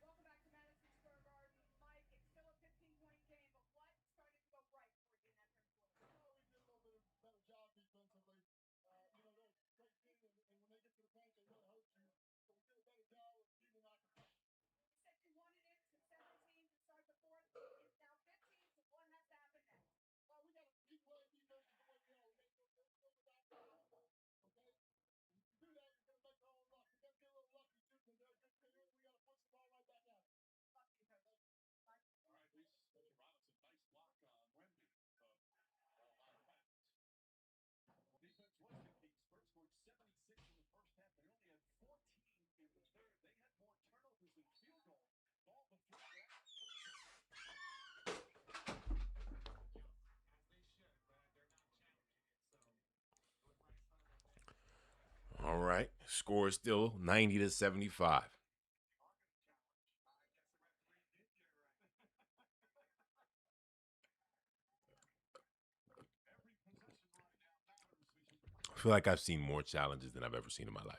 Welcome back to Madison Square Garden. Mike, it's still a 15-point game, but what started to go right for you in that third quarter? Well, we did a little bit of better job defensively. They're a great team, and when they get to the paint, they really hurt you. So we did a better job of keeping out the paint. You said you wanted it to 17 to start the fourth. It's now 15, so what has to happen next? Well, we got to keep playing defense the way we are. They're still without fouls. Okay? To do that, you're going to make our own luck. We're going to get a little lucky shooting, and they're a good team. We got to push the ball right back at them. Lucky, coach. Mike? All right, Reese. Mitchell Robinson, nice block on Wemby. Ball out of bounds. Defense was the key. Spurs scored 76 in the first half. They only had 14 in the third. They had more turnovers than field goals. Ball before that. As they should, but they're not challenging it. So it was nice. All right. Score is still 90-75. I feel like I've seen more challenges than I've ever seen in my life.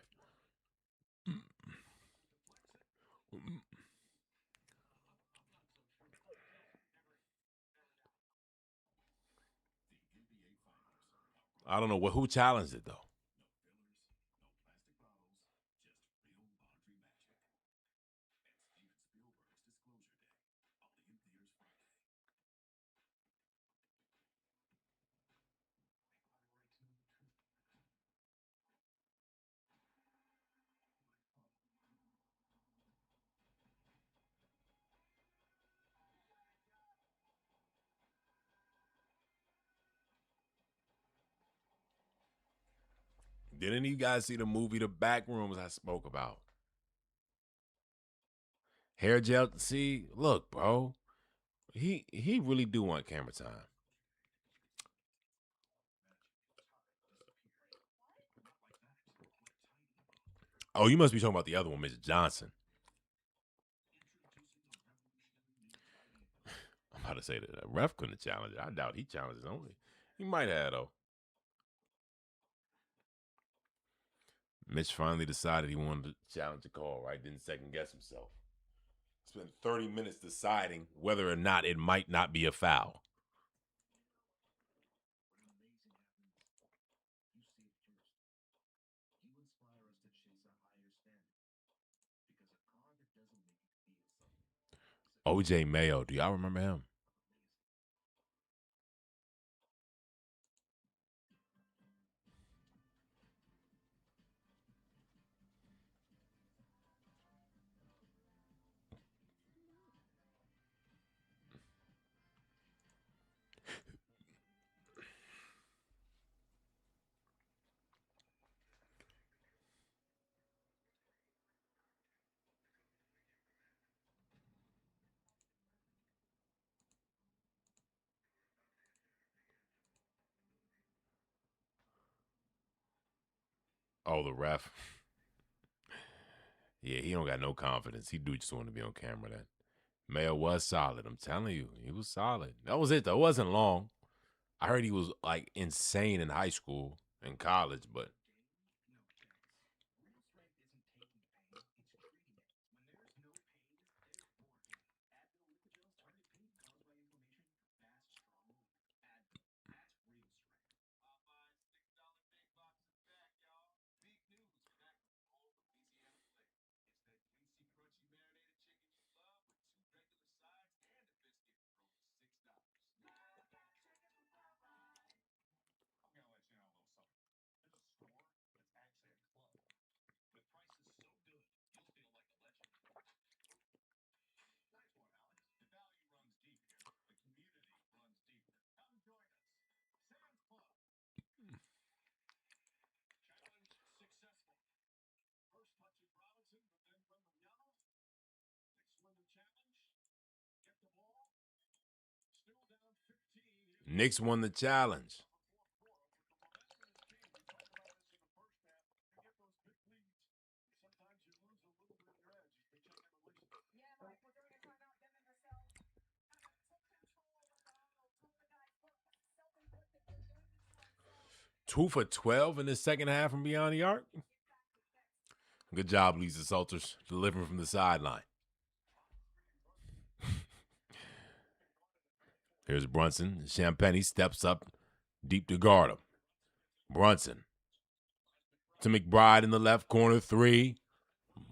I don't know who challenged it though. Did any of you guys see the movie The Backrooms I spoke about? Hair gel. See, look, bro. He really do want camera time. Oh, you must be talking about the other one, Mr. Johnson. I'm about to say that ref couldn't challenge it. I doubt he challenged it only. He might have though. Mitch finally decided he wanted to challenge the call, right? Didn't second guess himself. Spent 30 minutes deciding whether or not it might not be a foul. OJ Mayo, do y'all remember him? Oh, the ref. Yeah, he don't got no confidence. He do just want to be on camera. That Mayo was solid. I'm telling you, he was solid. That was it though. It wasn't long. I heard he was like insane in high school and college, but Knicks won the challenge. Yeah, Mike, we're doing a timeout. Them and yourself. Take control over the Arnold. Told the guys, look, self-inflicted. They're doing this to ourselves. 2 for 12 in the second half from beyond the arc. Good job, Lisa Salters, delivering from the sideline. Here's Brunson. Champagnie steps up deep to guard him. Brunson to McBride in the left corner. 3.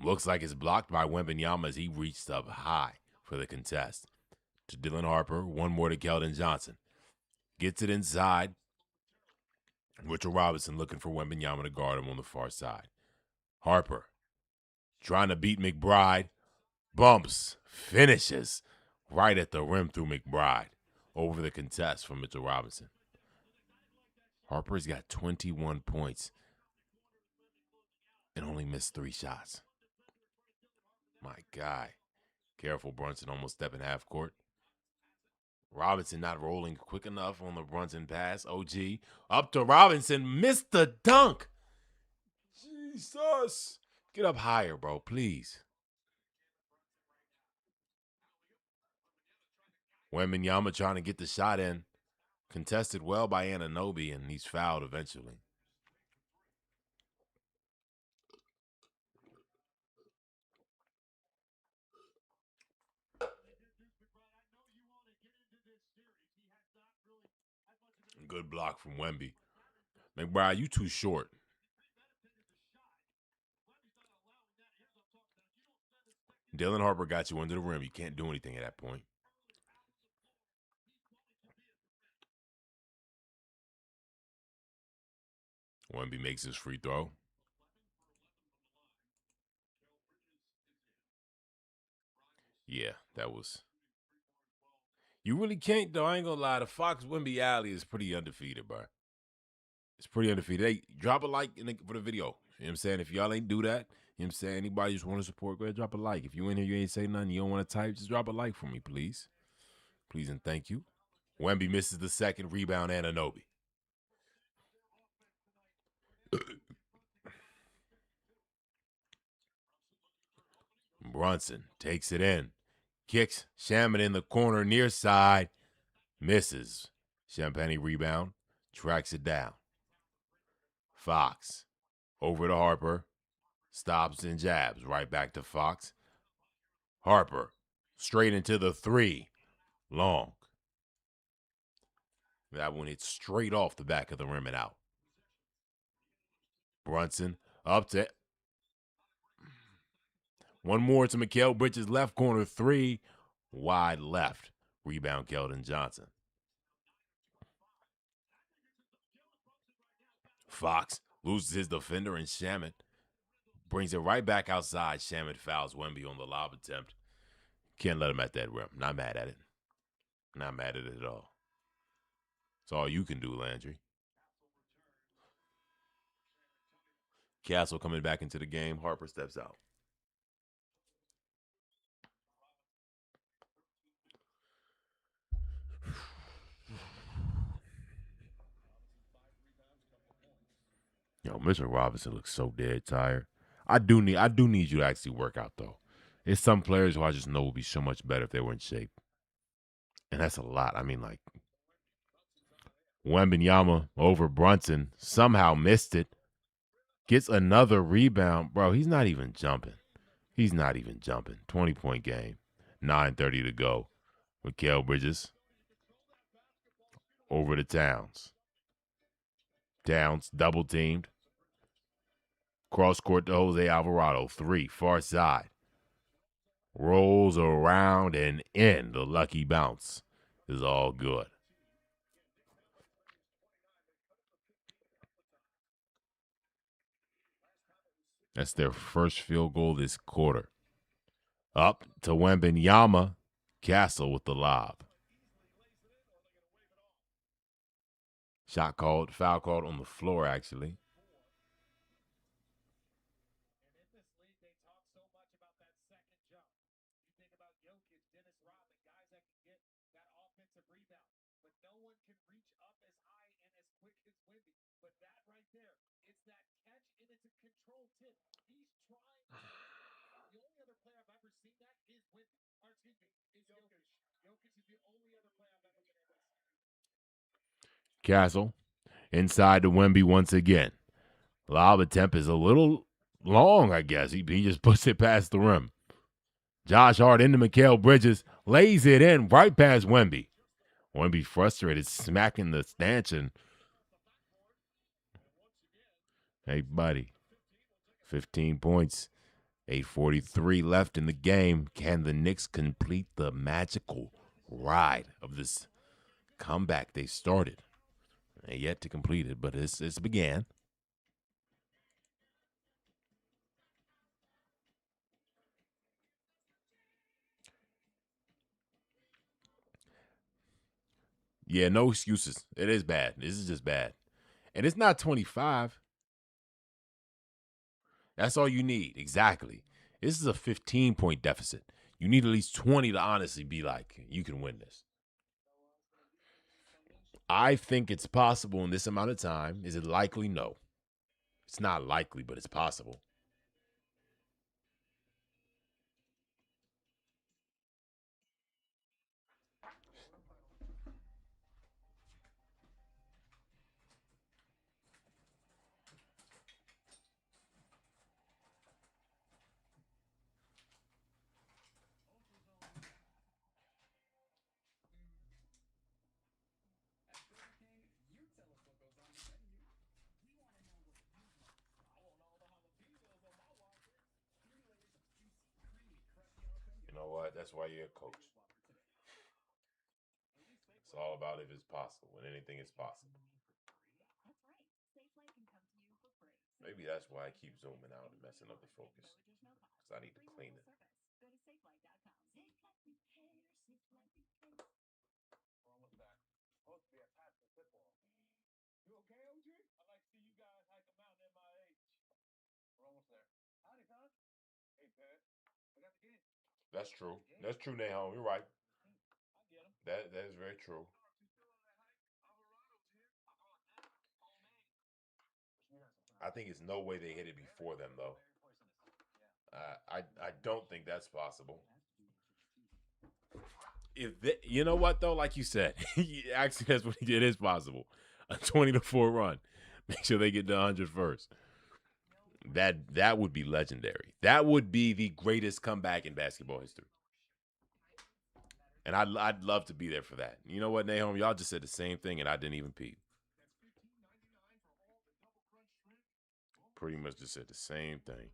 Looks like it's blocked by Wembanyama as he reached up high for the contest. To Dylan Harper. One more to Keldon Johnson. Gets it inside. Mitchell Robinson looking for Wembanyama to guard him on the far side. Harper trying to beat McBride. Bumps. Finishes right at the rim through McBride. Over the contest from Mitchell Robinson. Harper's got 21 points and only missed 3 shots. My guy. Careful, Brunson almost stepping half court. Robinson not rolling quick enough on the Brunson pass. OG up to Robinson. Missed the dunk. Jesus. Get up higher, bro, please. Wembanyama trying to get the shot in. Contested well by Anunoby, and he's fouled eventually. Good block from Wemby. McBride, you too short. Dylan Harper got you under the rim. You can't do anything at that point. Wemby makes his free throw. Yeah, that was... You really can't, though. I ain't gonna lie. The Fox Wemby Alley is pretty undefeated, bro. It's pretty undefeated. Hey, drop a like for the video. You know what I'm saying? If y'all ain't do that, you know what I'm saying? Anybody just want to support, go ahead, drop a like. If you in here, you ain't say nothing, you don't want to type, just drop a like for me, please. Please and thank you. Wemby misses the second rebound, Anunoby. Brunson takes it in. Kicks Shaman in the corner near side. Misses. Champagnie rebound. Tracks it down. Fox. Over to Harper. Stops and jabs. Right back to Fox. Harper. Straight into the 3. Long. That one hit straight off the back of the rim and out. Brunson up to... One more to Mikal Bridges, left corner 3. Wide left. Rebound, Keldon Johnson. Fox loses his defender, and Shaman brings it right back outside. Shaman fouls Wemby on the lob attempt. Can't let him at that rim. Not mad at it. Not mad at it at all. It's all you can do, Landry. Castle coming back into the game. Harper steps out. Yo, Mr. Robinson looks so dead tired. I do need you to actually work out, though. It's some players who I just know would be so much better if they were in shape. And that's a lot. I mean, like, Wembanyama over Brunson somehow missed it. Gets another rebound. Bro, he's not even jumping. 20-point game. 9:30 to go. Mikal Bridges over to Towns. Towns double teamed. Cross court to Jose Alvarado. 3, far side. Rolls around and in. The lucky bounce is all good. That's their first field goal this quarter. Up to Wembanyama. Castle with the lob. Foul called on the floor, actually. And in this league, they talk so much about that second jump. You think about Jokic, Dennis Rodman, guys that can get that offensive rebound. but no one can reach up as high and as quick as Wemby. But that right there, it's that catch and it's a controlled tip. He's trying. The only other player I've ever seen that is Wemby. Or excuse me, is Jokic. Jokic is the only other player I've ever been able to see. Castle inside to Wemby once again. Lob attempt is a little long, I guess. He just puts it past the rim. Josh Hart into Mikal Bridges, lays it in right past Wemby. Wemby frustrated, smacking the stanchion. Hey, buddy. 15 points. 8:43 left in the game. Can the Knicks complete the magical ride of this comeback they started? They yet to complete it, but it's began. Yeah, no excuses. It is bad. This is just bad. And it's not 25. That's all you need. Exactly. This is a 15-point deficit. You need at least 20 to honestly be like, you can win this. I think it's possible in this amount of time. Is it likely? No. It's not likely, but it's possible. You know what? That's why you're a coach. It's all about if it's possible. When anything is possible. That's right. SafeLight can come to you for free. Maybe that's why I keep zooming out and messing up the focus. Because I need to clean it. Go to safelight.com. We're almost back. Supposed to be at Pat's for football. You okay, OG? I'd like to see you guys hike a mountain at my age. We're almost there. Howdy, son. Hey, Pat. I got the game. That's true. That's true, Nahom. You're right. I get him. That is very true. I think it's no way they hit it before them, though. I don't think that's possible. If they, you know what though, like you said, actually that's what he did. It is possible. A 20-4 run. Make sure they get to 100 first. That would be legendary. That would be the greatest comeback in basketball history. And I'd love to be there for that. You know what, Nahom? Y'all just said the same thing, and I didn't even peep. Pretty much just said the same thing.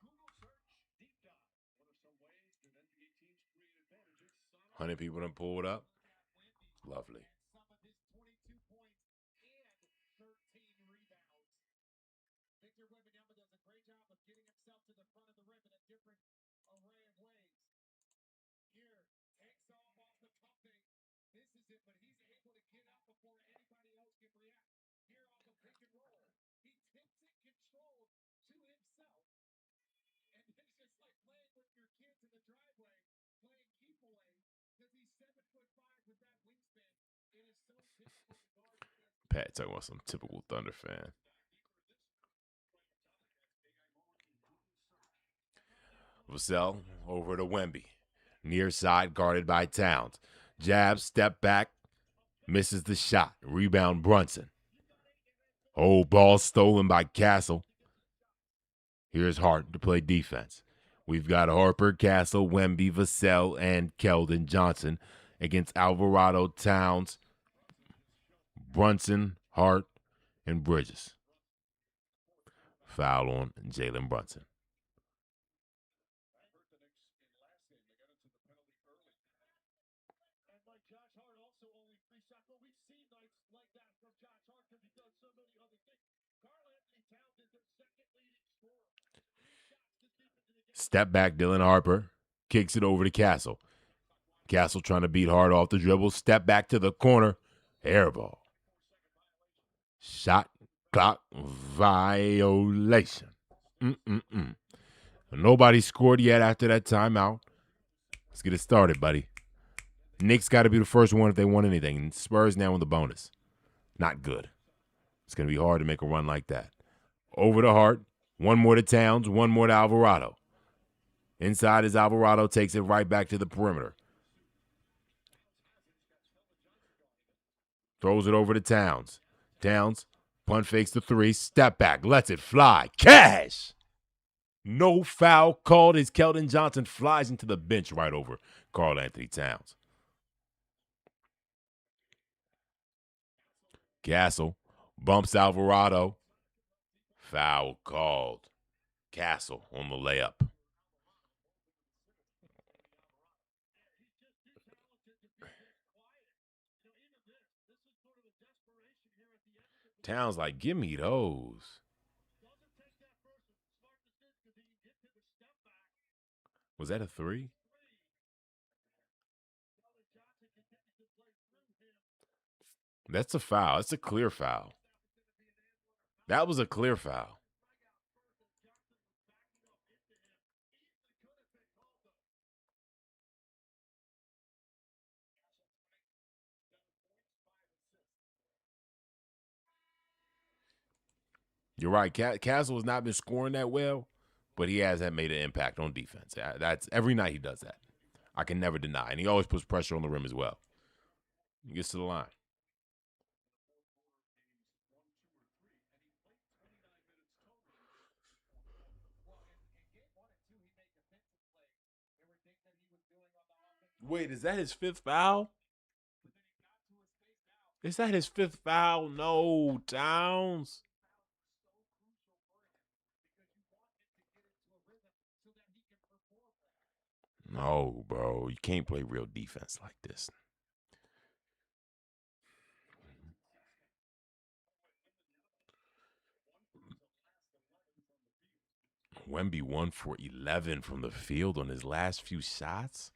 Google search deep dive. What are some ways that NBA teams create advantages? 100 people done pulled up. Lovely. Some of his 22 points and 13 rebounds. Victor Wembanyama does a great job of getting himself to the front of the rim in a different array of ways. Here, takes off the pumping. Misses it, but he's able to get up before anybody else can react. Here off a pick and roll. He tips it controlled to himself. And it's just like playing with your kids in the driveway, playing keep away, because he's 7'5" with that wingspan. It is so difficult to guard. Pat talking about some typical Thunder fan. Vassell over to Wemby. Near side guarded by Towns. Jab, step back, misses the shot. Rebound Brunson. Oh, ball stolen by Castle. Here's Hart to play defense. We've got Harper, Castle, Wemby, Vassell, and Keldon Johnson against Alvarado, Towns, Brunson, Hart, and Bridges. Foul on Jalen Brunson. That hurt the Knicks in last game. They got into the penalty early. And like Josh Hart, also only 3 shots. Well, we've seen nights like that from Josh Hart because he's done so many other things. Karl Anthony Towns is their second leading scorer. 3 shots this deep into the game. Step back, Dylan Harper. Kicks it over to Castle. Castle trying to beat Hart off the dribble. Step back to the corner. Air ball. Shot clock violation. Nobody scored yet after that timeout. Let's get it started, buddy. Knicks got to be the first one if they want anything. Spurs now in the bonus. Not good. It's going to be hard to make a run like that. Over to Hart. One more to Towns. One more to Alvarado. Inside is Alvarado. Takes it right back to the perimeter. Throws it over to Towns. Towns. Punt fakes the 3. Step back. Lets it fly. Cash! No foul called as Keldon Johnson flies into the bench right over Karl Anthony Towns. Castle bumps Alvarado. Foul called. Castle on the layup. Towns like, give me those. Was that a 3? That's a foul. It's a clear foul. That was a clear foul. You're right. Castle has not been scoring that well, but he has made an impact on defense. That's every night he does that. I can never deny. And he always puts pressure on the rim as well. He gets to the line. Wait, is that his 5th foul? Is that his 5th foul? No, Towns. No, bro. You can't play real defense like this. Wemby 1 for 11 from the field on his last few shots.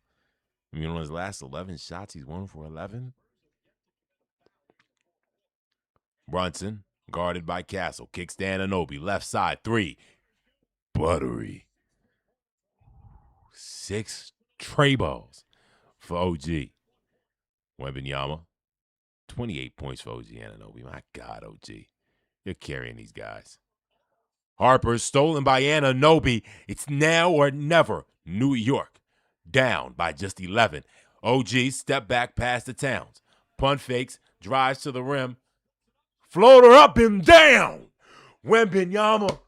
I mean, on his last 11 shots, he's 1 for 11. Brunson, guarded by Castle. Kicks to Anunoby. Left side, 3. Buttery. 6 tray balls for OG. Wembanyama, 28 points for OG Anunoby. My God, OG. You're carrying these guys. Harper stolen by Anunoby. It's now or never. New York down by just 11. OG step back past the Towns. Punt fakes, drives to the rim. Floater up and down. Wembanyama,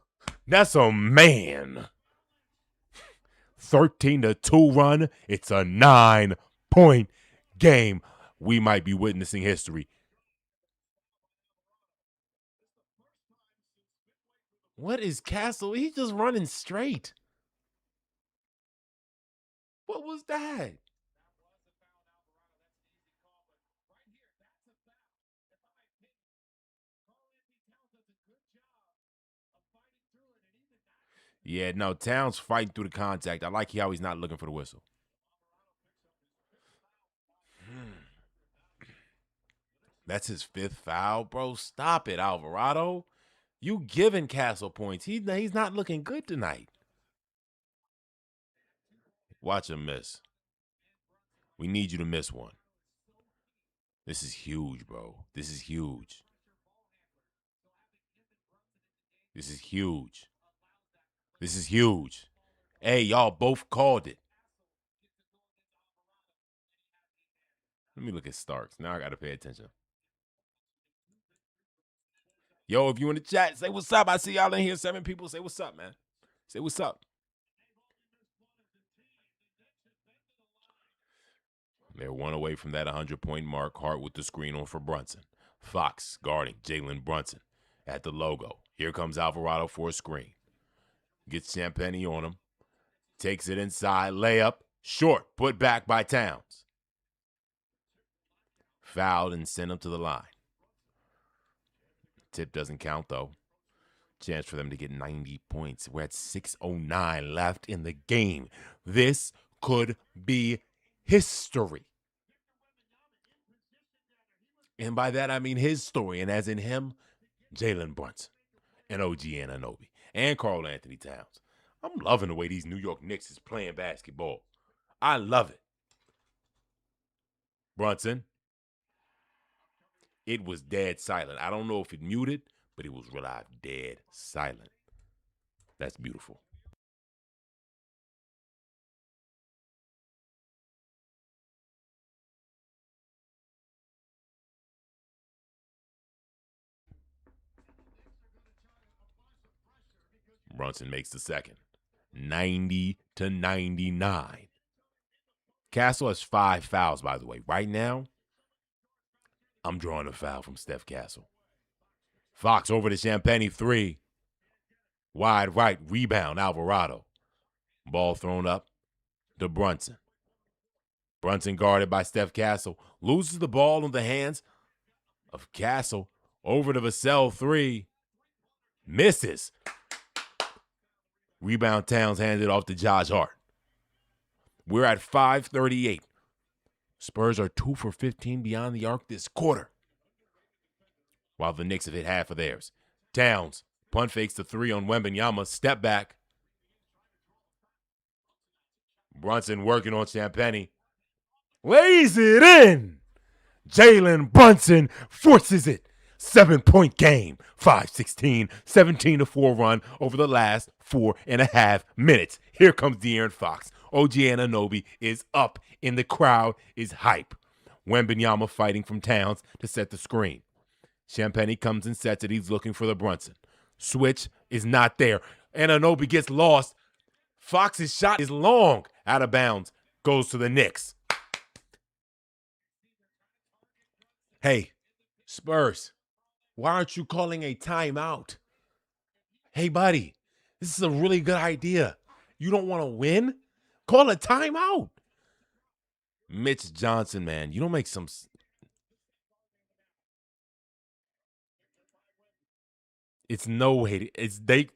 that's a man. 13-2 run. It's a 9-point game. We might be witnessing history. What is Castle? He's just running straight. What was that? Yeah, no, Towns fighting through the contact. I like how he's not looking for the whistle. That's his 5th foul, bro. Stop it, Alvarado. You giving Castle points. He's not looking good tonight. Watch him miss. We need you to miss one. This is huge, bro. This is huge. This is huge. This is huge. Hey, y'all both called it. Let me look at Starks. Now I got to pay attention. Yo, if you in the chat, say what's up. I see y'all in here. 7 people. Say what's up, man. Say what's up. They're 1 away from that 100-point mark. Hart with the screen on for Brunson. Fox guarding Jalen Brunson at the logo. Here comes Alvarado for a screen. Gets Champagnie on him. Takes it inside. Layup. Short. Put back by Towns. Fouled and sent him to the line. Tip doesn't count, though. Chance for them to get 90 points. We're at 6:09 left in the game. This could be history. And by that, I mean his story. And as in him, Jalen Brunson and OG Anunoby and Karl Anthony Towns. I'm loving the way these New York Knicks is playing basketball. I love it. Brunson. It was dead silent. I don't know if it muted, but it was real live dead silent. That's beautiful. Brunson makes the second. 90-99. Castle has 5 fouls, by the way. Right now, I'm drawing a foul from Steph Castle. Fox over to Champagnie, 3. Wide right, rebound, Alvarado. Ball thrown up to Brunson. Brunson guarded by Steph Castle. Loses the ball in the hands of Castle. Over to Vassell, 3. Misses. Rebound Towns handed off to Josh Hart. We're at 5:38. Spurs are 2 for 15 beyond the arc this quarter, while the Knicks have hit half of theirs. Towns, punt fakes the 3 on Wembanyama, step back. Brunson working on Champagnie. Lays it in. Jalen Brunson forces it. 7-point game. 5-16, 17-4 run over the last 4.5 minutes. Here comes De'Aaron Fox. OG Anunoby is up and the crowd is hype. Wembanyama fighting from Towns to set the screen. Champagnie comes and sets it. He's looking for the Brunson. Switch is not there. Anunoby gets lost. Fox's shot is long. Out of bounds. Goes to the Knicks. Hey, Spurs, why aren't you calling a timeout? Hey, buddy, this is a really good idea. You don't want to win? Call a timeout. Mitch Johnson, man, you don't make some... It's no way. It's they...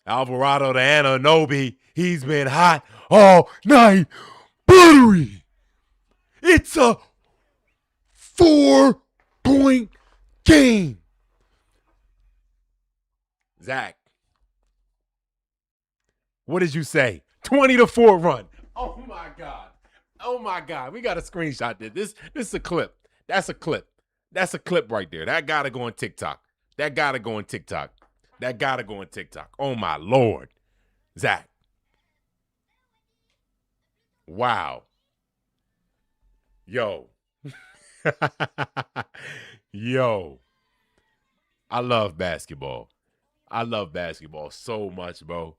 Alvarado to Anunoby. He's been hot all night. Buttery. It's a 4-point game. Zach, what did you say? 20-4 run. Oh my God. Oh my God. We got a screenshot there. This is a clip. That's a clip. That's a clip right there. That gotta go on TikTok. That gotta go on TikTok. That gotta go on TikTok. Oh my Lord. Zach. Wow. Yo. Yo. I love basketball. I love basketball so much, bro.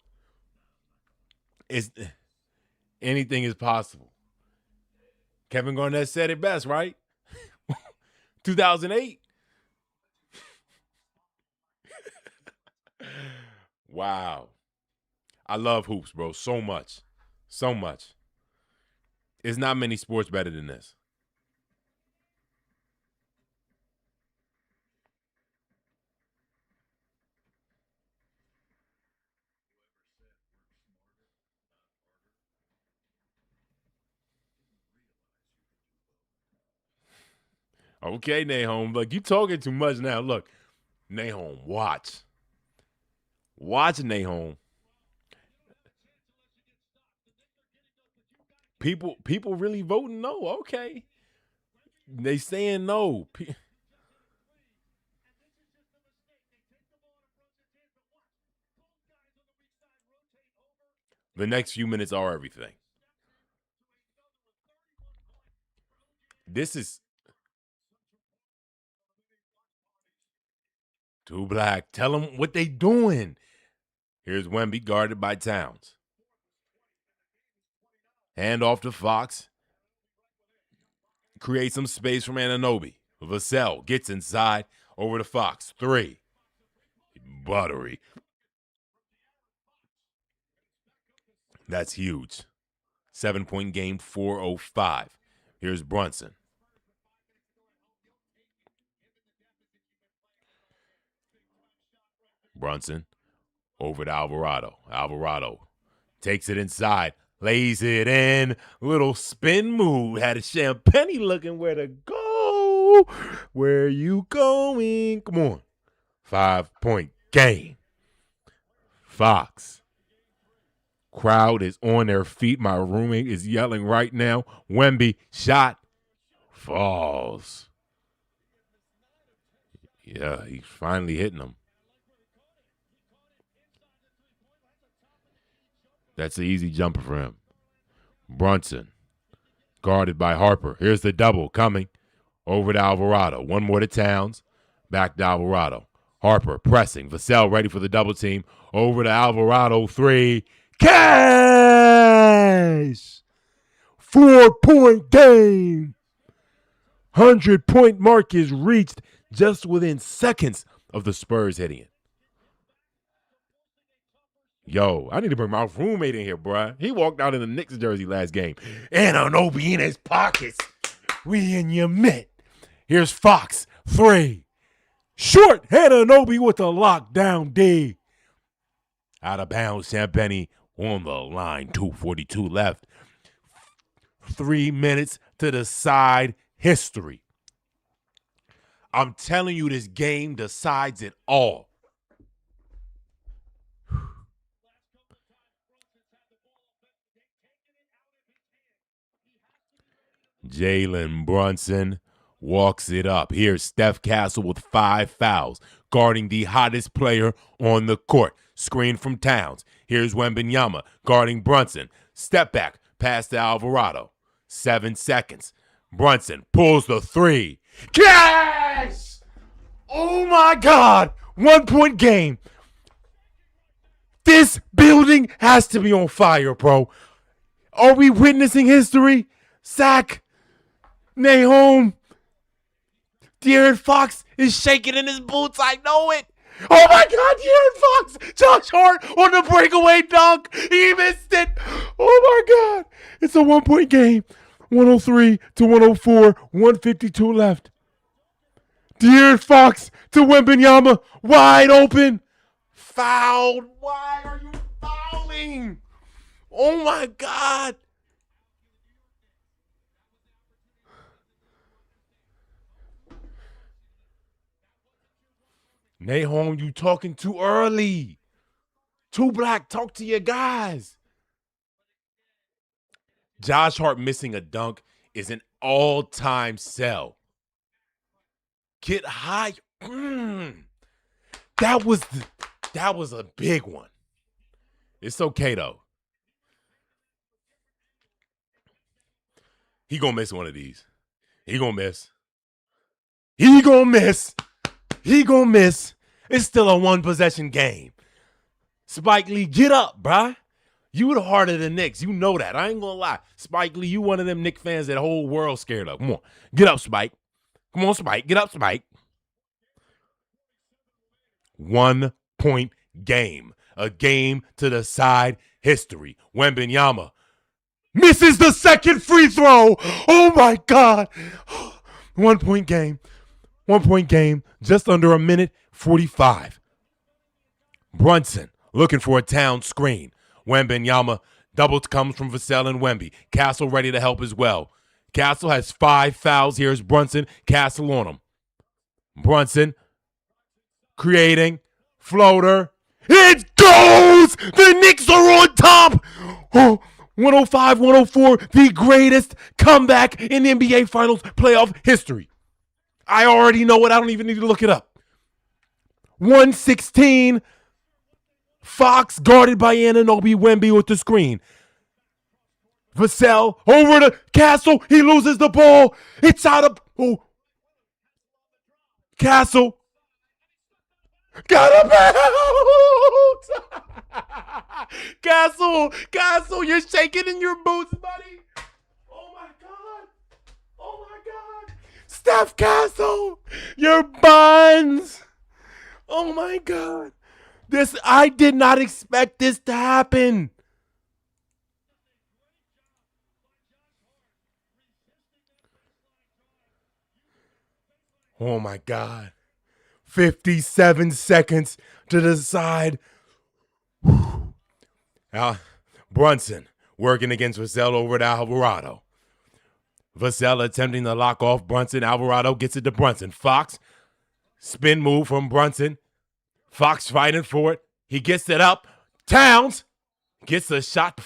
It's anything is possible. Kevin Garnett said it best, right? 2008. Wow. I love hoops, bro, so much. So much. There's not many sports better than this. Okay, Nahom. Look, you talking too much now. Look, Nahom, watch. Watch, Nahom. People really voting no. Okay. They saying no. The next few minutes are everything. This is too black. Tell them what they doing. Here's Wemby guarded by Towns. Hand off to Fox. Create some space from Anunoby. Vassell gets inside over to Fox. 3. buttery. That's huge. 7-point game, 4:05. Here's Brunson. Brunson over to Alvarado. Alvarado takes it inside, lays it in. Little spin move. Had a Champagne looking where to go. Where you going? Come on. 5-point game. Fox. Crowd is on their feet. My roommate is yelling right now. Wemby shot falls. Yeah, he's finally hitting them. That's an easy jumper for him. Brunson, guarded by Harper. Here's the double coming. Over to Alvarado. One more to Towns. Back to Alvarado. Harper pressing. Vassell ready for the double team. Over to Alvarado. 3. Cash! 4-point game. 100-point mark is reached just within seconds of the Spurs hitting it. Yo, I need to bring my roommate in here, bro. He walked out in the Knicks jersey last game. Anunoby in his pockets. We in your mitt. Here's Fox. 3. Short. Anunoby with the lockdown D. Out of bounds. Champagne on the line. 2:42 left. 3 minutes to decide history. I'm telling you, this game decides it all. Jalen Brunson walks it up. Here's Steph Castle with 5 fouls, guarding the hottest player on the court. Screen from Towns. Here's Wembanyama guarding Brunson. Step back, pass to Alvarado. 7 seconds. Brunson pulls the 3. Yes! Oh my God! 1-point game. This building has to be on fire, bro. Are we witnessing history? Zach, Nahom, De'Aaron Fox is shaking in his boots. I know it. Oh my God, De'Aaron Fox. Josh Hart on the breakaway dunk. He missed it. Oh my God. It's a 1-point game. 103 to 104. 152 left. De'Aaron Fox to Wembanyama. Wide open. Fouled. Why are you fouling? Oh my God. Nahom, you talking too early. Too black. Talk to your guys. Josh Hart missing a dunk is an all-time sell. Get high. That was a big one. It's okay though. He gonna miss one of these. He gonna miss. He gonna miss. He gonna miss. It's still a 1-possession game. Spike Lee, get up, bruh. You the heart of the Knicks. You know that. I ain't gonna lie. Spike Lee, you one of them Knicks fans that the whole world scared of. Come on. Get up, Spike. Come on, Spike. Get up, Spike. 1-point game. A game to decide history. Wembanyama misses the second free throw. Oh, my God. 1-point game. 1-point game. Just under a minute 45. Brunson looking for a Town screen. Wembanyama double comes from Vassell and Wemby. Castle ready to help as well. Castle has 5 fouls. Here's Brunson. Castle on him. Brunson creating floater. It goes! The Knicks are on top! Oh, 105-104, the greatest comeback in NBA Finals playoff history. I already know it. I don't even need to look it up. 116. Fox guarded by Anunoby. Wemby with the screen. Vassell over to Castle. He loses the ball. It's out of... Oh. Castle. Got a bounce. Castle, you're shaking in your boots, buddy. Oh my God. Steph Castle, your buns. Oh my God. I did not expect this to happen. Oh my God. 57 seconds to decide. Brunson working against Vassell over to Alvarado. Vassell attempting to lock off Brunson. Alvarado gets it to Brunson. Fox, spin move from Brunson. Fox fighting for it. He gets it up. Towns gets the shot.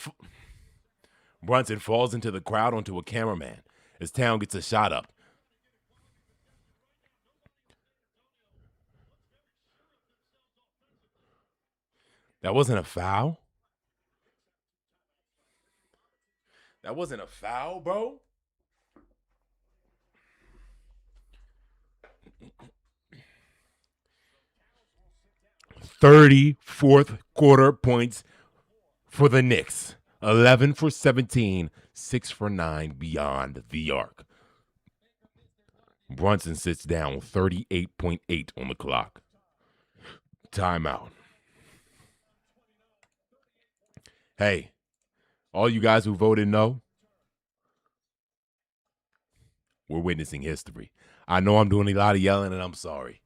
Brunson falls into the crowd onto a cameraman as Town gets a shot up. That wasn't a foul? That wasn't a foul, bro? 34th quarter points for the Knicks. 11 for 17, 6 for 9 beyond the arc. Brunson sits down 38.8 on the clock. Timeout. Hey, all you guys who voted no, we're witnessing history. I know I'm doing a lot of yelling and I'm sorry.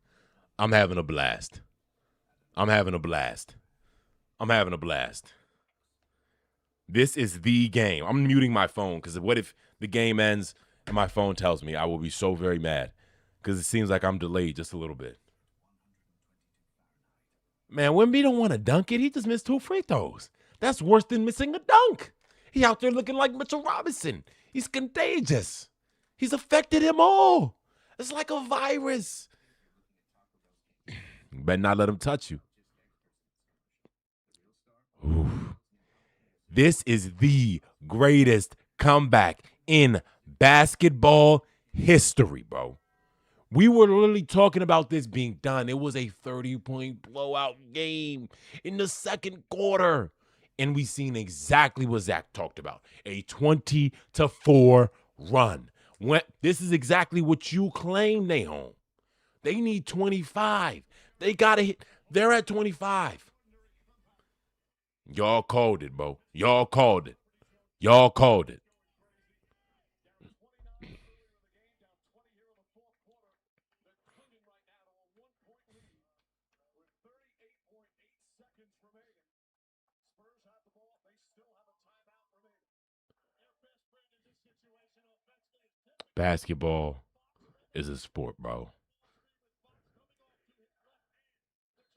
I'm having a blast. I'm having a blast. I'm having a blast. This is the game. I'm muting my phone because what if the game ends and my phone tells me? I will be so very mad because it seems like I'm delayed just a little bit. Man, Wemby don't want to dunk it. He just missed 2 free throws. That's worse than missing a dunk. He out there looking like Mitchell Robinson. He's contagious. He's affected him all. It's like a virus. You better not let him touch you. Oof. This is the greatest comeback in basketball history, bro. We were literally talking about this being done. It was a 30-point blowout game in the second quarter. And we seen exactly what Zach talked about. A 20-4 run. This is exactly what you claim, Nahom. They need 25. They got to hit. They're at 25. Y'all called it, bro. Y'all called it. Y'all called it. Basketball is a sport, bro.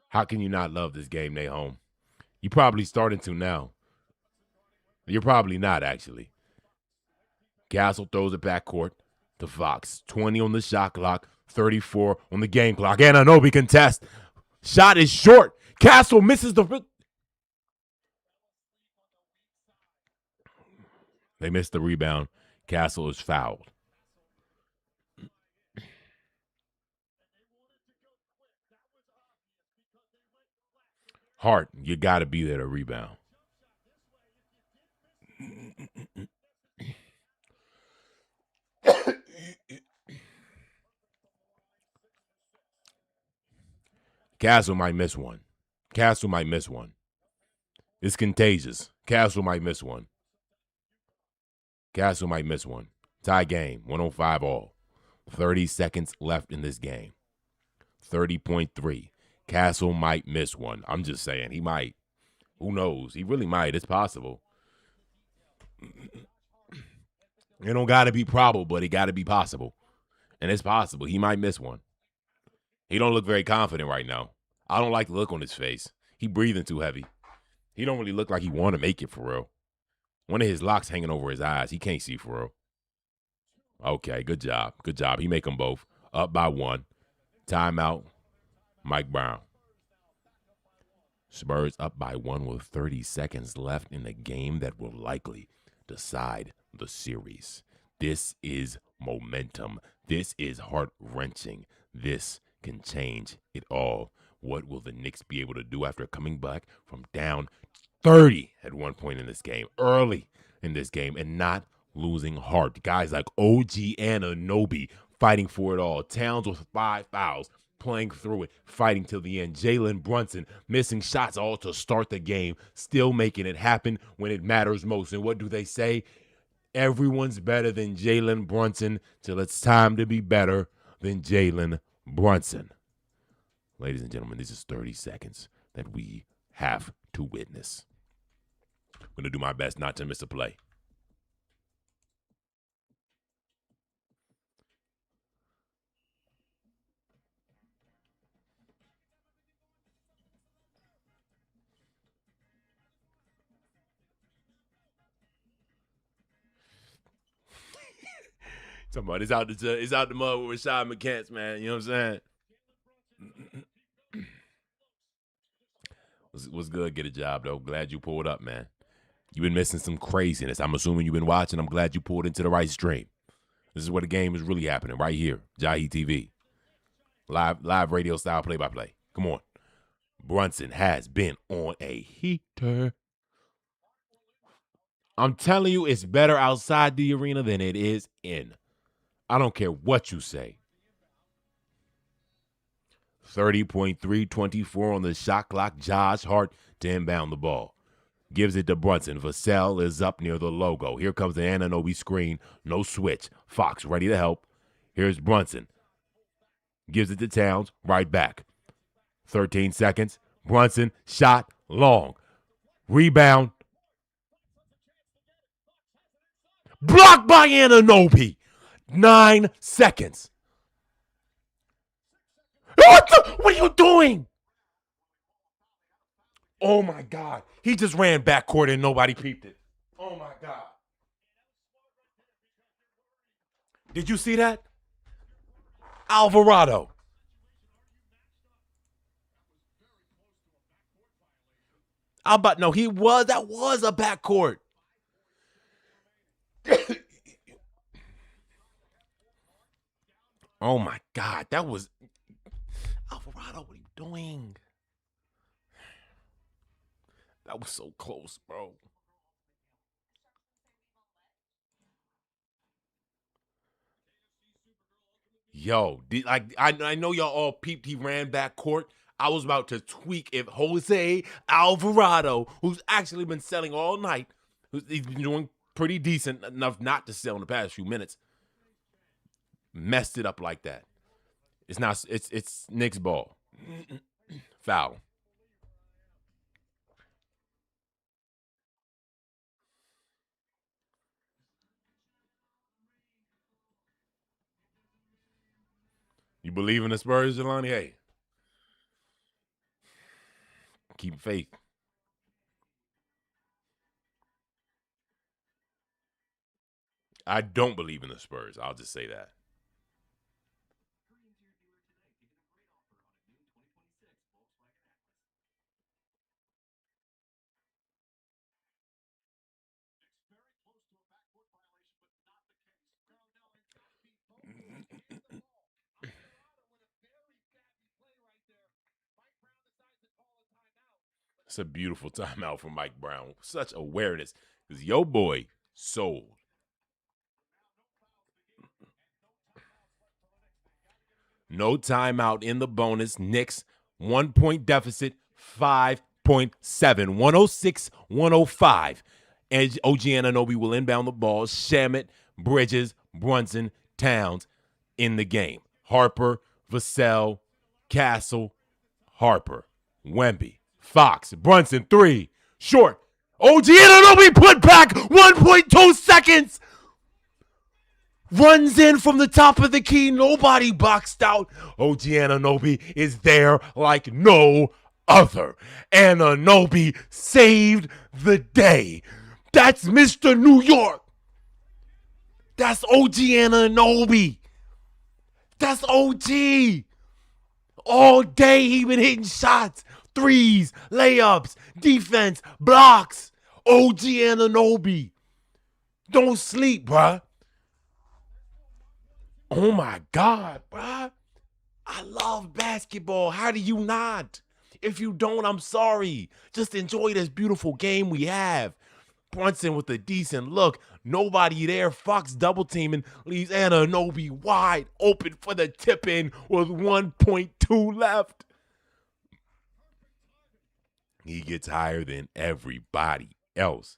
How can you not love this game, Nahom? You probably starting to now. You're probably not, actually. Castle throws it backcourt to Fox. 20 on the shot clock, 34 on the game clock. Anunoby contest. Shot is short. Castle misses the... They missed the rebound. Castle is fouled. Hart, you got to be there to rebound. Castle might miss one. Castle might miss one. It's contagious. Castle might miss one. Castle might miss one. Tie game, 105 all. 30 seconds left in this game. 30.3. Castle might miss one. I'm just saying, he might. Who knows? He really might. It's possible. It don't got to be probable, but it got to be possible. And it's possible. He might miss one. He don't look very confident right now. I don't like the look on his face. He breathing too heavy. He don't really look like he want to make it for real. One of his locks hanging over his eyes. He can't see for real. Okay, good job. Good job. He make them both. Up by 1. Timeout. Mike Brown. Spurs up by 1 with 30 seconds left in a game that will likely decide the series. This is momentum. This is heart-wrenching. This can change it all. What will the Knicks be able to do after coming back from down 30 at one point in this game, early in this game, and not losing heart? Guys like OG Anunoby fighting for it all. Towns with 5 fouls. playing through it, fighting till the end. Jalen Brunson missing shots all to start the game, still making it happen when it matters most. And what do they say? Everyone's better than Jalen Brunson till it's time to be better than Jalen Brunson. Ladies and gentlemen, this is 30 seconds that we have to witness. I'm going to do my best not to miss a play. Talking about it's out the mud with Rashad McCants, man. You know what I'm saying? Was good. Get a job though. Glad you pulled up, man. You've been missing some craziness. I'm assuming you've been watching. I'm glad you pulled into the right stream. This is where the game is really happening, right here. Jahi TV. Live radio style play-by-play. Come on. Brunson has been on a heater. I'm telling you, it's better outside the arena than it is in. I don't care what you say. 30.324 on the shot clock. Josh Hart to inbound the ball. Gives it to Brunson. Vassell is up near the logo. Here comes the Anunoby screen. No switch. Fox ready to help. Here's Brunson. Gives it to Towns. Right back. 13 seconds. Brunson. Shot. Long. Rebound. Blocked by Anunoby. 9 seconds. What are you doing? Oh, my God. He just ran backcourt and nobody peeped it. Oh, my God. Did you see that? Alvarado. No, that was a backcourt. Oh, my God. That was... Alvarado, what are you doing? That was so close, bro. Yo, I know y'all all peeped he ran back court. I was about to tweak if Jose Alvarado, who's actually been selling all night, he's been doing pretty decent enough not to sell in the past few minutes, messed it up like that. It's Knicks ball. Foul. You believe in the Spurs, Jelani? Hey, keep faith. I don't believe in the Spurs. I'll just say that. It's a beautiful timeout from Mike Brown. Such awareness. Because your boy sold. No timeout in the bonus. Knicks, 1 point deficit, 5.7. 106-105. And OG Anunoby will inbound the ball. Shamet, Bridges, Brunson, Towns in the game. Harper, Vassell, Castle, Harper, Wemby, Fox, Brunson, 3. Short. OG Anunoby put back 1.2 seconds. Runs in from the top of the key. Nobody boxed out. OG Anunoby is there like no other. Anunoby saved the day. That's Mr. New York. That's OG Anunoby. That's OG. All day he been hitting shots, threes, layups, defense, blocks. OG Anunoby. Don't sleep, bruh. Oh, my God, bruh. I love basketball. How do you not? If you don't, I'm sorry. Just enjoy this beautiful game we have. Brunson with a decent look. Nobody there. Fox double teaming leaves Anunoby wide open for the tip in with 1.2 left. He gets higher than everybody else.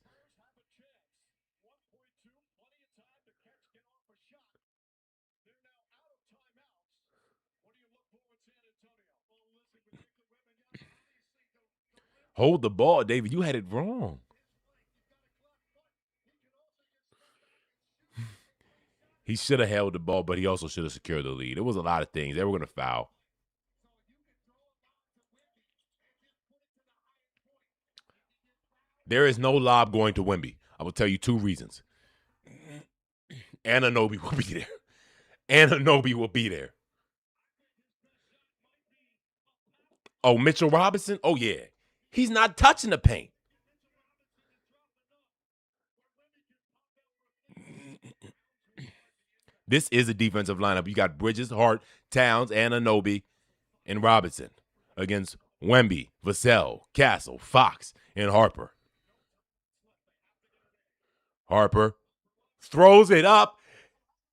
Hold the ball, David. You had it wrong. He should have held the ball, but he also should have secured the lead. It was a lot of things. They were going to foul. There is no lob going to Wemby. I will tell you 2 reasons. Anunoby will be there. Anunoby will be there. Oh, Mitchell Robinson? Oh, yeah. He's not touching the paint. This is a defensive lineup. You got Bridges, Hart, Towns, Anunoby, and Robinson against Wemby, Vassell, Castle, Fox, and Harper. Harper throws it up.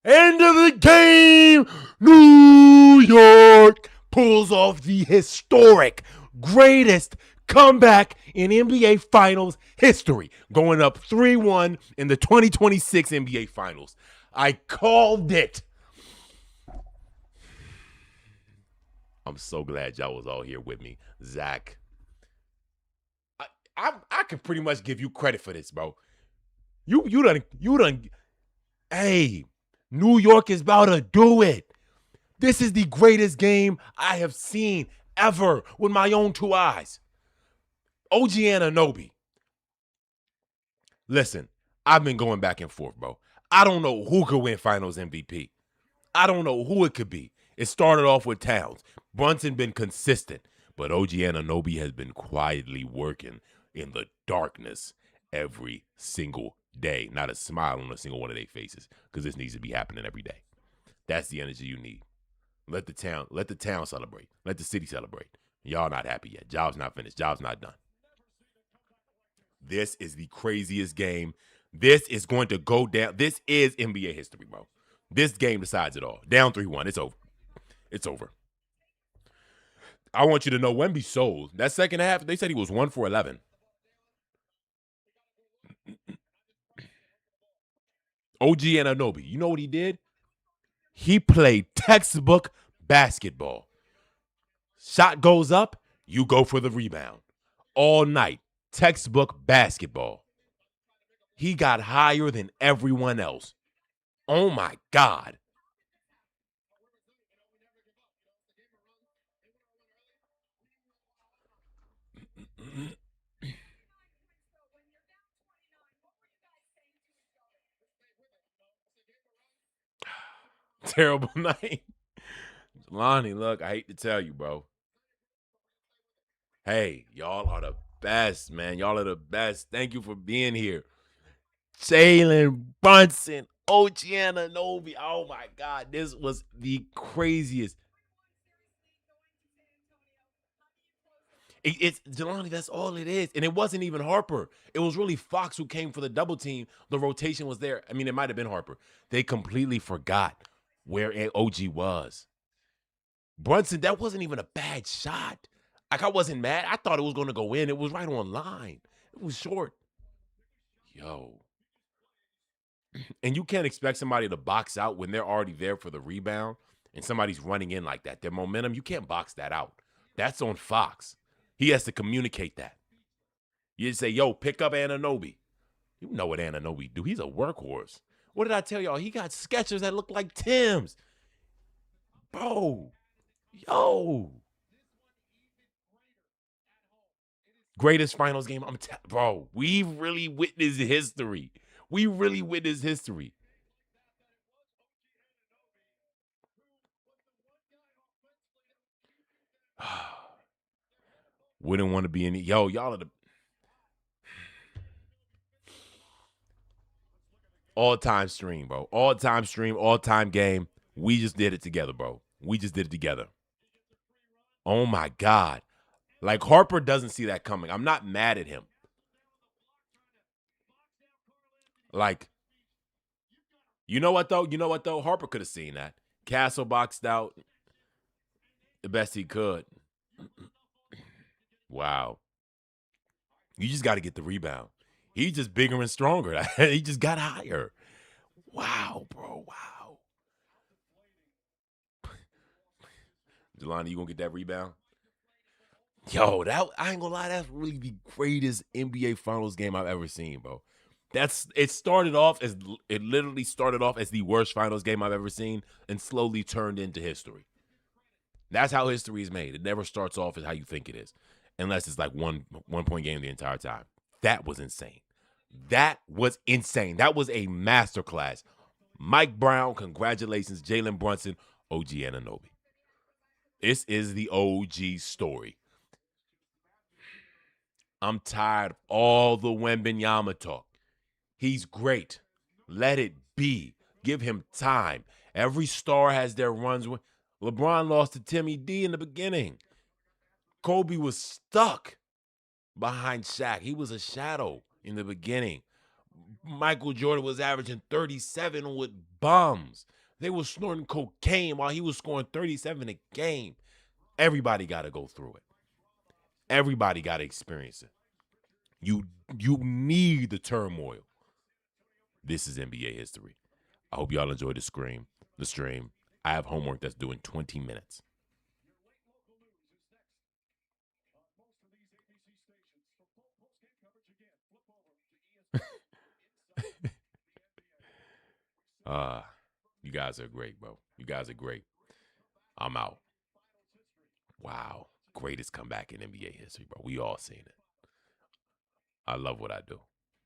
End of the game. New York pulls off the historic, greatest comeback in NBA Finals history, going up 3-1 in the 2026 NBA Finals. I called it. I'm so glad y'all was all here with me. Zach, I can pretty much give you credit for this, bro. You done. Hey, New York is about to do it. This is the greatest game I have seen ever with my own 2 eyes. OG Anunoby. Listen, I've been going back and forth, bro. I don't know who could win Finals MVP. I don't know who it could be. It started off with Towns. Brunson been consistent, but OG Anunoby has been quietly working in the darkness every single day. Not a smile on a single one of their faces, because this needs to be happening every day. That's the energy you need. Let the town celebrate. Let the city celebrate. Y'all not happy yet. Job's not finished. Job's not done. This is the craziest game. This is going to go down. This is NBA history, bro. This game decides it all. Down 3-1. It's over. It's over. I want you to know Wemby sold. That second half, they said he was 1 for 11. OG Anunoby, you know what he did? He played textbook basketball. Shot goes up, you go for the rebound. All night, textbook basketball. He got higher than everyone else. Oh my God. Terrible night. Lonnie, look, I hate to tell you, bro. Hey, y'all are the best, man. Y'all are the best. Thank you for being here. Jalen Brunson, OG Anunoby. Oh my God, this was the craziest. It's Jelani, that's all it is. And it wasn't even Harper. It was really Fox who came for the double team. The rotation was there. I mean, it might have been Harper. They completely forgot where OG was. Brunson, that wasn't even a bad shot. Like, I wasn't mad. I thought it was going to go in. It was right on line. It was short. Yo. And you can't expect somebody to box out when they're already there for the rebound and somebody's running in like that. Their momentum, you can't box that out. That's on Fox. He has to communicate that. You say, yo, pick up Anunoby. You know what Anunoby do. He's a workhorse. What did I tell y'all? He got Skechers that look like Tim's. Bro. Yo. Greatest finals game. Bro, we really witnessed history. We really witnessed history. Wouldn't want to be in it. Yo, y'all are the all-time stream, bro. All-time stream, all-time game. We just did it together, bro. We just did it together. Oh, my God. Like, Harper doesn't see that coming. I'm not mad at him. Like, you know what though? Harper could have seen that. Castle boxed out the best he could. Wow. You just got to get the rebound. He's just bigger and stronger. He just got higher. Wow, bro. Wow. Jelani, you gonna get that rebound? Yo, I ain't gonna lie, that's really the greatest NBA Finals game I've ever seen, bro. It literally started off as the worst Finals game I've ever seen and slowly turned into history. That's how history is made. It never starts off as how you think it is, unless it's like one point game the entire time. That was insane. That was insane. That was a masterclass. Mike Brown, congratulations. Jalen Brunson, OG Anunoby. This is the OG story. I'm tired of all the Wembanyama talk. He's great. Let it be. Give him time. Every star has their runs. LeBron lost to Timmy D in the beginning. Kobe was stuck behind Shaq. He was a shadow in the beginning. Michael Jordan was averaging 37 with bums. They were snorting cocaine while he was scoring 37 a game. Everybody got to go through it. Everybody got to experience it. You need the turmoil. This is NBA history. I hope y'all enjoyed the stream. I have homework that's due in 20 minutes. You guys are great, bro. You guys are great. I'm out. Wow. Greatest comeback in NBA history, bro. We all seen it. I love what I do.